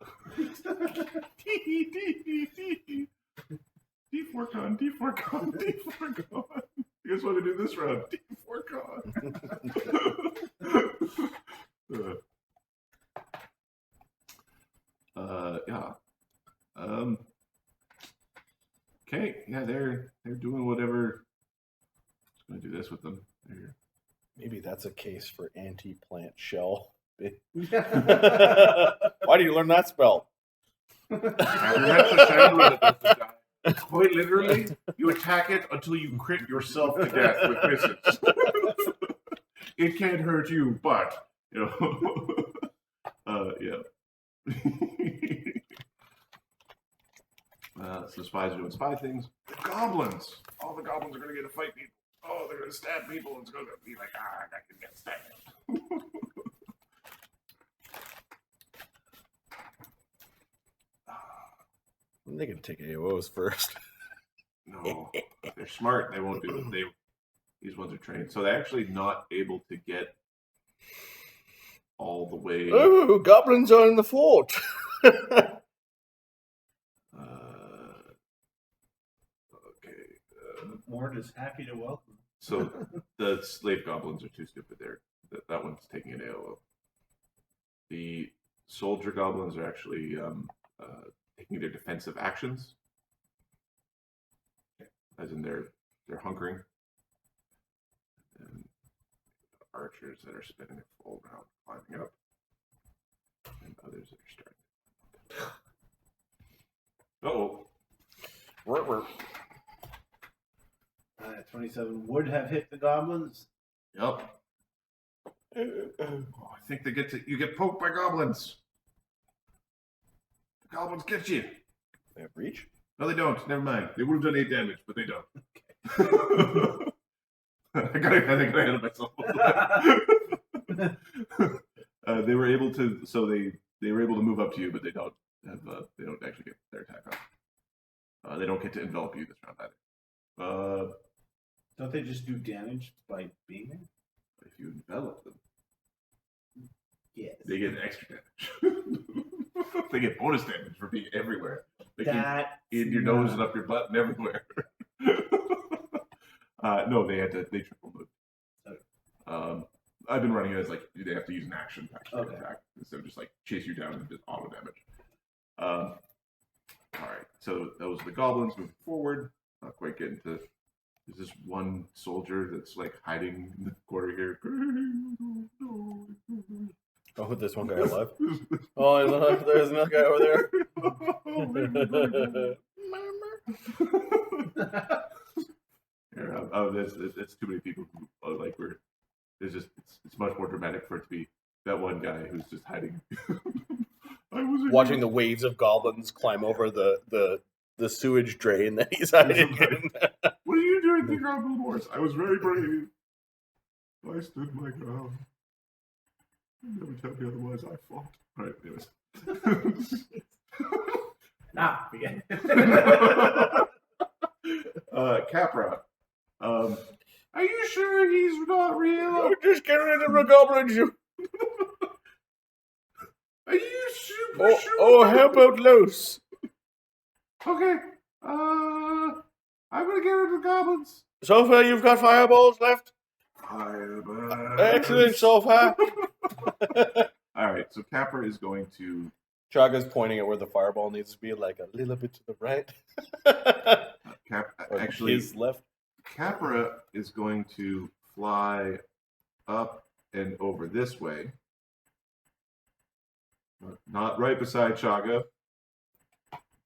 D4 D4 con, D4 con, D4 con. You guys want to do this round? D4 con. Yeah. Okay. Yeah, they're doing whatever. Just gonna do this with them. They're... Maybe that's a case for anti-plant shell. Why do you learn that spell? Quite literally, you attack it until you crit yourself to death with misses. It can't hurt you, but you know, yeah. So spies are doing spy things. The goblins. All the goblins are going to get to fight people. Oh, they're going to stab people. It's going to be like, I can get stabbed. They can take AOs first. No, they're smart. They won't do it. These ones are trained, so they're actually not able to get all the way. Oh, goblins are in the fort. Okay. Mort is happy to welcome. So the slave goblins are too stupid there. That one's taking an AOO. The soldier goblins are actually taking their defensive actions, as in they're hunkering. And archers that are spinning it full round, climbing up, and others that are starting. Uh-oh. 27 would have hit the goblins. Yep. Oh, I think you get poked by goblins. The goblins get you. They have reach? No, they don't. Never mind. They would have done 8 damage, but they don't. Okay. I got ahead of myself. They were able to. So they were able to move up to you, but they don't have. They don't actually get their attack off. They don't get to envelop you this round either. Don't they just do damage by being there? If you envelop them, Yes. they get extra damage. They get bonus damage for being everywhere. They can in your nose and up your butt and everywhere. No, they triple move. Okay. I've been running it as like they have to use an action to actually attack instead of just like chase you down and just auto damage. All right, so that was the goblins moving forward. Not quite getting to. There's this one soldier that's like hiding in the corner here. Oh, this one guy alive? Oh, there's another guy over there. It's too many people who like it's much more dramatic for it to be that one guy who's just hiding. Watching the waves of goblins climb over the sewage drain that he's hiding in. What are you doing, the Goblin Wars? I was very brave. I stood my ground. You never tell me otherwise. I fought. All right, anyways. Begin. Capra. Are you sure he's not real? I'm just getting rid of the goblins. Are you super sure? Oh, how about loose? Okay. I'm gonna get rid of the goblins. So far, you've got fireballs left. Fireballs. Excellent so far. All right, so Capra is going to. Chagga's pointing at where the fireball needs to be, like a little bit to the right. Actually, his left. Capra is going to fly up and over this way. Not right beside Chagga.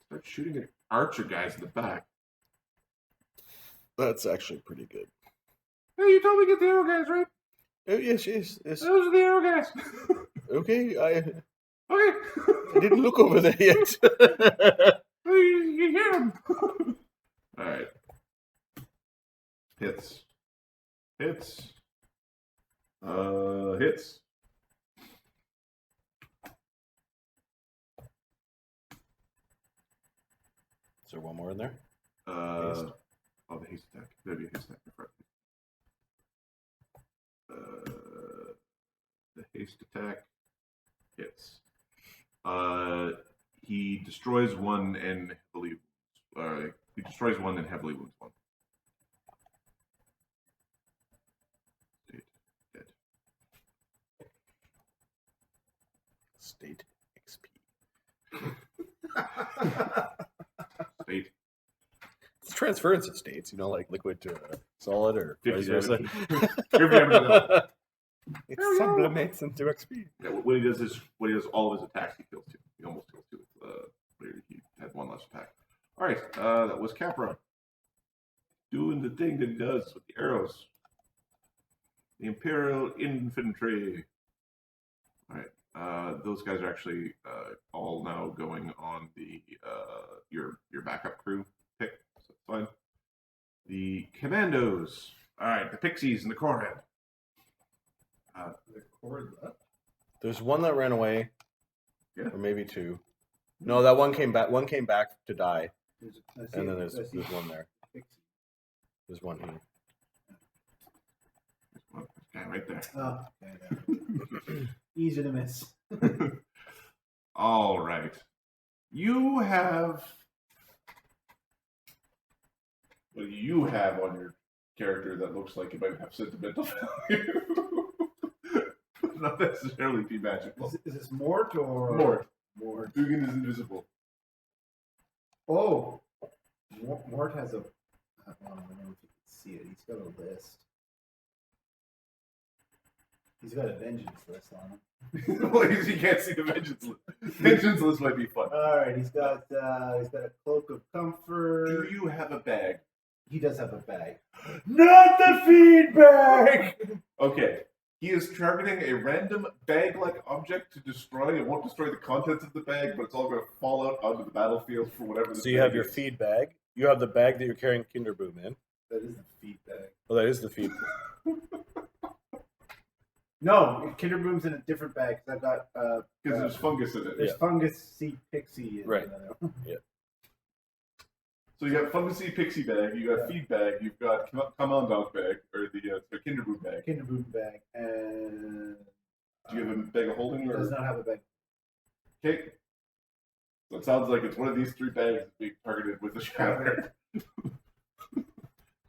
Start shooting at archer guys in the back. That's actually pretty good. Hey, you told me to get the arrow guys, right? Oh, yes. Those are the arrow guys. Okay, Okay. I didn't look over there yet. You hear them. All right. Hits. Hits. Hits. Is there one more in there? Oh, the haste attack. There'd be a haste attack in front. The haste attack hits. He destroys one and I believe he He destroys one and heavily wounds one. State dead. State XP. State. It's transference of states, you know, like liquid to solid or vice versa. 57. It sublimates into XP. Yeah, when he does all of his attacks, he kills two. He almost kills two. He had one less attack. All right, that was Capra doing the thing that he does with the arrows. The Imperial Infantry. All right, those guys are actually all now going on the your backup crew pick. So it's fine. The Commandos. All right, the Pixies and the Corhead. There's one that ran away, Yeah. or maybe two. No, that one came back. One came back to die, and then there's one there. There's one here. This guy right there. Oh, okay. Easy to miss. All right. You have. What do you have on your character that looks like it might have sentimental value? Not necessarily be magical. Is this Mort or Mort. Mort. Dugan is invisible. Oh, Mort has a. I don't know if you can see it. He's got a list. He's got a vengeance list on him. Well, he can't see the vengeance list. Vengeance list might be fun. All right, he's got a cloak of comfort. Do you have a bag? He does have a bag. Not the feed bag! Okay. He is targeting a random bag-like object to destroy. It won't destroy the contents of the bag, but it's all going to fall out onto the battlefield for whatever. So you have your feed bag. You have the bag that you're carrying Kinderboom in. That is the feed bag. Oh, that is the feed. No, Kinderboom's in a different bag because I've got Because there's fungus in it. there's fungus seed pixie. In Right. So you got fungusy pixie bag, you got feed bag, you've got commandant bag, or the Kinderboom bag. Kinderboom bag, and Do you have a bag of holding? Or? does not have a bag. Okay. So it sounds like it's one of these three bags being targeted with a shatter.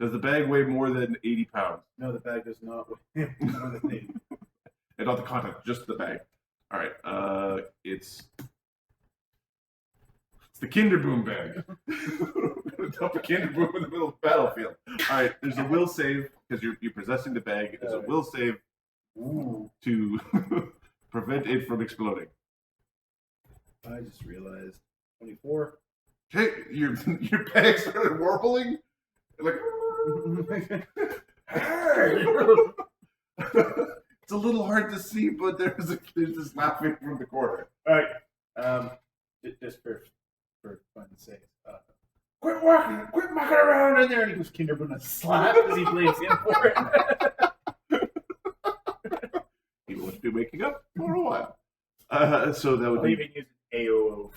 Does the bag weigh more than 80 pounds? No, the bag does not weigh more than 80. And not the content, just the bag. All right. It's the Kinderboom bag. We're gonna dump a Kinderboom in the middle of the battlefield. All right. There's a will save because you're possessing the bag. There's a will save to prevent it from exploding. I just realized 24. Hey, your bag started warbling. Like, hey! It's a little hard to see, but there's this laughing from the corner. All right. Just for fun's sake. Quit mucking around in there. And he goes Kinderboom and slap as he blames him for it. He wants to be waking up for a while. So that would I'll be. even use AOO.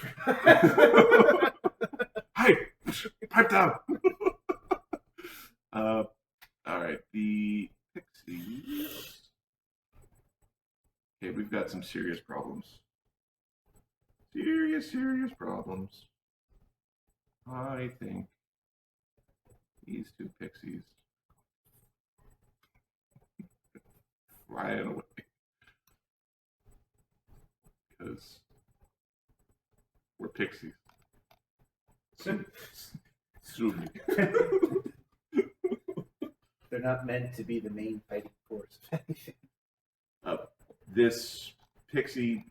Hey, pipe down. All right, the Pixies. Okay, we've got some serious problems. Serious problems. I think these two Pixies flying away because we're Pixies. Sue me. They're not meant to be the main fighting force. This Pixie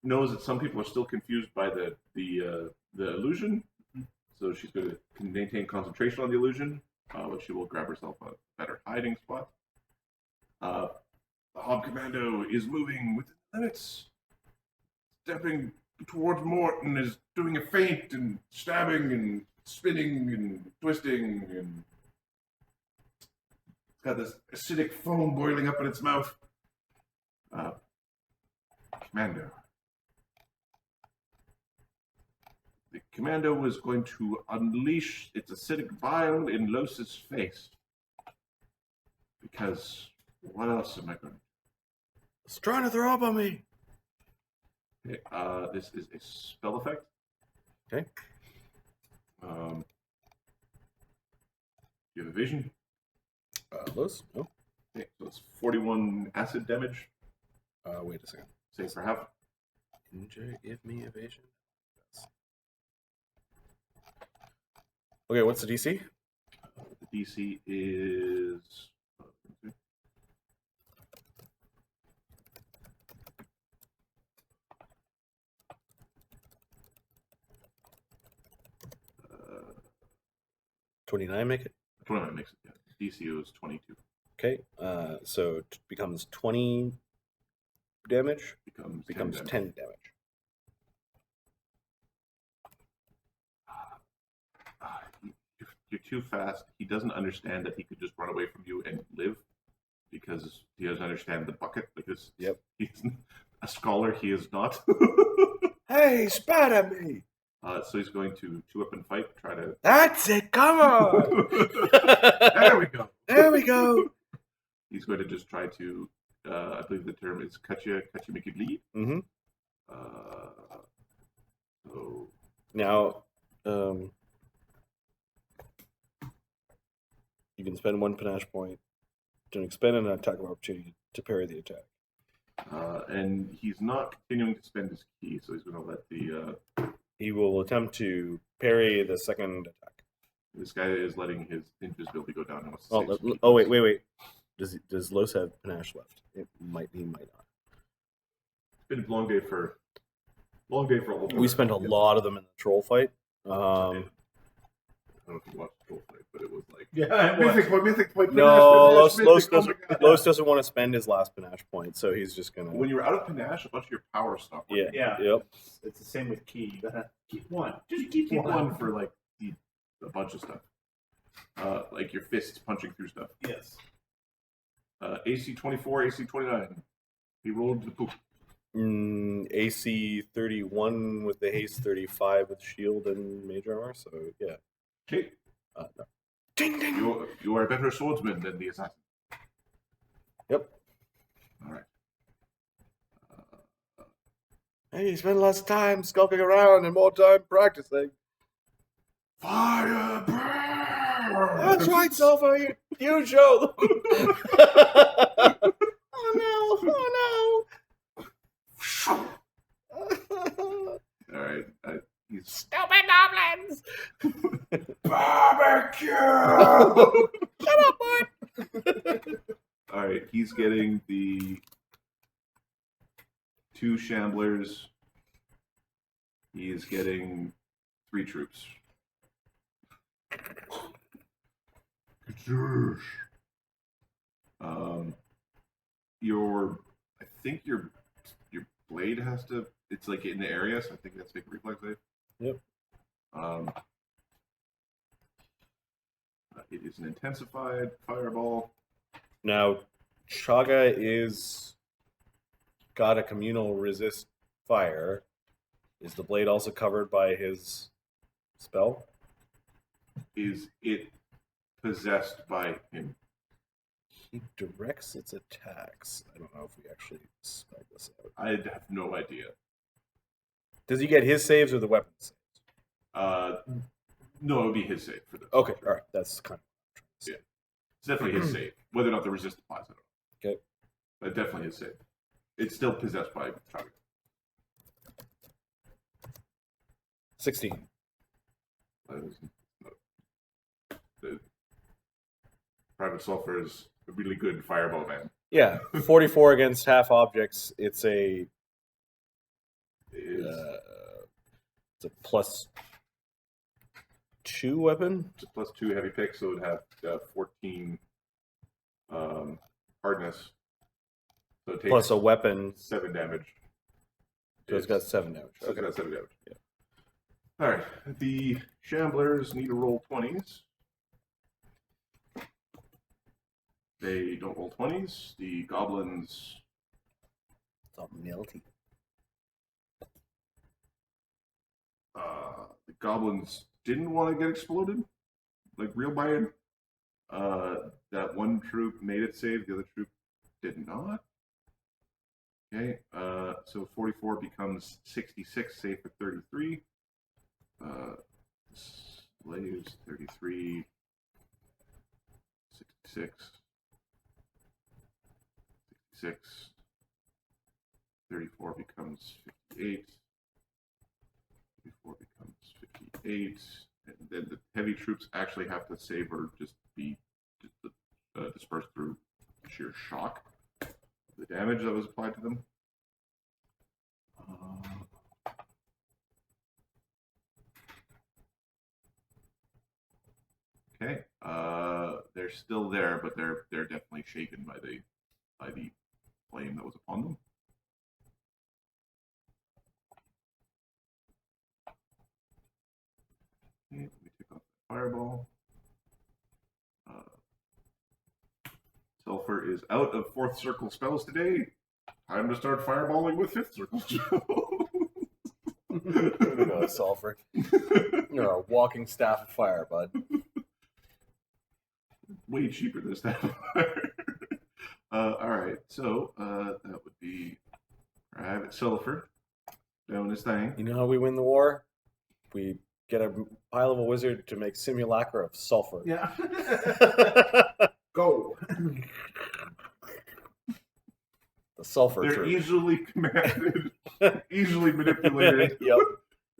knows that some people are still confused by the illusion, so she's going to maintain concentration on the illusion, but she will grab herself a better hiding spot. The Hob Commando is moving within limits, stepping towards Morton, is doing a feint and stabbing and spinning and twisting, and it's got this acidic foam boiling up in its mouth. Commando. The Commando was going to unleash its acidic bile in Los's face. Because what else am I going to do? It's trying to throw up on me. Okay, this is a spell effect. Okay. you have evasion? Los? No. Okay, so it's 41 acid damage. Wait a second. Save for half. Ninja, give me evasion. Okay, what's the DC? The DC is. 29 make it? 29 makes it, yeah. DC was 22. Okay, so it becomes 20 damage. Becomes 10 damage. You're too fast. He doesn't understand that he could just run away from you and live because he doesn't understand the bucket. Like this. Yep. He's a scholar. He is not. Hey, spat at me! So he's going to 2-weapon fight. Try to. That's it. Come on. There we go. There we go. He's going to just try to. I believe the term is cut you, make you bleed. Mm-hmm. So Now, you can spend 1 panache point to expend an attack of opportunity to parry the attack. and he's not continuing to spend his key, so he's going to let the. He will attempt to parry the second attack. This guy is letting his invisibility go down. Wait. Does Los have panache left? He might not. It's been a long day for all of us. We spent a lot of them in the troll fight. I don't know if you watched the troll fight, but it was like Yeah, Mythic point. No, Mythic, Los doesn't want to spend his last panache point, so he's just gonna. when you're out of panache, a bunch of your power stopped. Yeah. Yeah. Yep. It's the same with key. You gotta keep one. Just Keep one for like a bunch of stuff, like your fists punching through stuff. Yes. AC 24, AC 29. He rolled the poop. AC 31 with the haste, 35 with shield and mage armor. So yeah. Okay. No. Ding ding. You are a better swordsman than the assassin. Yep. All right. Hey, you spend less time skulking around and more time practicing. Fire burn. That's right, Sulfur. You show them. Oh no! All right. He's Stupid goblins! Barbecue. Shut up, Bart! all right. He's getting the 2 shamblers. He is getting 3 troops. I think your blade has to. It's like in the area, so I think that's make a reflex save. Yep. It is an intensified fireball. Now, Chagga is got a communal resist fire. Is the blade also covered by his spell? Is it possessed by him? He directs its attacks. I don't know if we actually spell this out. I have no idea. Does he get his saves or the weapon saves? No, it would be his save for this. Okay, all right. That's kind of what I'm trying to say. Yeah. It's definitely his save. Whether or not the resist applies, I don't know. Okay. But definitely his save. It's still possessed by Chagga. 16. The Private Sulfur is a really good fireball man. Yeah, 44 against half objects. It's a It's it's a +2 weapon. a +2 heavy pick, so it would have 14 hardness. So it takes Plus a weapon, 7 damage. so it's got 7 damage. So it's got 7 damage. Yeah. All right. The Shamblers need to roll 20s. They don't roll 20s. The Goblins. It's all melty. The Goblins didn't want to get exploded, like real bad. That one troop made it save. The other troop did not. Okay. So 44 becomes 66, save for 33. Slaves 33. 66. 34 becomes 58. 34 becomes 58. And then the heavy troops actually have to save or just be dispersed through sheer shock. The damage that was applied to them. Okay. They're still there, but they're definitely shaken by the flame that was upon them. Okay, let me take off the fireball. Sulfur is out of 4th circle spells today. Time to start fireballing with 5th circle spells. You know, Sulfur. You're a walking staff of fire, bud. Way cheaper than staff of fire. Alright, so that would be Private Sulfur doing his thing. You know how we win the war? We get a high-level wizard to make simulacra of sulfur. Yeah. Go. The sulfur They're troop. easily commanded, easily manipulated. Yep.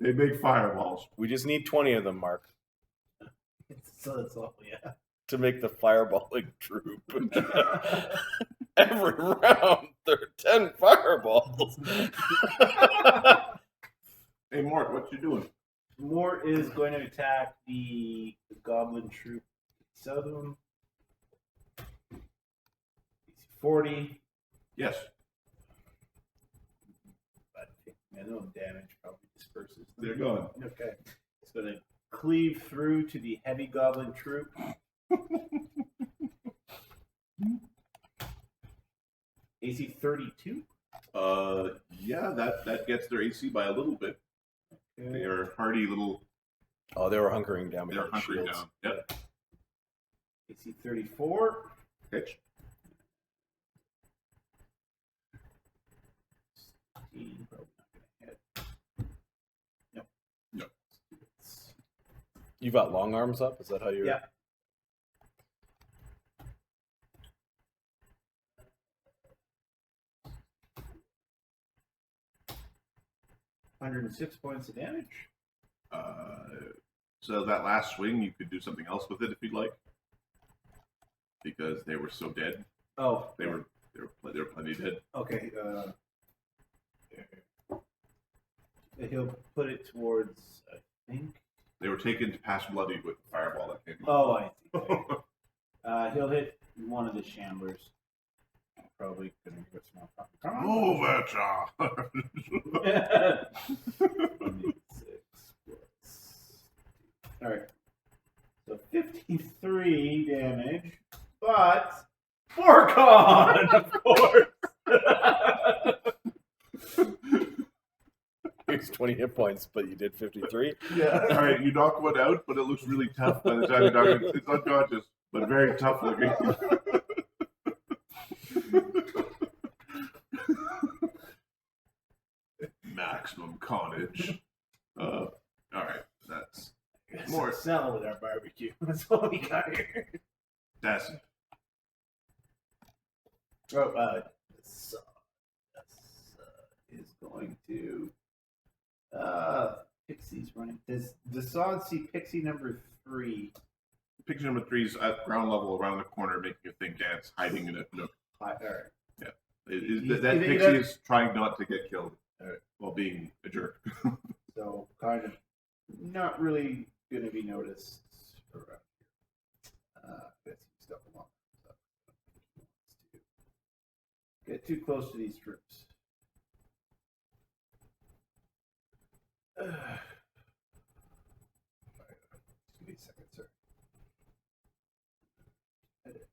They make fireballs. We just need 20 of them, Mark, So that's all, yeah. to make the fireballing troop. Every round, there are 10 fireballs. Hey, Mark, what you doing? Mort is going to attack the Goblin Troop. Southern. 40. Yes. But minimum damage probably disperses. They're going. Okay. It's going to cleave through to the heavy Goblin Troop. AC 32. Yeah, that gets their AC by a little bit. Okay. They are hardy little. Oh, they were hunkering down. They're behind hunkering shields. down. Yep. AC 34. Pitch. 16, probably not going to hit. Nope. Nope. You've got long arms up? Is that how you're... Yeah. $106 points of damage. So that last swing, you could do something else with it if you'd like, because they were so dead. Oh, They were plenty dead. okay. He'll put it towards, I think. They were taken to pass bloody with the fireball that came. Oh, I see. He'll hit one of the shamblers. Probably gonna get some more. Come on. Move it, John. 26 plus. All right. So 53 damage, but Forcon, of course. Here's 20 hit points, but you did 53. Yeah. All right, you knock one out, but it looks really tough by the time you knock it. It's unconscious, but very tough looking. Maximum carnage. All right, that's More sell with our barbecue. That's all we got here. that's Oh, this is going to Pixie's running. Does the Sod see Pixie number 3? picture number 3 is at ground level around the corner, making a thing dance, hiding in a nook. All right. That pixie is trying not to get killed Alright. while being a jerk. So kind of not really going to be noticed around here. That's stuff along. Get too close to these troops. Give me a second, sir. Edit.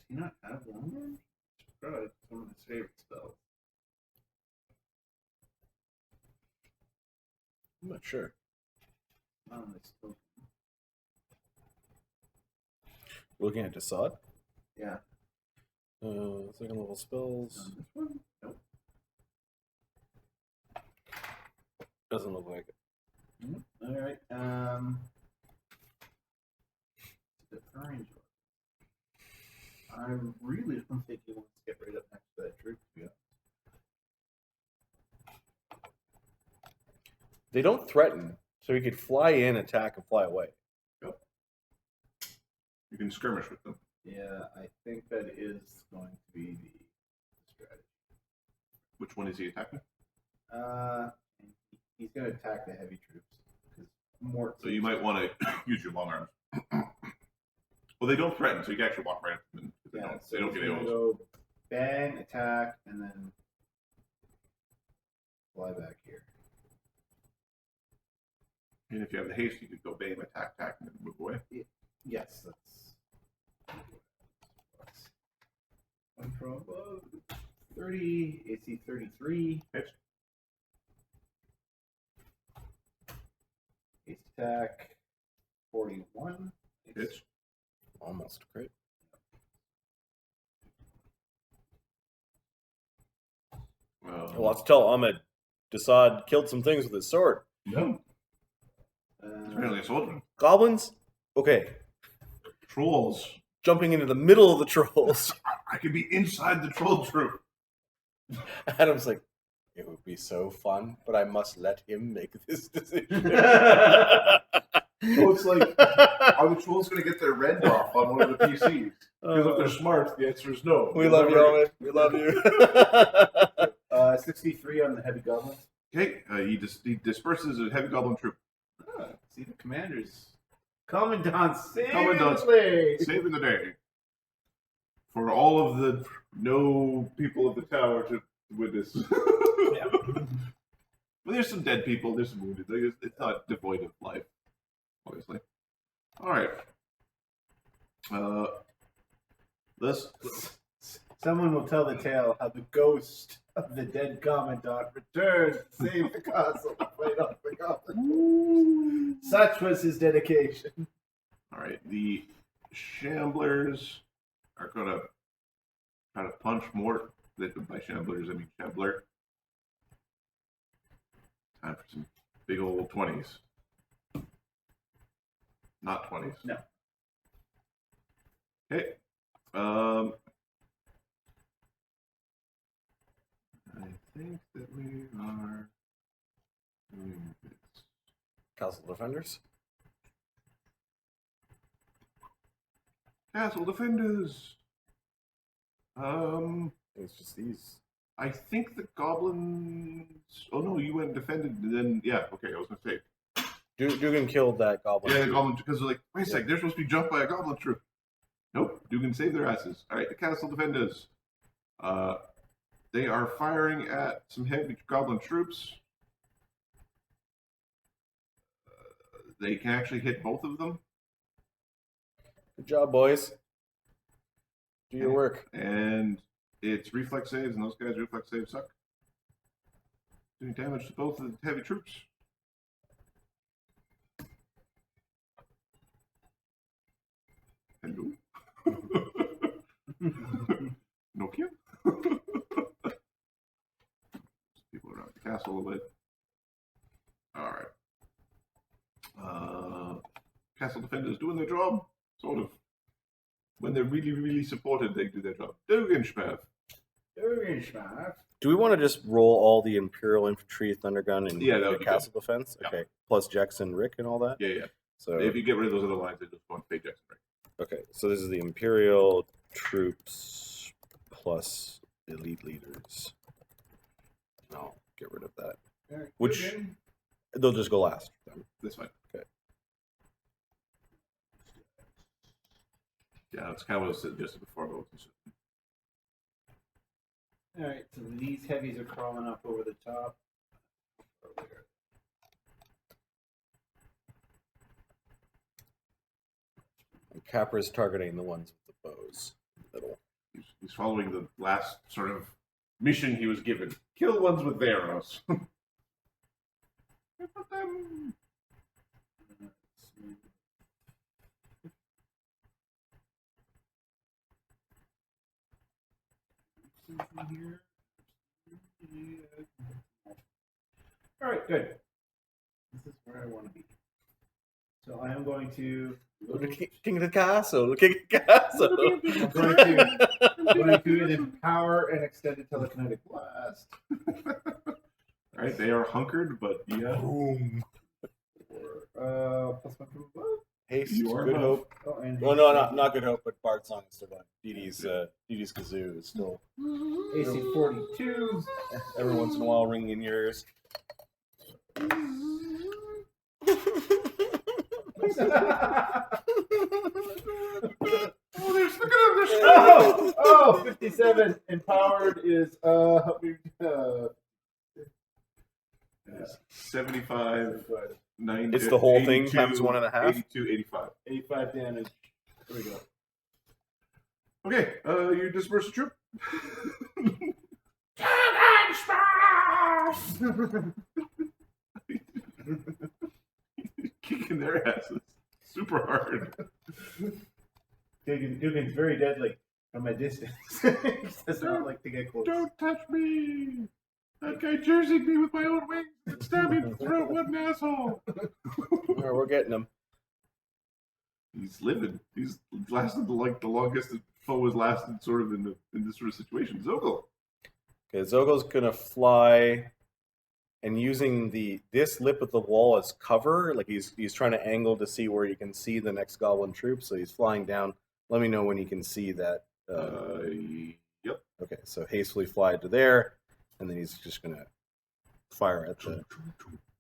Do you not have long range? Probably one of his favorite spells. I'm not sure. Looking at Desaad. Yeah. Second level spells. This one? Nope. Doesn't look like it. All right. The orange one. I really don't think he wants to get right up next to that troop. Yeah. They don't threaten, so he could fly in, attack, and fly away. Yep. You can skirmish with them. Yeah, I think that is going to be the strategy. Which one is he attacking? He's going to attack the heavy troops. More. So you might want to use your long arms. Well, they don't threaten, so you can actually walk right up to them. They don't get AOs. Go bang, attack, and then fly back here. And if you have the haste, you could go bam, attack, and then move away. Yes, that's. One pro 30, AC 33. Hits. Haste attack 41. Hits. Almost great. Well, let's tell Ahmed Desaad killed some things with his sword. No. It's apparently a soldier. Goblins? Okay. Trolls. Jumping into the middle of the trolls. I could be inside the troll troop. Adam's like, it would be so fun, but I must let him make this decision. So it's like, are the trolls going to get their rend off on one of the PCs? Because if they're smart, the answer is no. We love you, Ahmed. We love you. 63 on the heavy goblins. Okay, he disperses a heavy goblin troop. See the commanders. Commandant Commandant saving the day. For all of the no people of the tower to witness. Yeah. But there's some dead people, there's some wounded. It's not devoid of life, obviously. Alright. Someone will tell the tale how the ghost of the dead commandant returned to save the castle and fight off the goblin. Such was his dedication. Alright, the Shamblers are going to try to punch more. By Shamblers, I mean Shambler. Time for some big old 20s. Not 20s. No. Okay. I think that we are doing this. Castle Defenders? Castle Defenders. It's just these. I think the goblins. Oh no, you went and defended, and then yeah. Okay, I was gonna say. Dugan killed that goblin. Yeah, the goblin, because they're like, wait a sec, they're supposed to be jumped by a goblin troop. Nope, Dugan saved their asses. All right, the castle defenders. They are firing at some heavy goblin troops. They can actually hit both of them. Good job, boys. Do your work. And it's reflex saves, and those guys' reflex saves suck. Doing damage to both of the heavy troops. Hello. Nokia? People around the castle a little bit. Alright. Castle defenders doing their job, sort of. When they're really, really supported, they do their job. Dugenschmerz. Do we want to just roll all the Imperial Infantry, Thundergun, and Yeah, that would the be Castle Defense? Yeah. Okay. Plus Jackson, Rick, and all that? Yeah, yeah. So If you get rid of those other lines, they just go on pay Jackson. Right? okay, so this is the Imperial troops plus elite leaders. I'll get rid of that. Which they'll just go last. That's fine. Okay. Yeah, that's kind of what I said just before. Alright, so these heavies are crawling up over the top. And Capra's targeting the ones with the bows in the middle. He's following the last sort of mission he was given. Kill ones with the arrows. Put them. Alright, good. This is where where I want to be. So I am going to. King of the castle. King of the castle. I'm going to empower and extended telekinetic blast. All right, they are hunkered, but yeah. Boom. Plus one from above. Haste. You are Good above. hope. Oh, and Well, no, not good hope, but Bard's song is still going. Dee Dee's kazoo is still AC 42. every once in a while ringing in your ears. Oh, 57. Empowered is 75, 90. It's the whole thing 82, times 1.5. 82, 85. 85 damage. There we go. Okay, you disperse the troop. Kicking their asses super hard. Dugan's very deadly from a distance. He does not like to get close. Don't touch me! That guy jerseyed me with my own wings and stabbed me in the throat. What an asshole! We're getting him. He's living. He's lasted like the longest the foe has lasted, sort of in this sort of situation. Zogel. Okay, Zogel's gonna fly, and using this lip of the wall as cover, like he's trying to angle to see where he can see the next Goblin Troop. So he's flying down. Let me know when you can see that. Yep. Okay, so hastily fly to there, and then he's just gonna fire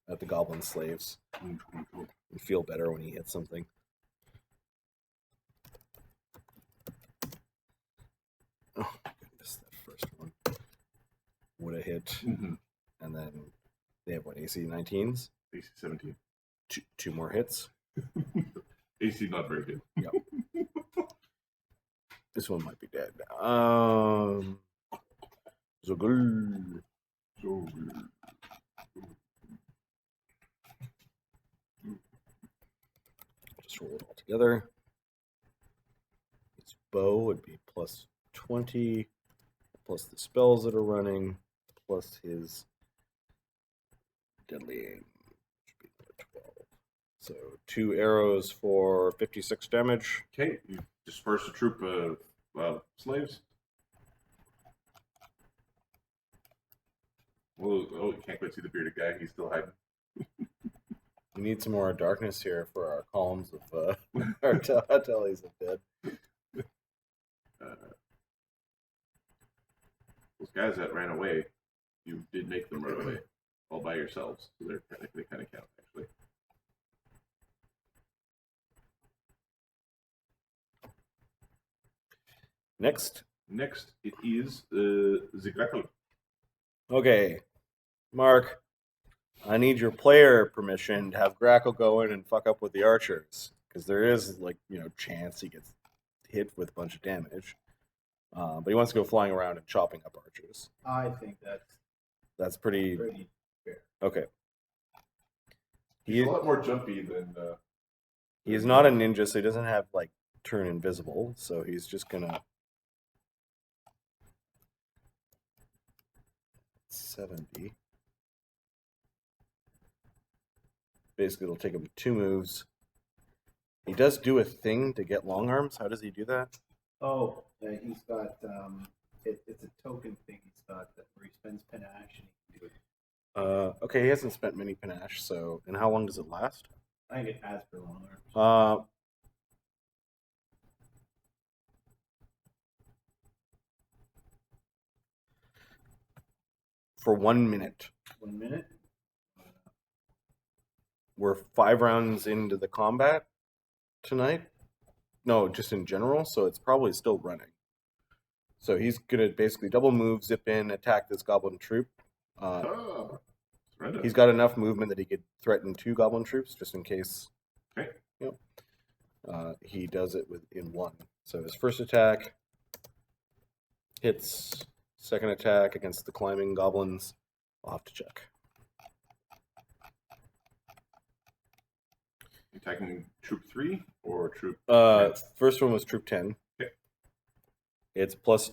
at the Goblin slaves. And feel better when he hits something. Oh goodness, that first one would have hit, Mm-hmm. and then they have what, AC 19s? AC 17. Two more hits. AC not very good. Yep. This one might be dead. Zogul. Just roll it all together. Its bow would be plus 20, plus the spells that are running, plus his deadly aim, which would be 12. So 2 arrows for 56 damage. Okay, you disperse a troop of slaves. Oh, you can't quite see the bearded guy. He's still hiding. We need some more darkness here for our columns of our tallies of dead. Those guys that ran away, you did make them run away all by yourselves. So they kind of count, actually. Next. Next, it is the Grackle. Okay, Mark, I need your player permission to have Grackle go in and fuck up with the archers, because there is, like, chance he gets hit with a bunch of damage. But he wants to go flying around and chopping up archers. I think That's pretty fair. okay. He's a lot more jumpy than. He is not a ninja, so he doesn't have like turn invisible. So he's just gonna 70. Basically, it'll take him 2 moves. He does do a thing to get long arms. How does he do that? Oh, he's got it's a token thing he's got that where he spends panache and he can do it. Okay, he hasn't spent many panache. So, and how long does it last? I think it adds for long arms. For 1 minute. 1 minute. We're 5 rounds into the combat tonight. No, just in general. So it's probably still running. So he's gonna basically double move, zip in, attack this Goblin Troop. He's got enough movement that he could threaten 2 Goblin Troops just in case. Okay. Yep. He does it in 1. So his first attack hits. Second attack against the climbing goblins. I'll have to check. Attacking Troop 3 or Troop 10? First one was Troop 10. Okay. It's plus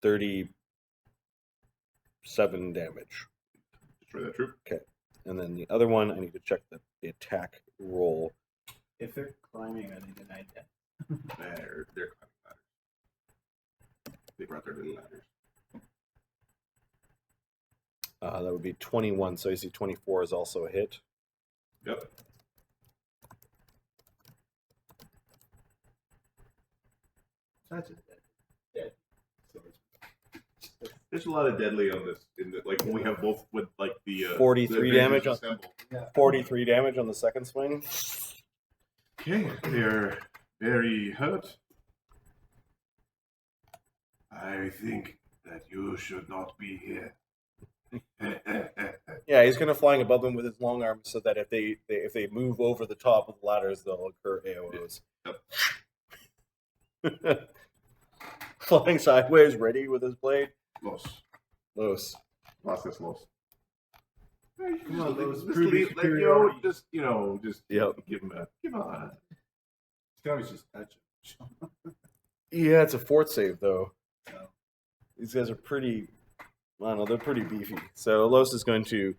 37 damage. Destroy that troop. Okay. And then the other one, I need to check the attack roll. If they're climbing, are they denied death? They're climbing ladders. They brought their little ladders. That would be 21, so AC 24 is also a hit. Yep. That's just dead. So There's a lot of deadly on this. Like when we have both with like the 43 the damage on assembled. 43 damage on the second swing. Okay, they're very hurt. I think that you should not be here. Yeah, he's going to flying above them with his long arms so that if they move over the top of the ladders, they'll incur AOs. Yep. Flying sideways, ready with his blade. Los. Los. Los. Come on, those just proving leave, superiority. just Yep. give him a give on. Scotty's just touching. Yeah, it's a fort save though. So, These guys are pretty. I don't know, they're pretty beefy. So Los is going to.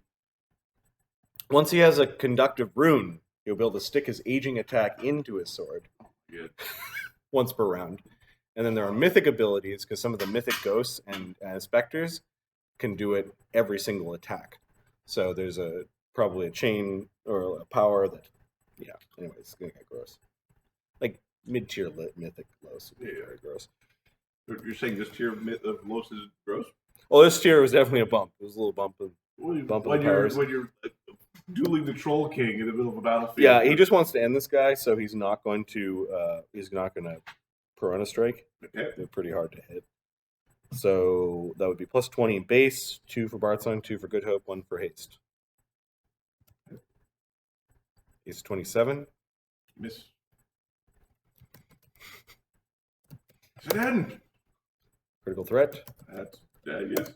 Once he has a conductive rune, he'll be able to stick his aging attack into his sword. Good. Once per round. And then there are mythic abilities, because some of the mythic ghosts and specters can do it every single attack. So there's probably a chain or a power that, yeah, anyways, it's going to get gross. Like mid-tier mythic Los would be very gross. You're saying this tier of Los is gross? Well, this tier was definitely a bump. It was a little bump. When of you're powers. dueling the Troll King in the middle of a battlefield. Yeah, he just wants to end this guy, so he's not going to Piranha Strike. Okay. They're pretty hard to hit. So that would be plus 20 base, 2 for Bard Song, 2 for Good Hope, 1 for Haste. He's 27. Miss. It's an end. Critical threat. That's yes.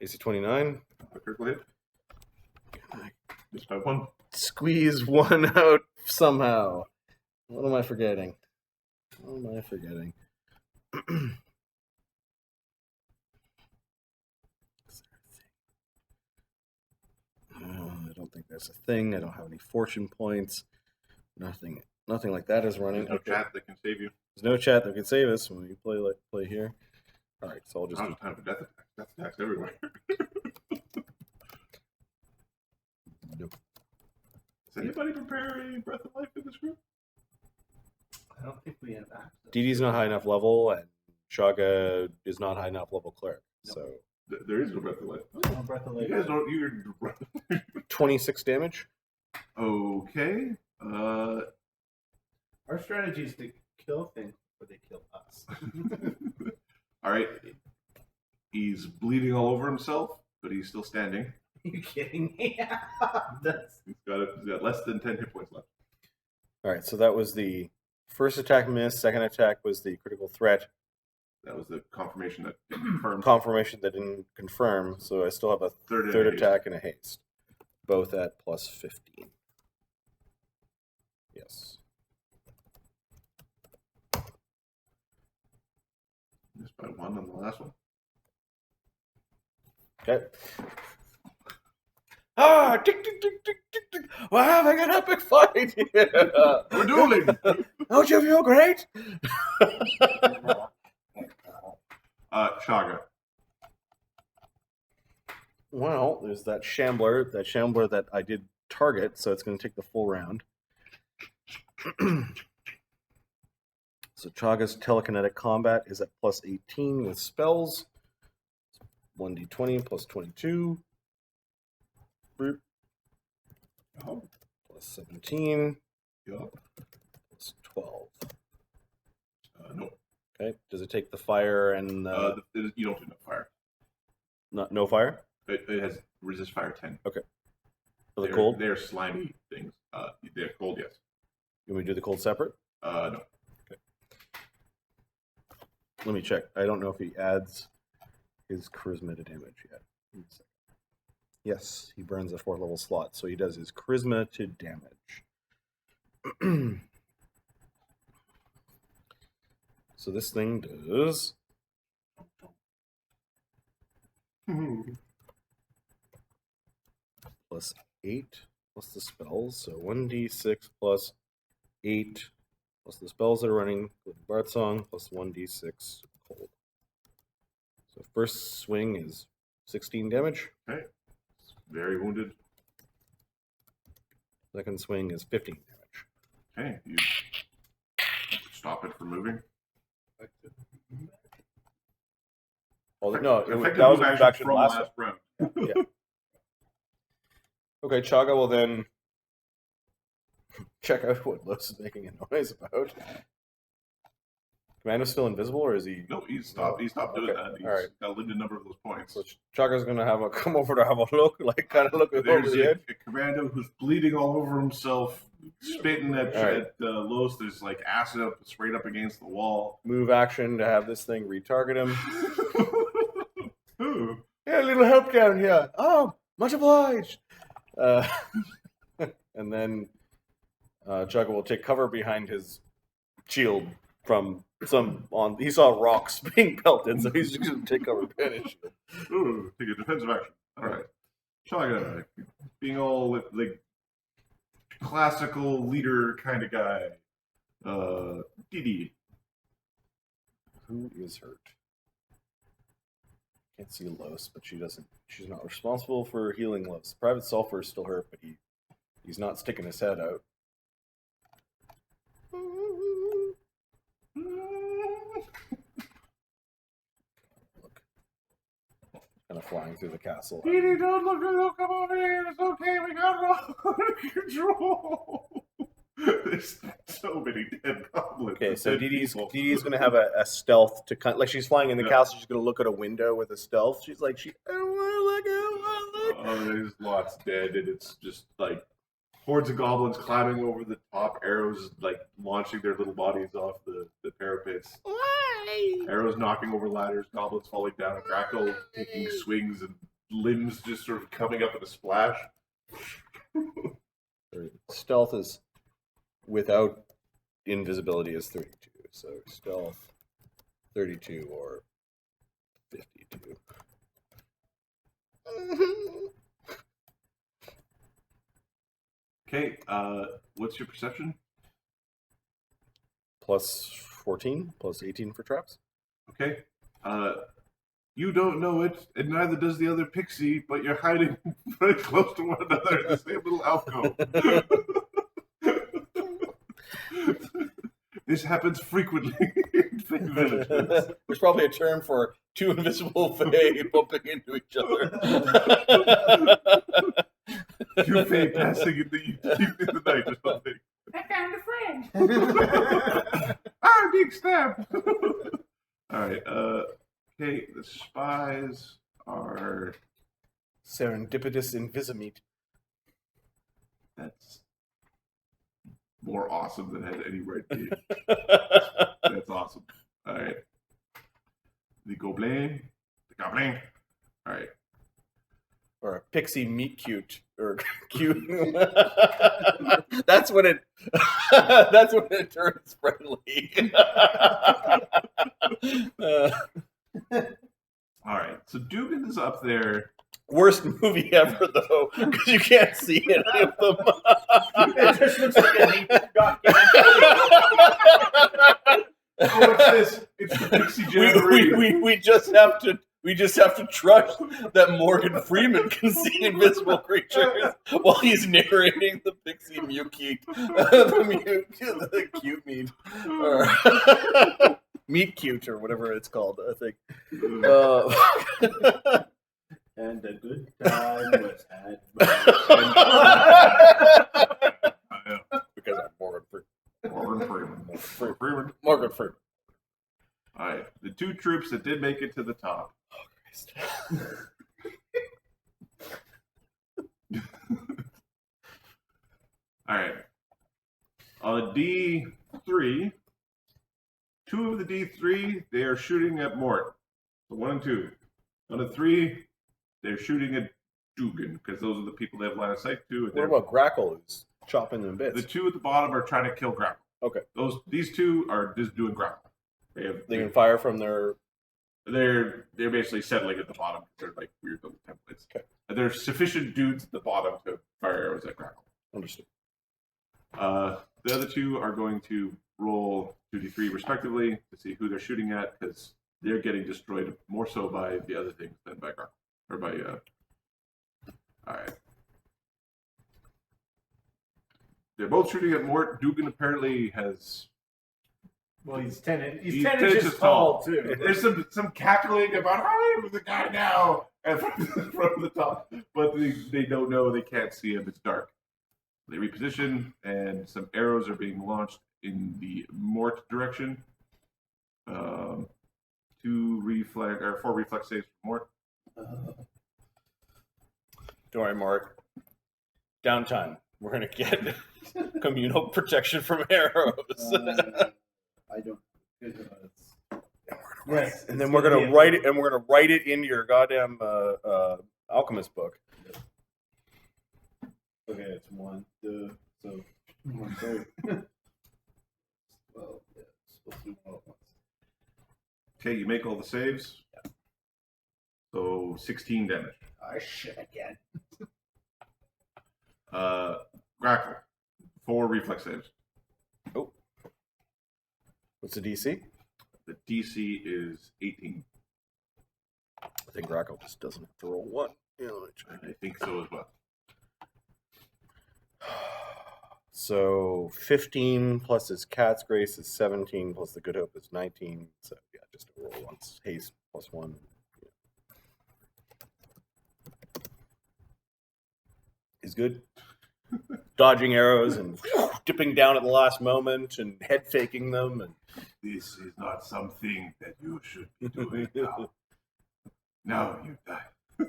AC 29. A critical hit. Just by one. Squeeze one out somehow. What am I forgetting? I don't think that's a thing. I don't have any fortune points. Nothing like that is running. There's no chat that can save you. There's no chat that can save us when we play here. All right, so I'll just. Not enough time for death attacks. Death attacks everywhere. Nope. Does anybody prepare a Breath of Life in this group? I don't think we have access. DD's not high enough level, and Chagga is not high enough level cleric. So There is no Breath of Life. No Breath of Life. You guys don't. You're 26 damage. okay. Our strategy is to kill things before they kill us. All right. He's bleeding all over himself, but he's still standing. Are you kidding me? He's got less than 10 hit points left. All right, so that was the first attack miss. Second attack was the critical threat. That was the confirmation that confirmed. Confirmation that didn't confirm, so I still have a third attack and a haste. Both at plus 15. Yes. Missed by one on the last one. Okay. Ah! Tick, tick, tick, tick, tick, tick. We're having an epic fight here. We're dueling! Don't you feel great? Chagga. Well, there's that shambler that I did target, so it's going to take the full round. So Chagga's telekinetic combat is at plus 18 with spells. 1d20 plus 22. Oh. Plus 17. Yup. Plus 12. No. Okay. Does it take the fire and you don't do no fire. no fire? It has resist fire 10. Okay. For the cold? They're slimy things. They're cold, yes. You want me to do the cold separate? No. Okay. Let me check. I don't know if he adds his charisma to damage yet. Yes, he burns a 4th level slot, so he does his charisma to damage. So this thing does plus plus 8 plus the spells. So 1d6 plus 8 plus the spells that are running with Bard Song plus 1d6 cold. So first swing is 16 damage. Okay. Very wounded. Second swing is 15 damage. Okay. You stop it from moving. Oh, no, Effective that was move an action from last last round. yeah. Okay, Chagga will then check out what Los is making a noise about. Commando's still invisible, or is he? No, he stopped doing Okay, that. He's all right. got a limited number of those points. So Chagga's gonna come over to have a look, like kind of look over There's the edge. a commando who's bleeding all over himself, spitting at, All right. at Los. There's like acid sprayed up against the wall. Move action to have this thing retarget him. Ooh. Yeah, a little help down here. Oh, much obliged. And then Chagga will take cover behind his shield from he saw rocks being pelted, so he's just gonna take cover behind his shield. Ooh, take a defensive action. All right. Chagga, being all like classical leader kind of guy. Didi. Who is hurt? Can't see Los, but she's not responsible for healing Los. Private Sulfur is still hurt, but he's not sticking his head out. Look. Kind of flying through the castle. Didi, don't come over here. It's okay. We got it all under control. There's so many dead goblins. Okay, so Dead Didi's people. gonna have a stealth to kind like she's flying in the castle. She's gonna look at a window with a stealth. She's like, I don't want to look. Oh, there's lots dead, and it's just like hordes of goblins climbing over the top, arrows like launching their little bodies off the parapets. Why? Arrows knocking over ladders, goblins falling down, Grackle taking swings, and limbs just sort of coming up in a splash. Stealth is without invisibility is 32. So stealth 32 or 52. Okay, what's your perception? Plus 14, plus 18 for traps. Okay. You don't know it, and neither does the other pixie, but you're hiding very close to one another in the same little alcove. This happens frequently in Fae villages. There's probably a term for two invisible Fae bumping into each other. Two Fae passing in the night or something. I found a friend. Ah, being stabbed! Alright, okay, the spies are... Serendipitous invisimeat. That's more awesome than had any right to be. That's awesome. Alright. The Goblin. Alright. Or a pixie meat cute. Or cute. That's when it turns friendly. Alright, so Dugan is up there. Worst movie ever, though, because you can't see any of them. It just looks like a neat document. Oh, it's this. It's the Pixie Jamboree. we just have to trust that Morgan Freeman can see invisible creatures while he's narrating the pixie meat cute, the cute meat, or meat cute, or whatever it's called. I think. And a good time was had. Because I'm Morgan Freeman. Morgan Freeman. Alright, the two troops that did make it to the top. Alright. On a D3, two of the D3, they are shooting at Mort. So 1 and 2. On a 3, they're shooting at Dugan, because those are the people they have line of sight to. And What about Grackle, who's chopping them bits? the two at the bottom are trying to kill Grackle. Okay. These two are just doing Grackle. They can fire from their... They're basically settling at the bottom. They're like weird little templates. Okay. And there's sufficient dudes at the bottom to arrows that crackle. Understood. The other two are going to roll 2d3 respectively to see who they're shooting at, because they're getting destroyed more so by the other things than by crackle. Or by, Alright. They're both shooting at Mort. Dugan apparently has... Well, he's 10 He's 10 10 inches inches tall, tall. too. There's some cackling about, "Hi, with the guy now!" And from the top. But they don't know, they can't see him, it's dark. They reposition, and some arrows are being launched in the Mort direction. 4 reflex saves for Mort. Don't worry, Mark. Downtime. We're going to get communal protection from arrows. I don't. Yes, and then we're gonna write it, and we're gonna write it into your goddamn alchemist book. Okay, it's 1, 2, so 1, 2. Well, yeah, it's supposed to be 1 at once. Okay, you make all the saves. Yeah. So 16 damage. I shit again. Grackle. 4 reflex saves. Oh. What's the DC? The DC is 18. I think Grackle just doesn't have to roll 1. Yeah, let me check. I think so as well. So 15 plus his cat's grace is 17 plus the good hope is 19. So yeah, just a roll once. Haste plus 1. Yeah. He's good. Dodging arrows and dipping down at the last moment and head faking them. And This is not something that you should be doing now. Now you die. I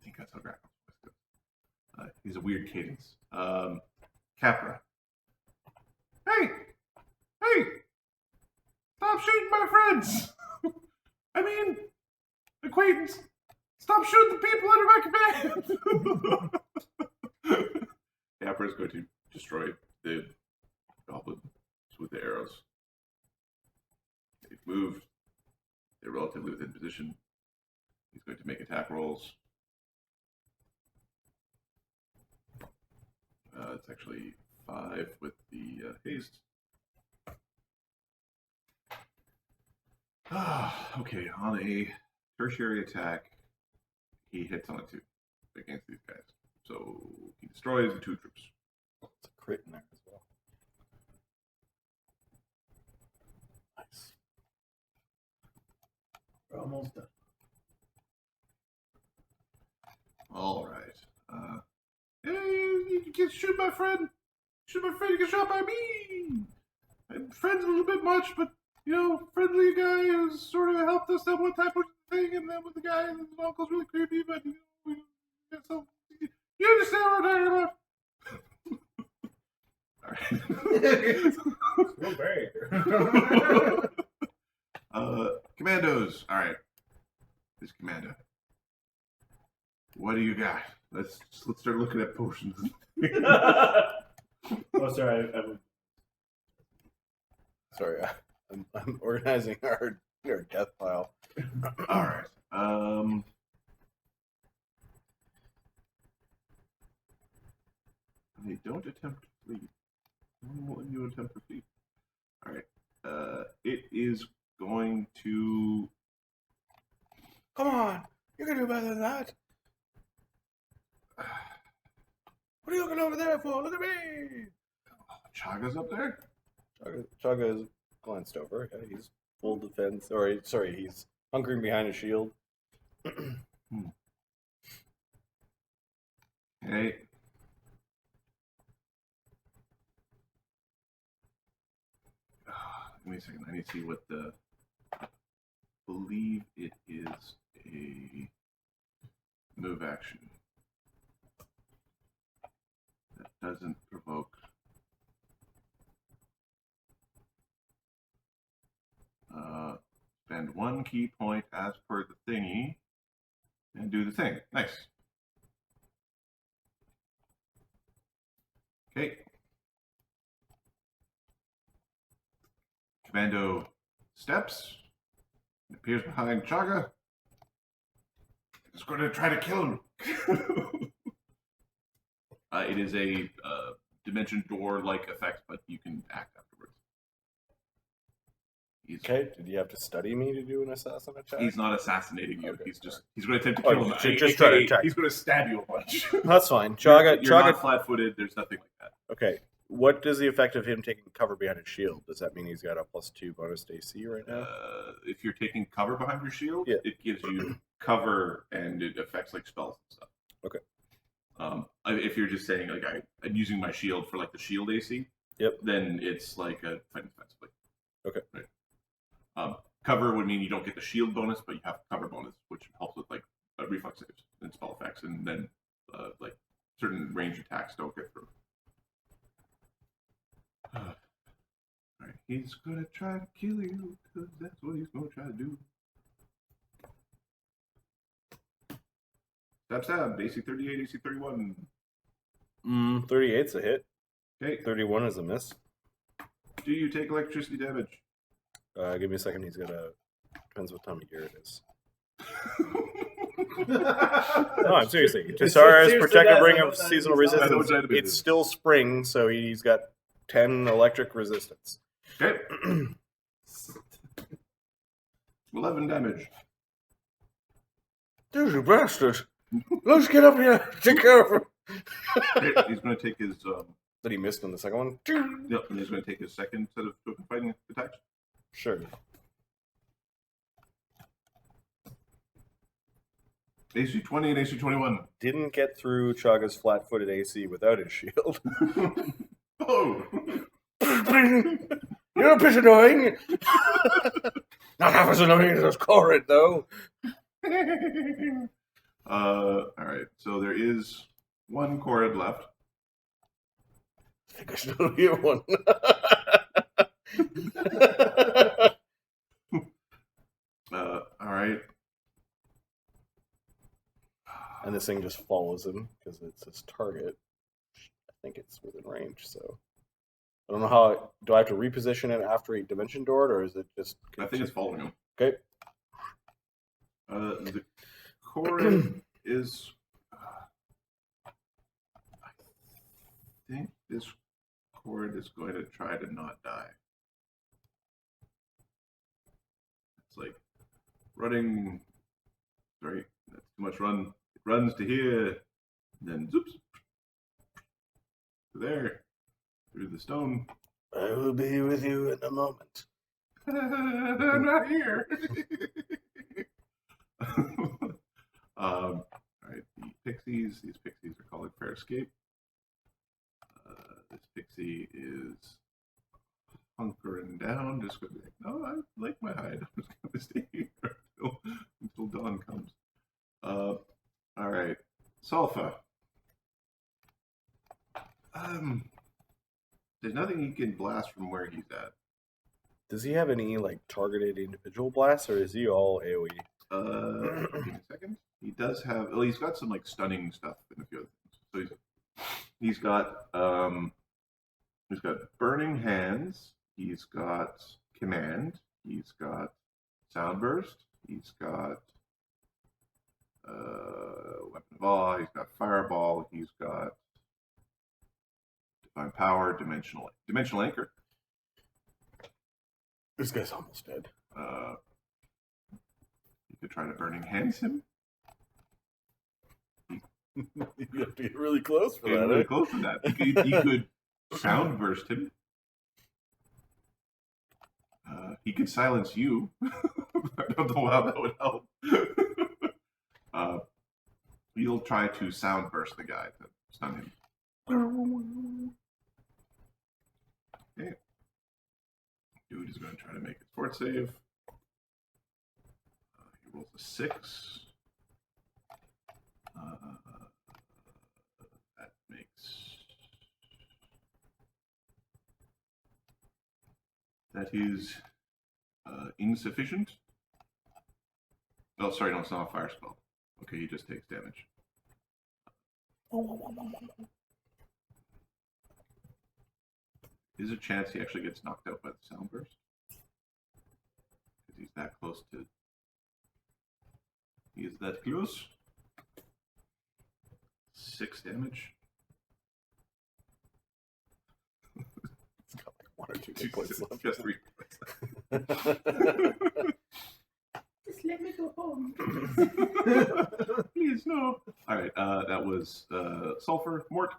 think that's how Grackle goes. He's a weird cadence. Capra. Hey! Stop shooting my friends! I mean, acquaintance. Stop shooting the people under my command! Capra is going to destroy the goblins with the arrows. They've moved. They're relatively within position. He's going to make attack rolls. It's actually 5 with the haste. Okay, on a tertiary attack, he hits on a 2 against these guys. So he destroys the 2 troops. it's a crit in there as well. Nice. We're almost done. All right. Hey, you can shoot my friend. Shoot my friend, you get shot by me. And friend's a little bit much, but, you know, friendly guy who's sort of helped us that one type of thing, and then with the guy, his uncle's really creepy, but, you know, so, you understand what I'm talking about? All right. Commandos. All right. This commando. What do you got? Let's start looking at potions. Oh, sorry. Sorry, I'm organizing our death pile. All right. They don't attempt to flee. When you attempt to flee. All right. It is going to. Come on, you can do better than that. What are you looking over there for? Look at me. Chagga's up there. Chagga is glanced over. Yeah, he's full defense. Or sorry, he's hunkering behind a shield. Okay. Give me a second. I need to see what the. I believe it is a move action that doesn't provoke. Spend 1 key point as per the thingy and do the thing. Nice. Okay. Commando steps. Appears behind Chagga. He's going to try to kill him. It is a dimension door-like effect, but you can act afterwards. Okay. Did you have to study me to do an assassin attack? He's not assassinating you. Okay, He's going to attempt to kill him. Just try to attack. He's going to stab you a bunch. That's fine. You're not flat-footed. There's nothing like that. Okay. What is the effect of him taking cover behind his shield? Does that mean he's got a +2 bonus to AC right now? If you're taking cover behind your shield, Yeah. it gives you cover and it affects like spells and stuff. Okay. If you're just saying like I'm using my shield for like the shield AC, Yep. then it's like a fighting defensively. Okay. Right. Cover would mean you don't get the shield bonus, but you have cover bonus, which helps with like reflex saves and spell effects, and then like certain range attacks don't get through. Alright, he's gonna try to kill you, because that's what he's gonna try to do. Stab, AC 38, AC 31. 38's a hit. Okay, 31 is a miss. do you take electricity damage? Give me a second. He's got a... Depends what time of year it is. No, No, I'm seriously. Tisara's protective ring of seasonal I know resistance. which item it It's is. still spring, so he's got 10 electric resistance. Okay. 11 damage. Dude, you bastard! Let's get up here. Take care of him. Okay, he's going to take his. That he missed on the second one. Yep, and he's going to take his second set of token fighting attacks. Sure. AC 20 and AC 21. Didn't get through Chagga's flat-footed AC without his shield. Oh! You're a bit annoying. Not half as annoying as Corin, though. Alright, so there is one Korrid left. I think I still hear one. Alright. And this thing just follows him because it's his target. I think it's within range, so I don't know how. Do I have to reposition it after he dimension doored, or is it just? I think it's following him. Okay. The Korrid is. I think this Korrid is going to try to not die. It's like running. Sorry, that's too much run. It runs to here, then zoops to there, through the stone. I will be with you in a moment. I'm not here. All right, these pixies are calling for escape. This pixie is hunkering down, just going to be like, no, I like my hide. I'm just going to stay here until dawn comes. All right, Sulfa. There's nothing he can blast from where he's at. Does he have any like targeted individual blasts, or is he all AOE? Give me a second. He does have. Well, he's got some like stunning stuff and a few other things. So he's got burning hands. He's got command. He's got sound burst. He's got weapon of awe. He's got fireball. He's got divine power. Dimensional anchor. This guy's almost dead. You could try to burning hands him. You have to get really close for Getting that. really Eh? close to that. You could sound burst him. He could silence you. I don't know how that would help. You'll try to sound burst the guy to stun him. Okay. Dude is going to try to make his fort save. He rolls a 6. That makes... That is insufficient. Oh, sorry, no, it's not a fire spell. Okay, he just takes damage. Is a chance he actually gets knocked out by the sound burst? Because he's that close to... He is that close. 6 damage. 1 or 2 hit points left. Just 3. Just let me go home. Please, no. Alright, that was Sulfur. Mort.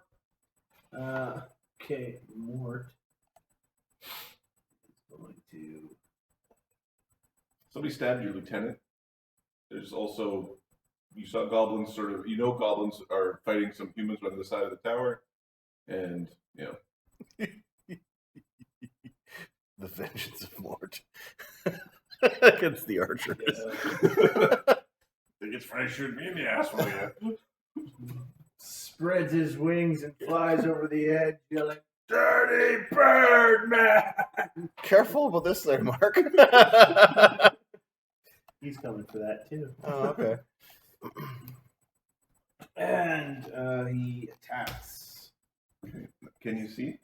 Okay, Mort is going to. Somebody stabbed your lieutenant. There's also, you saw goblins goblins are fighting some humans on the side of the tower. And, The vengeance of Mort against the archers. Think it's funny shooting me in the ass, will you? Spreads his wings and flies over the edge, yelling, "Dirty bird man!" Careful about this there, Mark. He's coming for that too. Oh, okay. And he attacks. Can you see?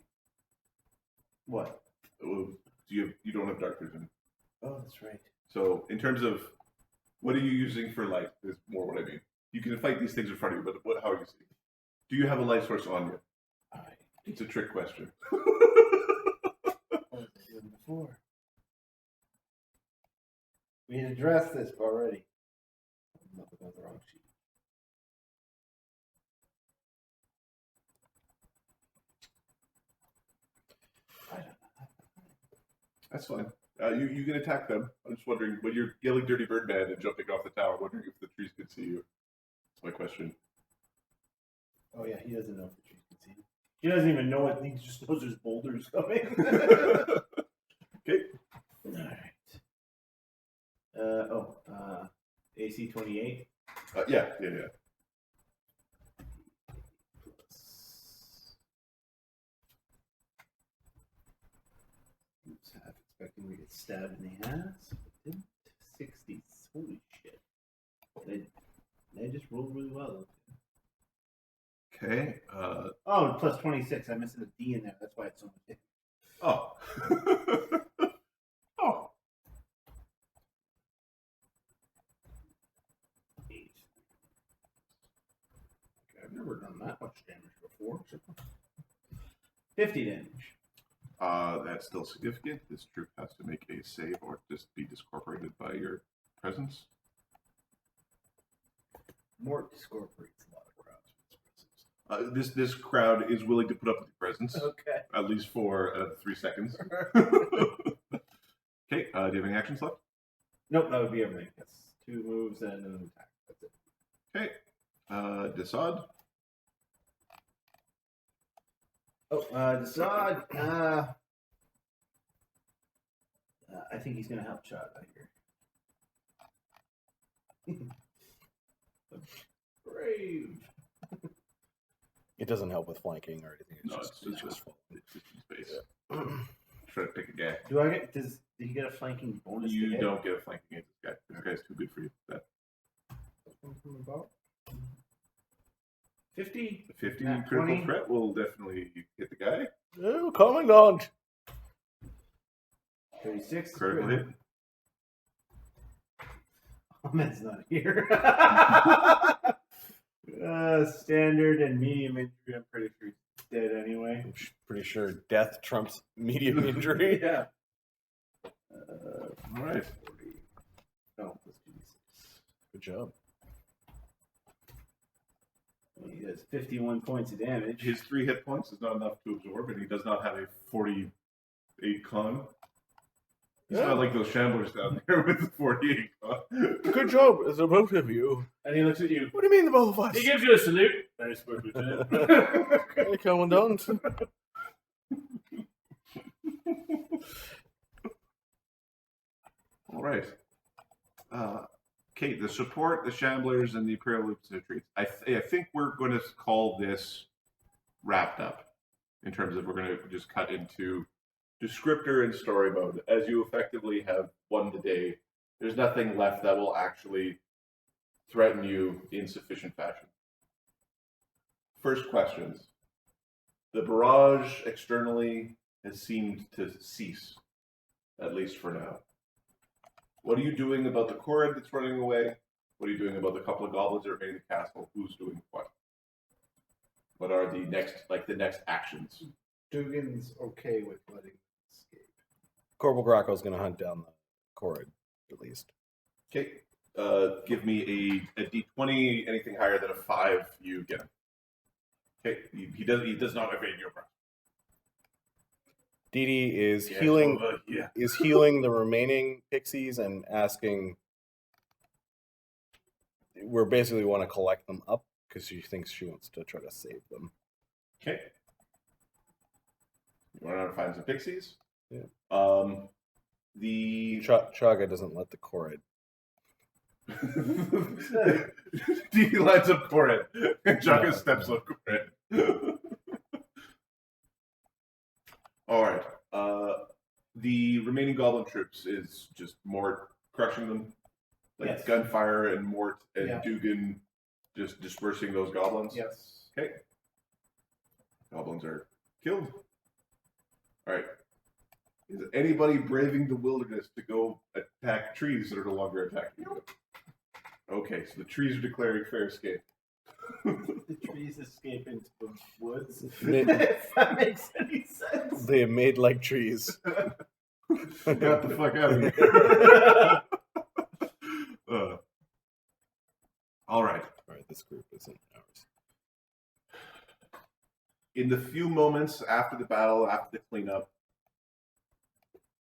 What? You don't have dark vision. Oh, that's right. So, in terms of what are you using for light? Is more what I mean. You can fight these things in front of you, but how are you seeing? Do you have a light source on you? It's a trick question. What was I doing before? We had addressed this already. I'm not looking at the wrong sheet. I don't know. That's fine. You can attack them. I'm just wondering, when you're yelling "Dirty Bird Man" and jumping off the tower, wondering if the trees can see you. That's my question. Oh yeah, he doesn't know if the trees can see him. He doesn't even know it. He just knows there's boulders coming. Okay. All right. AC 28. Yeah. Oops, half expecting we get stabbed in the ass. 60s. Holy shit. They just rolled really well. Okay. Oh, plus 26. I'm missing a D in there. That's why it's so much. Oh. Oh. 8. Okay, I've never done that much damage before. 50 damage. That's still significant. This troop has to make a save or just be discorporated by your presence. Mort discorporates a lot of crowds with his presence. This crowd is willing to put up with your presence, Okay. at least for 3 seconds. Okay, do you have any actions left? Nope, that would be everything. That's 2 moves and an attack. That's it. Okay, Desaad. Desaad. I think he's going to help Chagga here. Brave. It doesn't help with flanking or anything. It's No, just it's just space. Try to pick a guy. Do I get? Does he get a flanking bonus? to You hit? don't get a flanking against this guy. This guy's too good for you. That 50. 50 Nat critical 20. threat will definitely hit the guy. Oh, commandant. 36. Critical hit. Ahmed's not here. Standard and medium injury. I'm pretty sure he's dead anyway. I'm pretty sure death trumps medium injury. Yeah. All right. 40. No, let's do this. Good job. He does 51 points of damage. His 3 hit points is not enough to absorb, and he does not have a 48 con. He's not like those shamblers down there with the 48 con. Good job as a both of you. And he looks at you. What do you mean the both of us? He gives you a salute. Nice work, Lieutenant. Hey, commandant. All right. Kate, the support, the shamblers, and the Imperial Loops retreats. I think we're going to call this wrapped up in terms of we're going to just cut into descriptor and story mode. As you effectively have won the day, there's nothing left that will actually threaten you in sufficient fashion. First questions. The barrage externally has seemed to cease, at least for now. What are you doing about the Korred that's running away? What are you doing about the couple of goblins that are invading the castle? Who's doing what? What are the next actions? Dugan's okay with letting Corporal Gracco's going to hunt down the Corrid, at least. Okay. Give me a d20. Anything higher than a 5, you get him. Okay. He does not evade your breath. Dee Dee is Yeah, healing yeah. is healing the remaining pixies and asking. We basically want to collect them up because she thinks she wants to try to save them. Okay. You want to find some pixies? Yeah. The Chagga doesn't let the Corrid. D lines up Corrid, and Chagga steps on Corrid. All right. The remaining Goblin troops is just Mort crushing them, like Yes. gunfire and Mort and Yeah. Dugan just dispersing those goblins. Yes. Okay. Goblins are killed. All right. Is anybody braving the wilderness to go attack trees that are no longer attacking you? Okay, so the trees are declaring fair escape. The trees escape into the woods. They- If that makes any sense. They are made like trees. Got the fuck out of here. All right. All right, this group isn't ours. In the few moments after the battle, after the cleanup,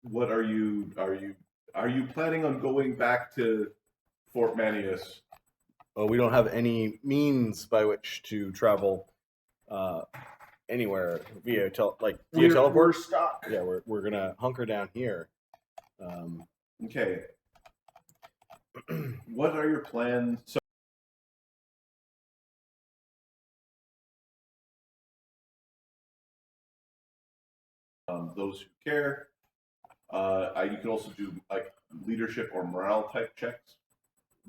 what are you planning on going back to Fort Maximus? Oh, we don't have any means by which to travel anywhere via teleport. We're stuck. Yeah, we're gonna hunker down here. Okay. What are your plans? So, those who care. You can also do like leadership or morale type checks.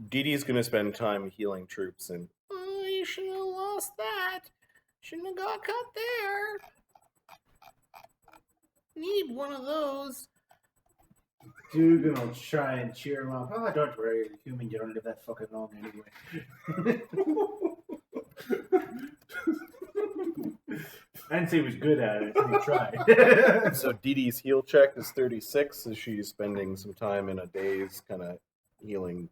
Dee Dee's gonna spend time healing troops and Oh, you shouldn't have lost that. Shouldn't have got caught there. Need one of those. Dugan will try and cheer him up. Oh, don't worry, you're human. You don't live that fucking long anyway. I didn't say he was good at it. He tried. so Dee Dee's heal check is 36, as she's spending some time in a daze, kind of healing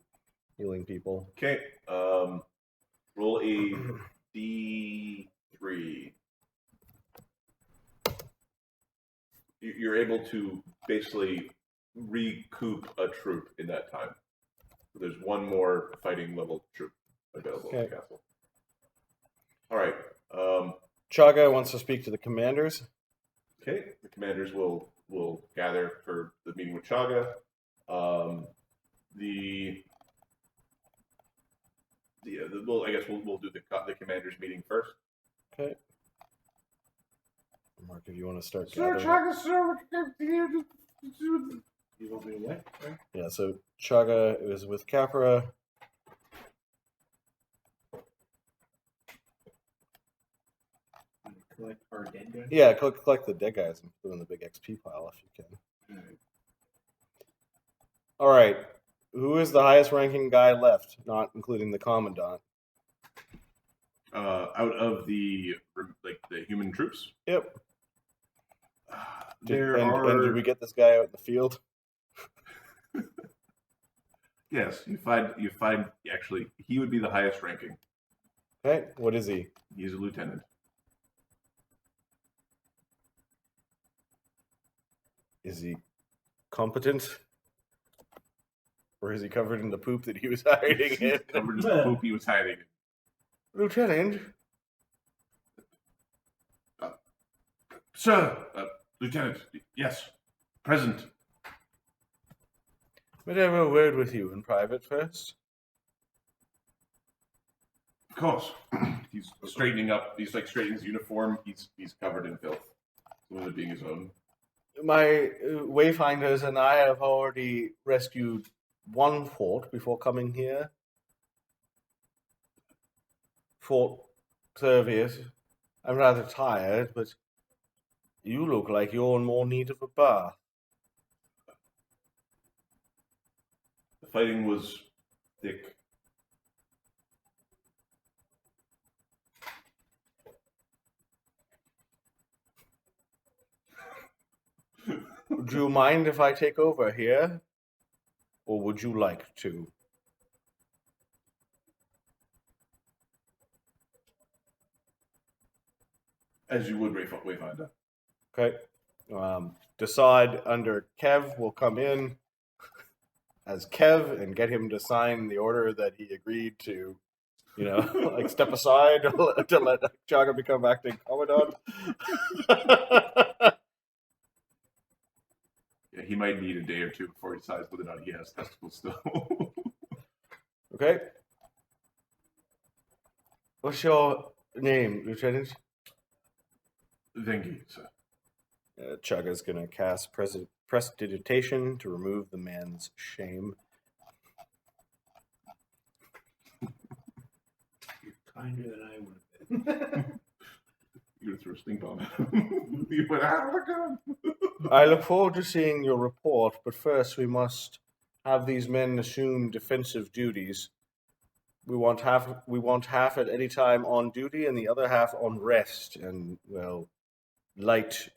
people. Okay. Roll a D3. You're able to basically recoup a troop in that time. There's one more fighting level troop available in the castle. All right. Chagga wants to speak to the commanders. Okay. The commanders will gather for the meeting with Chagga. I guess we'll do the commanders meeting first. Okay. Mark, if you want to start Sir gathering. Chagga, sir. You want me to what? Sorry? Yeah, so Chagga is with Capra. Collect our dead guys? Yeah, collect the dead guys and put them in the big XP pile if you can. All right. Who is the highest ranking guy left, not including the commandant? Out of the human troops. Yep. There and are. did we get this guy out in the field? Yes, you find. Actually, he would be the highest ranking. Okay, what is he? He's a lieutenant. Is he competent? Or is he covered in the poop that he was hiding in? Covered in the poop he was hiding. Lieutenant? Sir, Lieutenant, yes, present. May I have a word with you in private first? Of course. He's straightening up. He's like straightening his uniform. He's covered in filth. Some of it being his own. My wayfinders and I have already rescued one fort before coming here. Fort Servius. I'm rather tired, but you look like you're in more need of a bath. The fighting was thick. Do you mind if I take over here? Or would you like to? As you would, Wayfinder. Okay. Decide under Kev will come in as Kev and get him to sign the order that he agreed to, like step aside to let Chagga become acting commandant. Yeah, he might need a day or two before he decides whether or not he has testicles still. Okay. What's your name, Lieutenant? Thank you, sir. Chagga's going to cast prestidigitation to remove the man's shame. Kinder than I would have been. You're going to throw a stink bomb at him. You went, out of the gun. I look forward to seeing your report, but first we must have these men assume defensive duties. We want half at any time on duty and the other half on rest and, well, light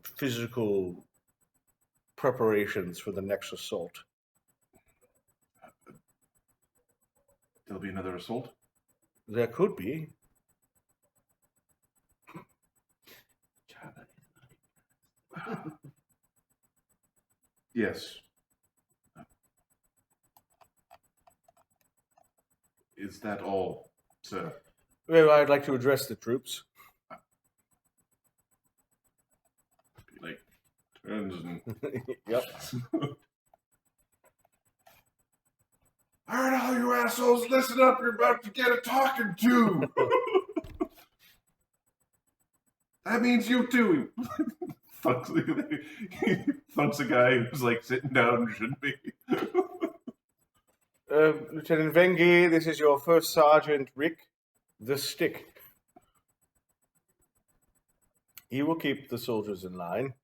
physical preparations for the next assault. There'll be another assault? There could be. Yes. Is that all, sir? Well, I'd like to address the troops. He, like, turns and... Yep. All right, all you assholes, listen up. You're about to get a talking to. That means you too. He thunks a guy who's like sitting down and shouldn't be. Lieutenant Vengi, this is your first Sergeant Rick, the Stick. He will keep the soldiers in line.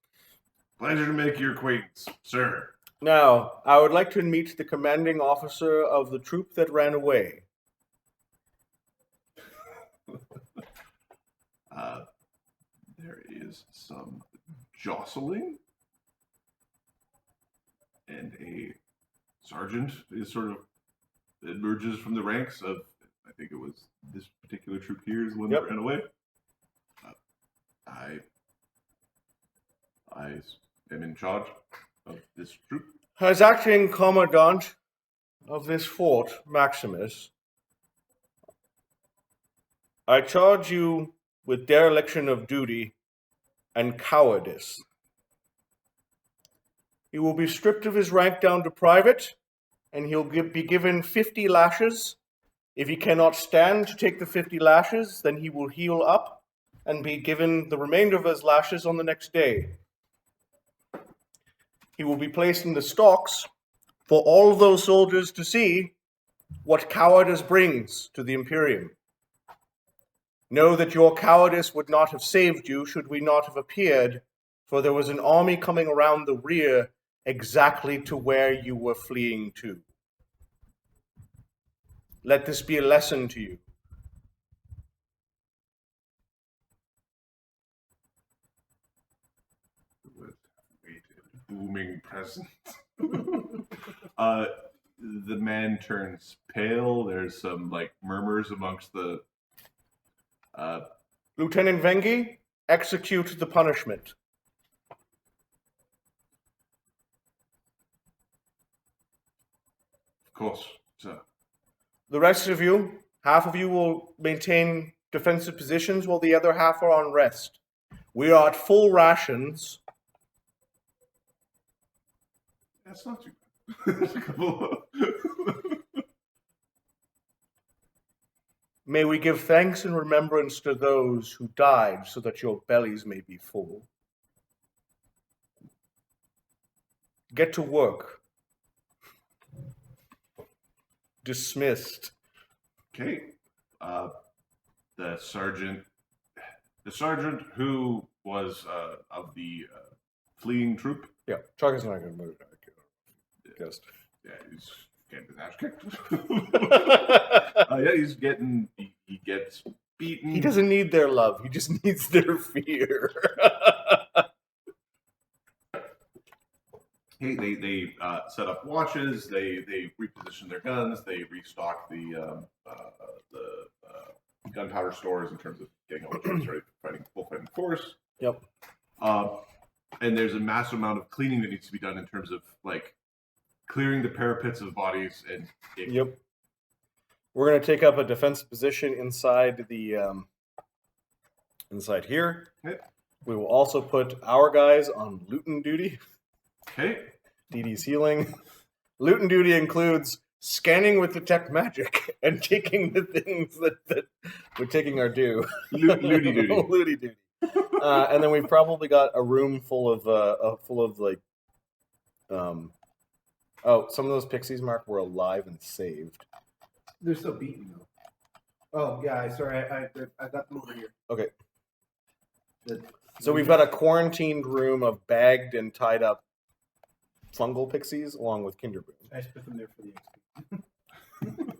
Pleasure to make your acquaintance, sir. Now, I would like to meet the commanding officer of the troop that ran away. There is some jostling, and a sergeant is sort of emerges from the ranks of, I think it was this particular troop here is the one that ran away. I am in charge of this troop. As acting commandant of this Fort Maximus, I charge you with dereliction of duty and cowardice. He will be stripped of his rank down to private, and he'll be given 50 lashes. If he cannot stand to take the 50 lashes, then he will heal up and be given the remainder of his lashes on the next day. He will be placed in the stocks for all of those soldiers to see what cowardice brings to the Imperium. Know that your cowardice would not have saved you should we not have appeared, for there was an army coming around the rear exactly to where you were fleeing to. Let this be a lesson to you. With a booming presence. The man turns pale. There's some like murmurs amongst the. Lieutenant Vengi, execute the punishment. Of course, sir. The rest of you, half of you will maintain defensive positions while the other half are on rest. We are at full rations. That's not too bad. There's a couple May we give thanks and remembrance to those who died so that your bellies may be full. Get to work. Dismissed. Okay. The sergeant who was of the fleeing troop. Yeah, Chagga's not going to move it. Guessed. Yeah, he's getting his ass kicked. He gets beaten. He doesn't need their love. He just needs their fear. Okay, they set up watches. They reposition their guns. They restock the gunpowder stores in terms of getting all the troops ready for full fighting force. Yep. And there's a massive amount of cleaning that needs to be done in terms of like clearing the parapets of bodies and. Yep. We're going to take up a defensive position inside the inside here. Yep. We will also put our guys on looting duty. Okay. DD's healing. Looting duty includes scanning with detect magic and taking the things that we're taking our due. Looty duty. Looty duty. And then we've probably got a room full of like, some of those pixies, Mark, were alive and saved. They're still beaten though. Oh yeah, sorry, I got them over here. Okay. So we've got a quarantined room of bagged and tied up fungal pixies along with Kinderboom. I just put them there for the XP.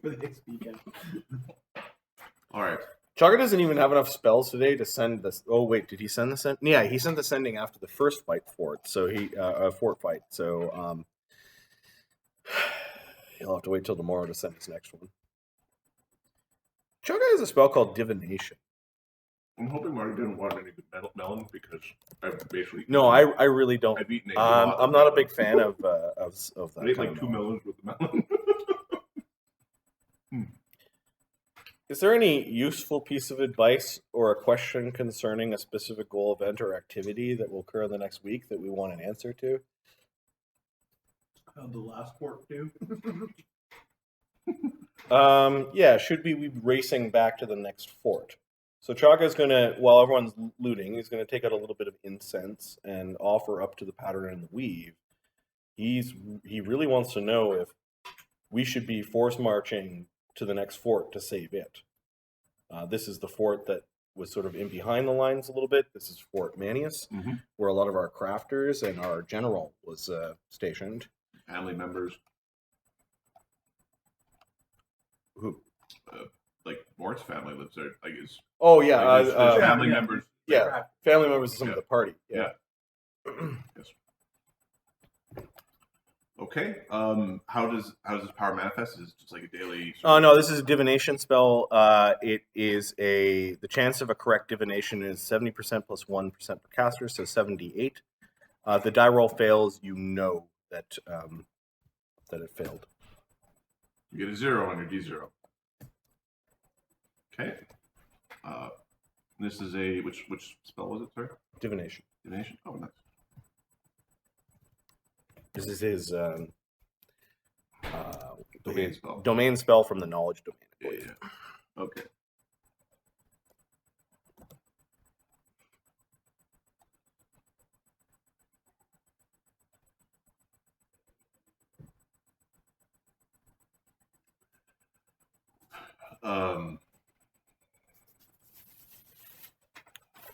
For the XP again. All right. Chagga doesn't even have enough spells today to send this. Oh wait, did he send the send? Yeah, he sent the sending after the first fight fort. So fort fight. So he'll have to wait till tomorrow to send this next one. Chagga has a spell called Divination. I'm hoping Marty didn't want any melon because I've basically. No, I really don't. I've eaten I'm not a big fan of that. I ate like 2 melons with the melon. Is there any useful piece of advice or a question concerning a specific goal, event, or activity that will occur in the next week that we want an answer to? How'd the last fort do? Yeah, should we be racing back to the next fort? So Chagga's going to, while everyone's looting, he's going to take out a little bit of incense and offer up to the pattern and the weave. He really wants to know if we should be force marching to the next fort to save it. This is the fort that was sort of in behind the lines a little bit. This is Fort Maximus, where a lot of our crafters and our general was stationed. Family members. Who? Like Mort's family lives there. Like his. Oh yeah, like his family members. Yeah, family members of some of the party. Yeah. Yes. Okay. How does this power manifest? Is it just like a daily? Oh no, this is a divination spell. It is the chance of a correct divination is 70% plus 1% per caster, so 78. The die roll fails, you know that it failed. You get a 0 on your D0. Okay. This is a which spell was it, sorry? Divination. Divination. Oh, nice. This is his Domain spell. Domain spell from the knowledge domain, I believe. Yeah. Okay.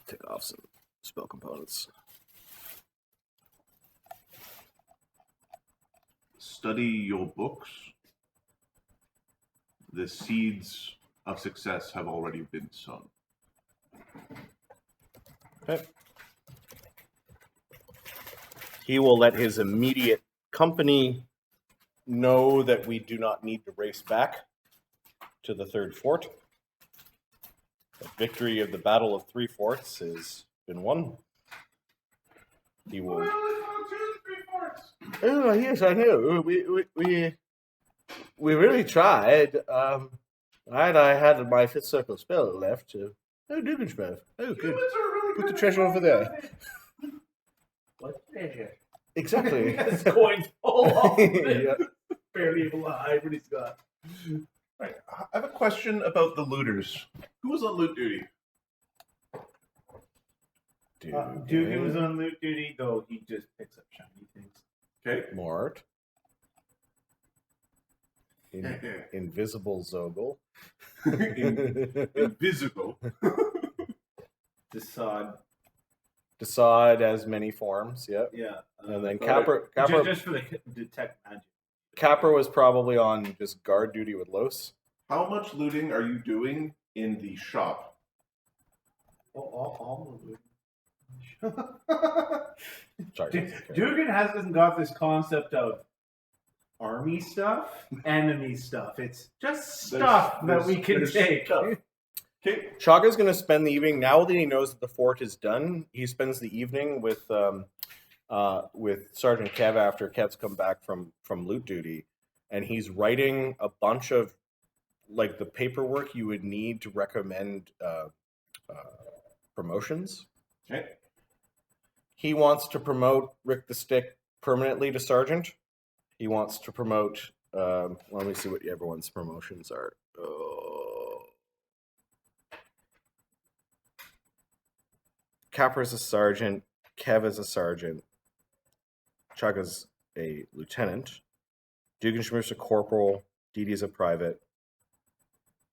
Take off some spell components. Study your books. The seeds of success have already been sown. Okay. He will let his immediate company know that we do not need to race back to the third fort. The victory of the Battle of Three Forts has been won. He will. Oh yes, I know. We really tried. I had my fifth circle spell left. Oh, Duganspell. Oh, good. Put the treasure over there. What treasure? Exactly. His coins fall off. Yeah. Barely alive, but he's got. Right. I have a question about the looters. Who was on loot duty? Dugan was on loot duty, though he just picks up shiny things. Okay. Mort. Invisible Zogel. Invisible. Decide as many forms, yep. Yeah. And then Capper Just for the detect magic. Capper was probably on just guard duty with Los. How much looting are you doing in the shop? All the loot. Sorry. Dugan hasn't got this concept of army stuff, enemy stuff. It's just stuff that we can take. Okay, Chagga's going to spend the evening, now that he knows that the fort is done, he spends the evening with Sergeant Kev after Kev's come back from loot duty, and he's writing a bunch of like the paperwork you would need to recommend promotions. Okay. He wants to promote Rick the Stick permanently to sergeant. He wants to promote. Let me see what everyone's promotions are. Capper's a sergeant. Kev is a sergeant. Chagga's a lieutenant. Dugenschmier's a corporal. Didi's a private.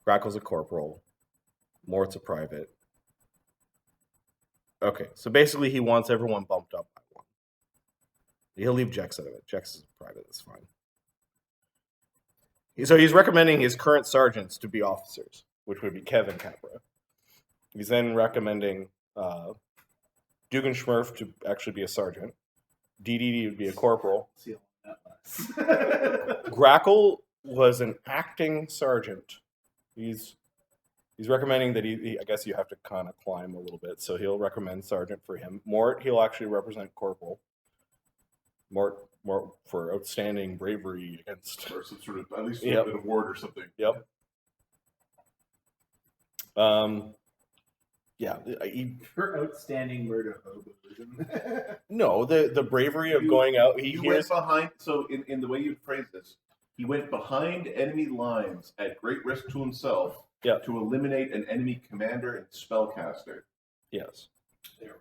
Grackle's a corporal. Mort's a private. Okay, so basically he wants everyone bumped up by one. He'll leave Jex out of it. Jex is a private, that's fine. So he's recommending his current sergeants to be officers, which would be Kev and Capra. He's then recommending Dugenschmurf to actually be a sergeant. DDD would be a corporal. Grackle was an acting sergeant. He's recommending that I guess you have to kind of climb a little bit, so he'll recommend sergeant for him. Mort, he'll actually represent corporal. Mort for outstanding bravery against, or some sort of at least an award or something. Yep. For outstanding murder hobos. No, the bravery of going out. He went behind. So in the way you phrase this, he went behind enemy lines at great risk to himself. Yeah. To eliminate an enemy commander and spellcaster. Yes. There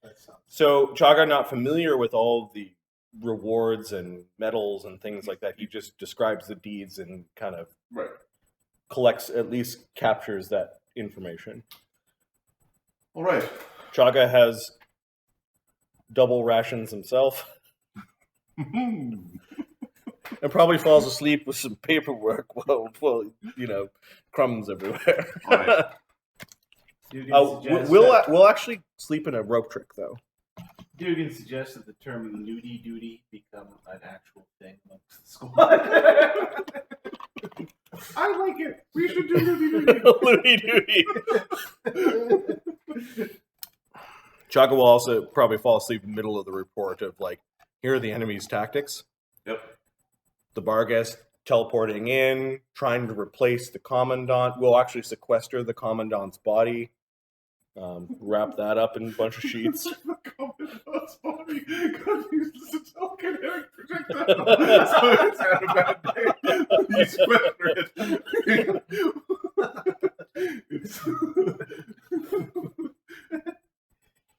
we go. So Chagga not familiar with all the rewards and medals and things like that. He just describes the deeds and kind of collects, at least captures that information. All right. Chagga has double rations himself. And probably falls asleep with some paperwork while crumbs everywhere. Right. We'll actually sleep in a rope trick, though. Dugan suggests that the term nudie duty become an actual thing amongst the squad. I like it. We should do nudie duty. Nudie duty. Chagga will also probably fall asleep in the middle of the report of, like, here are the enemy's tactics. Yep. The Barghest teleporting in, trying to replace the Commandant. We'll actually sequester the Commandant's body. Wrap that up in a bunch of sheets. The Commandant's body got used as a telekinetic projectile. So it's had a bad day. You sequester it.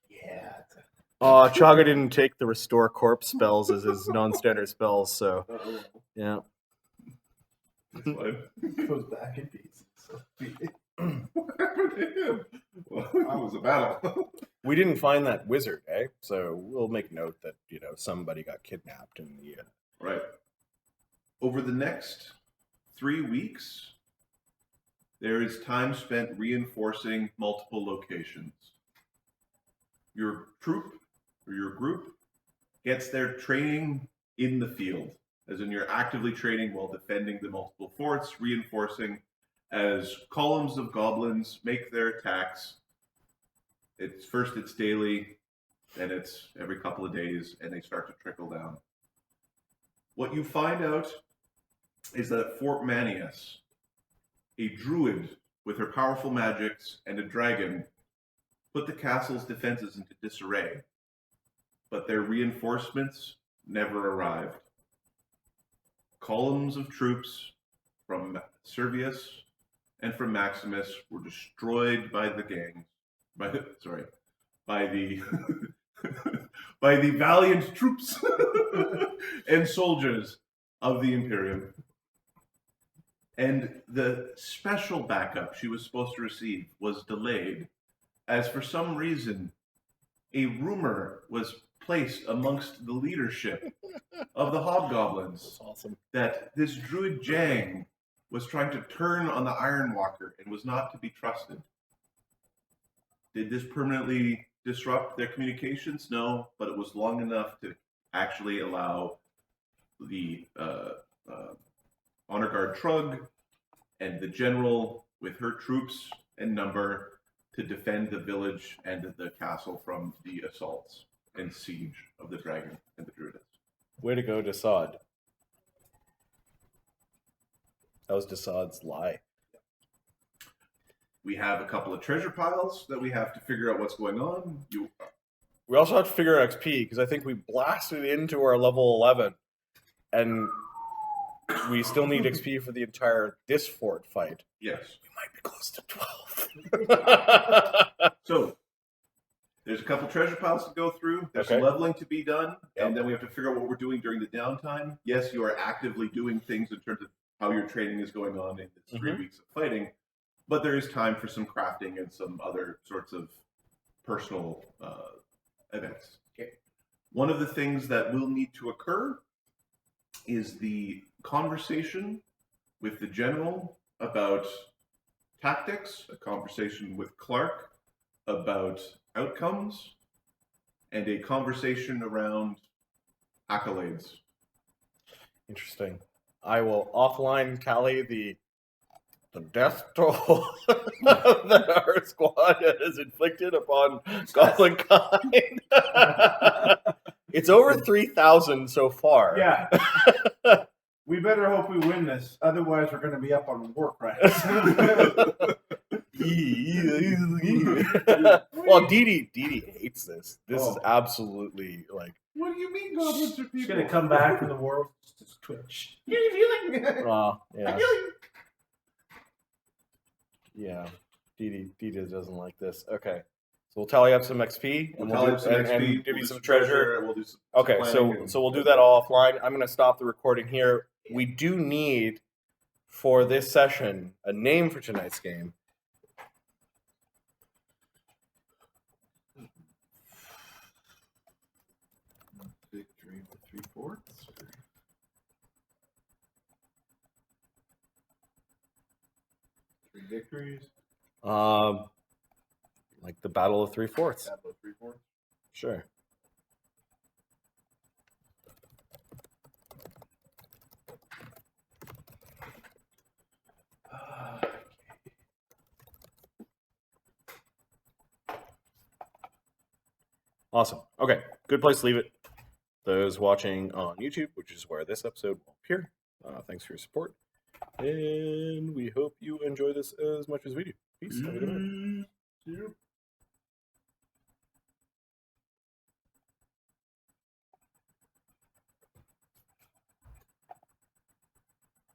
Yeah. Chagga didn't take the Restore Corpse spells as his non-standard spells, so yeah. That's fine. It goes back in pieces. So. What happened to him? Well, it was a battle. We didn't find that wizard, eh? So we'll make note that somebody got kidnapped in the. Right. Over the next 3 weeks, there is time spent reinforcing multiple locations. Your troop or your group gets their training in the field, as in you're actively training while defending the multiple forts, reinforcing as columns of goblins make their attacks. It's daily, then it's every couple of days, and they start to trickle down. What you find out is that at Fort Maximus, a druid with her powerful magics and a dragon put the castle's defenses into disarray, but their reinforcements never arrived. Columns of troops from Servius and from Maximus were destroyed by the gangs. By the by the valiant troops and soldiers of the Imperium. And the special backup she was supposed to receive was delayed, as for some reason, a rumor was placed amongst the leadership of the Hobgoblins. That's awesome. That this druid Jang was trying to turn on the Iron Walker and was not to be trusted. Did this permanently disrupt their communications? No, but it was long enough to actually allow the honor guard Trug and the general with her troops and number to defend the village and the castle from the assaults and siege of the dragon and the druids. Way to go, Desaad. That was Desaad's lie. We have a couple of treasure piles that we have to figure out what's going on. We also have to figure out XP, because I think we blasted into our level 11, and we still need XP for the entire this fort fight. Yes. We might be close to 12. So, there's a couple treasure piles to go through. There's Okay. leveling to be done, Yep. and then we have to figure out what we're doing during the downtime. Yes, you are actively doing things in terms of how your training is going on in this 3 weeks of fighting, but there is time for some crafting and some other sorts of personal events. Okay. One of the things that will need to occur is the conversation with the general about tactics, a conversation with Clark about outcomes, and a conversation around accolades. Interesting. I will offline tally the death toll that our squad has inflicted upon Goblin kind. It's over 3,000 so far. Yeah. We better hope we win this. Otherwise, we're going to be up on war crimes. Well, Dee hates this. This is Oh. absolutely like. What do you mean goblins are She's people? going to come back from the war. Just twitch. Yeah. Yeah. Dee doesn't like this. Okay. So we'll tally up some XP and We'll tally up some XP, and we'll give do you some some treasure. and we'll do some Okay, planning and- so we'll do that all offline. I'm going to stop the recording here. We do need, for this session, a name for tonight's game. Victory with 3/4. Three victories. Like the Battle of 3/4. Battle of 3/4. Sure. Awesome. Okay, good place to leave it. Those watching on YouTube, which is where this episode will appear, thanks for your support. And we hope you enjoy this as much as we do. Peace. Have a good night. Yep.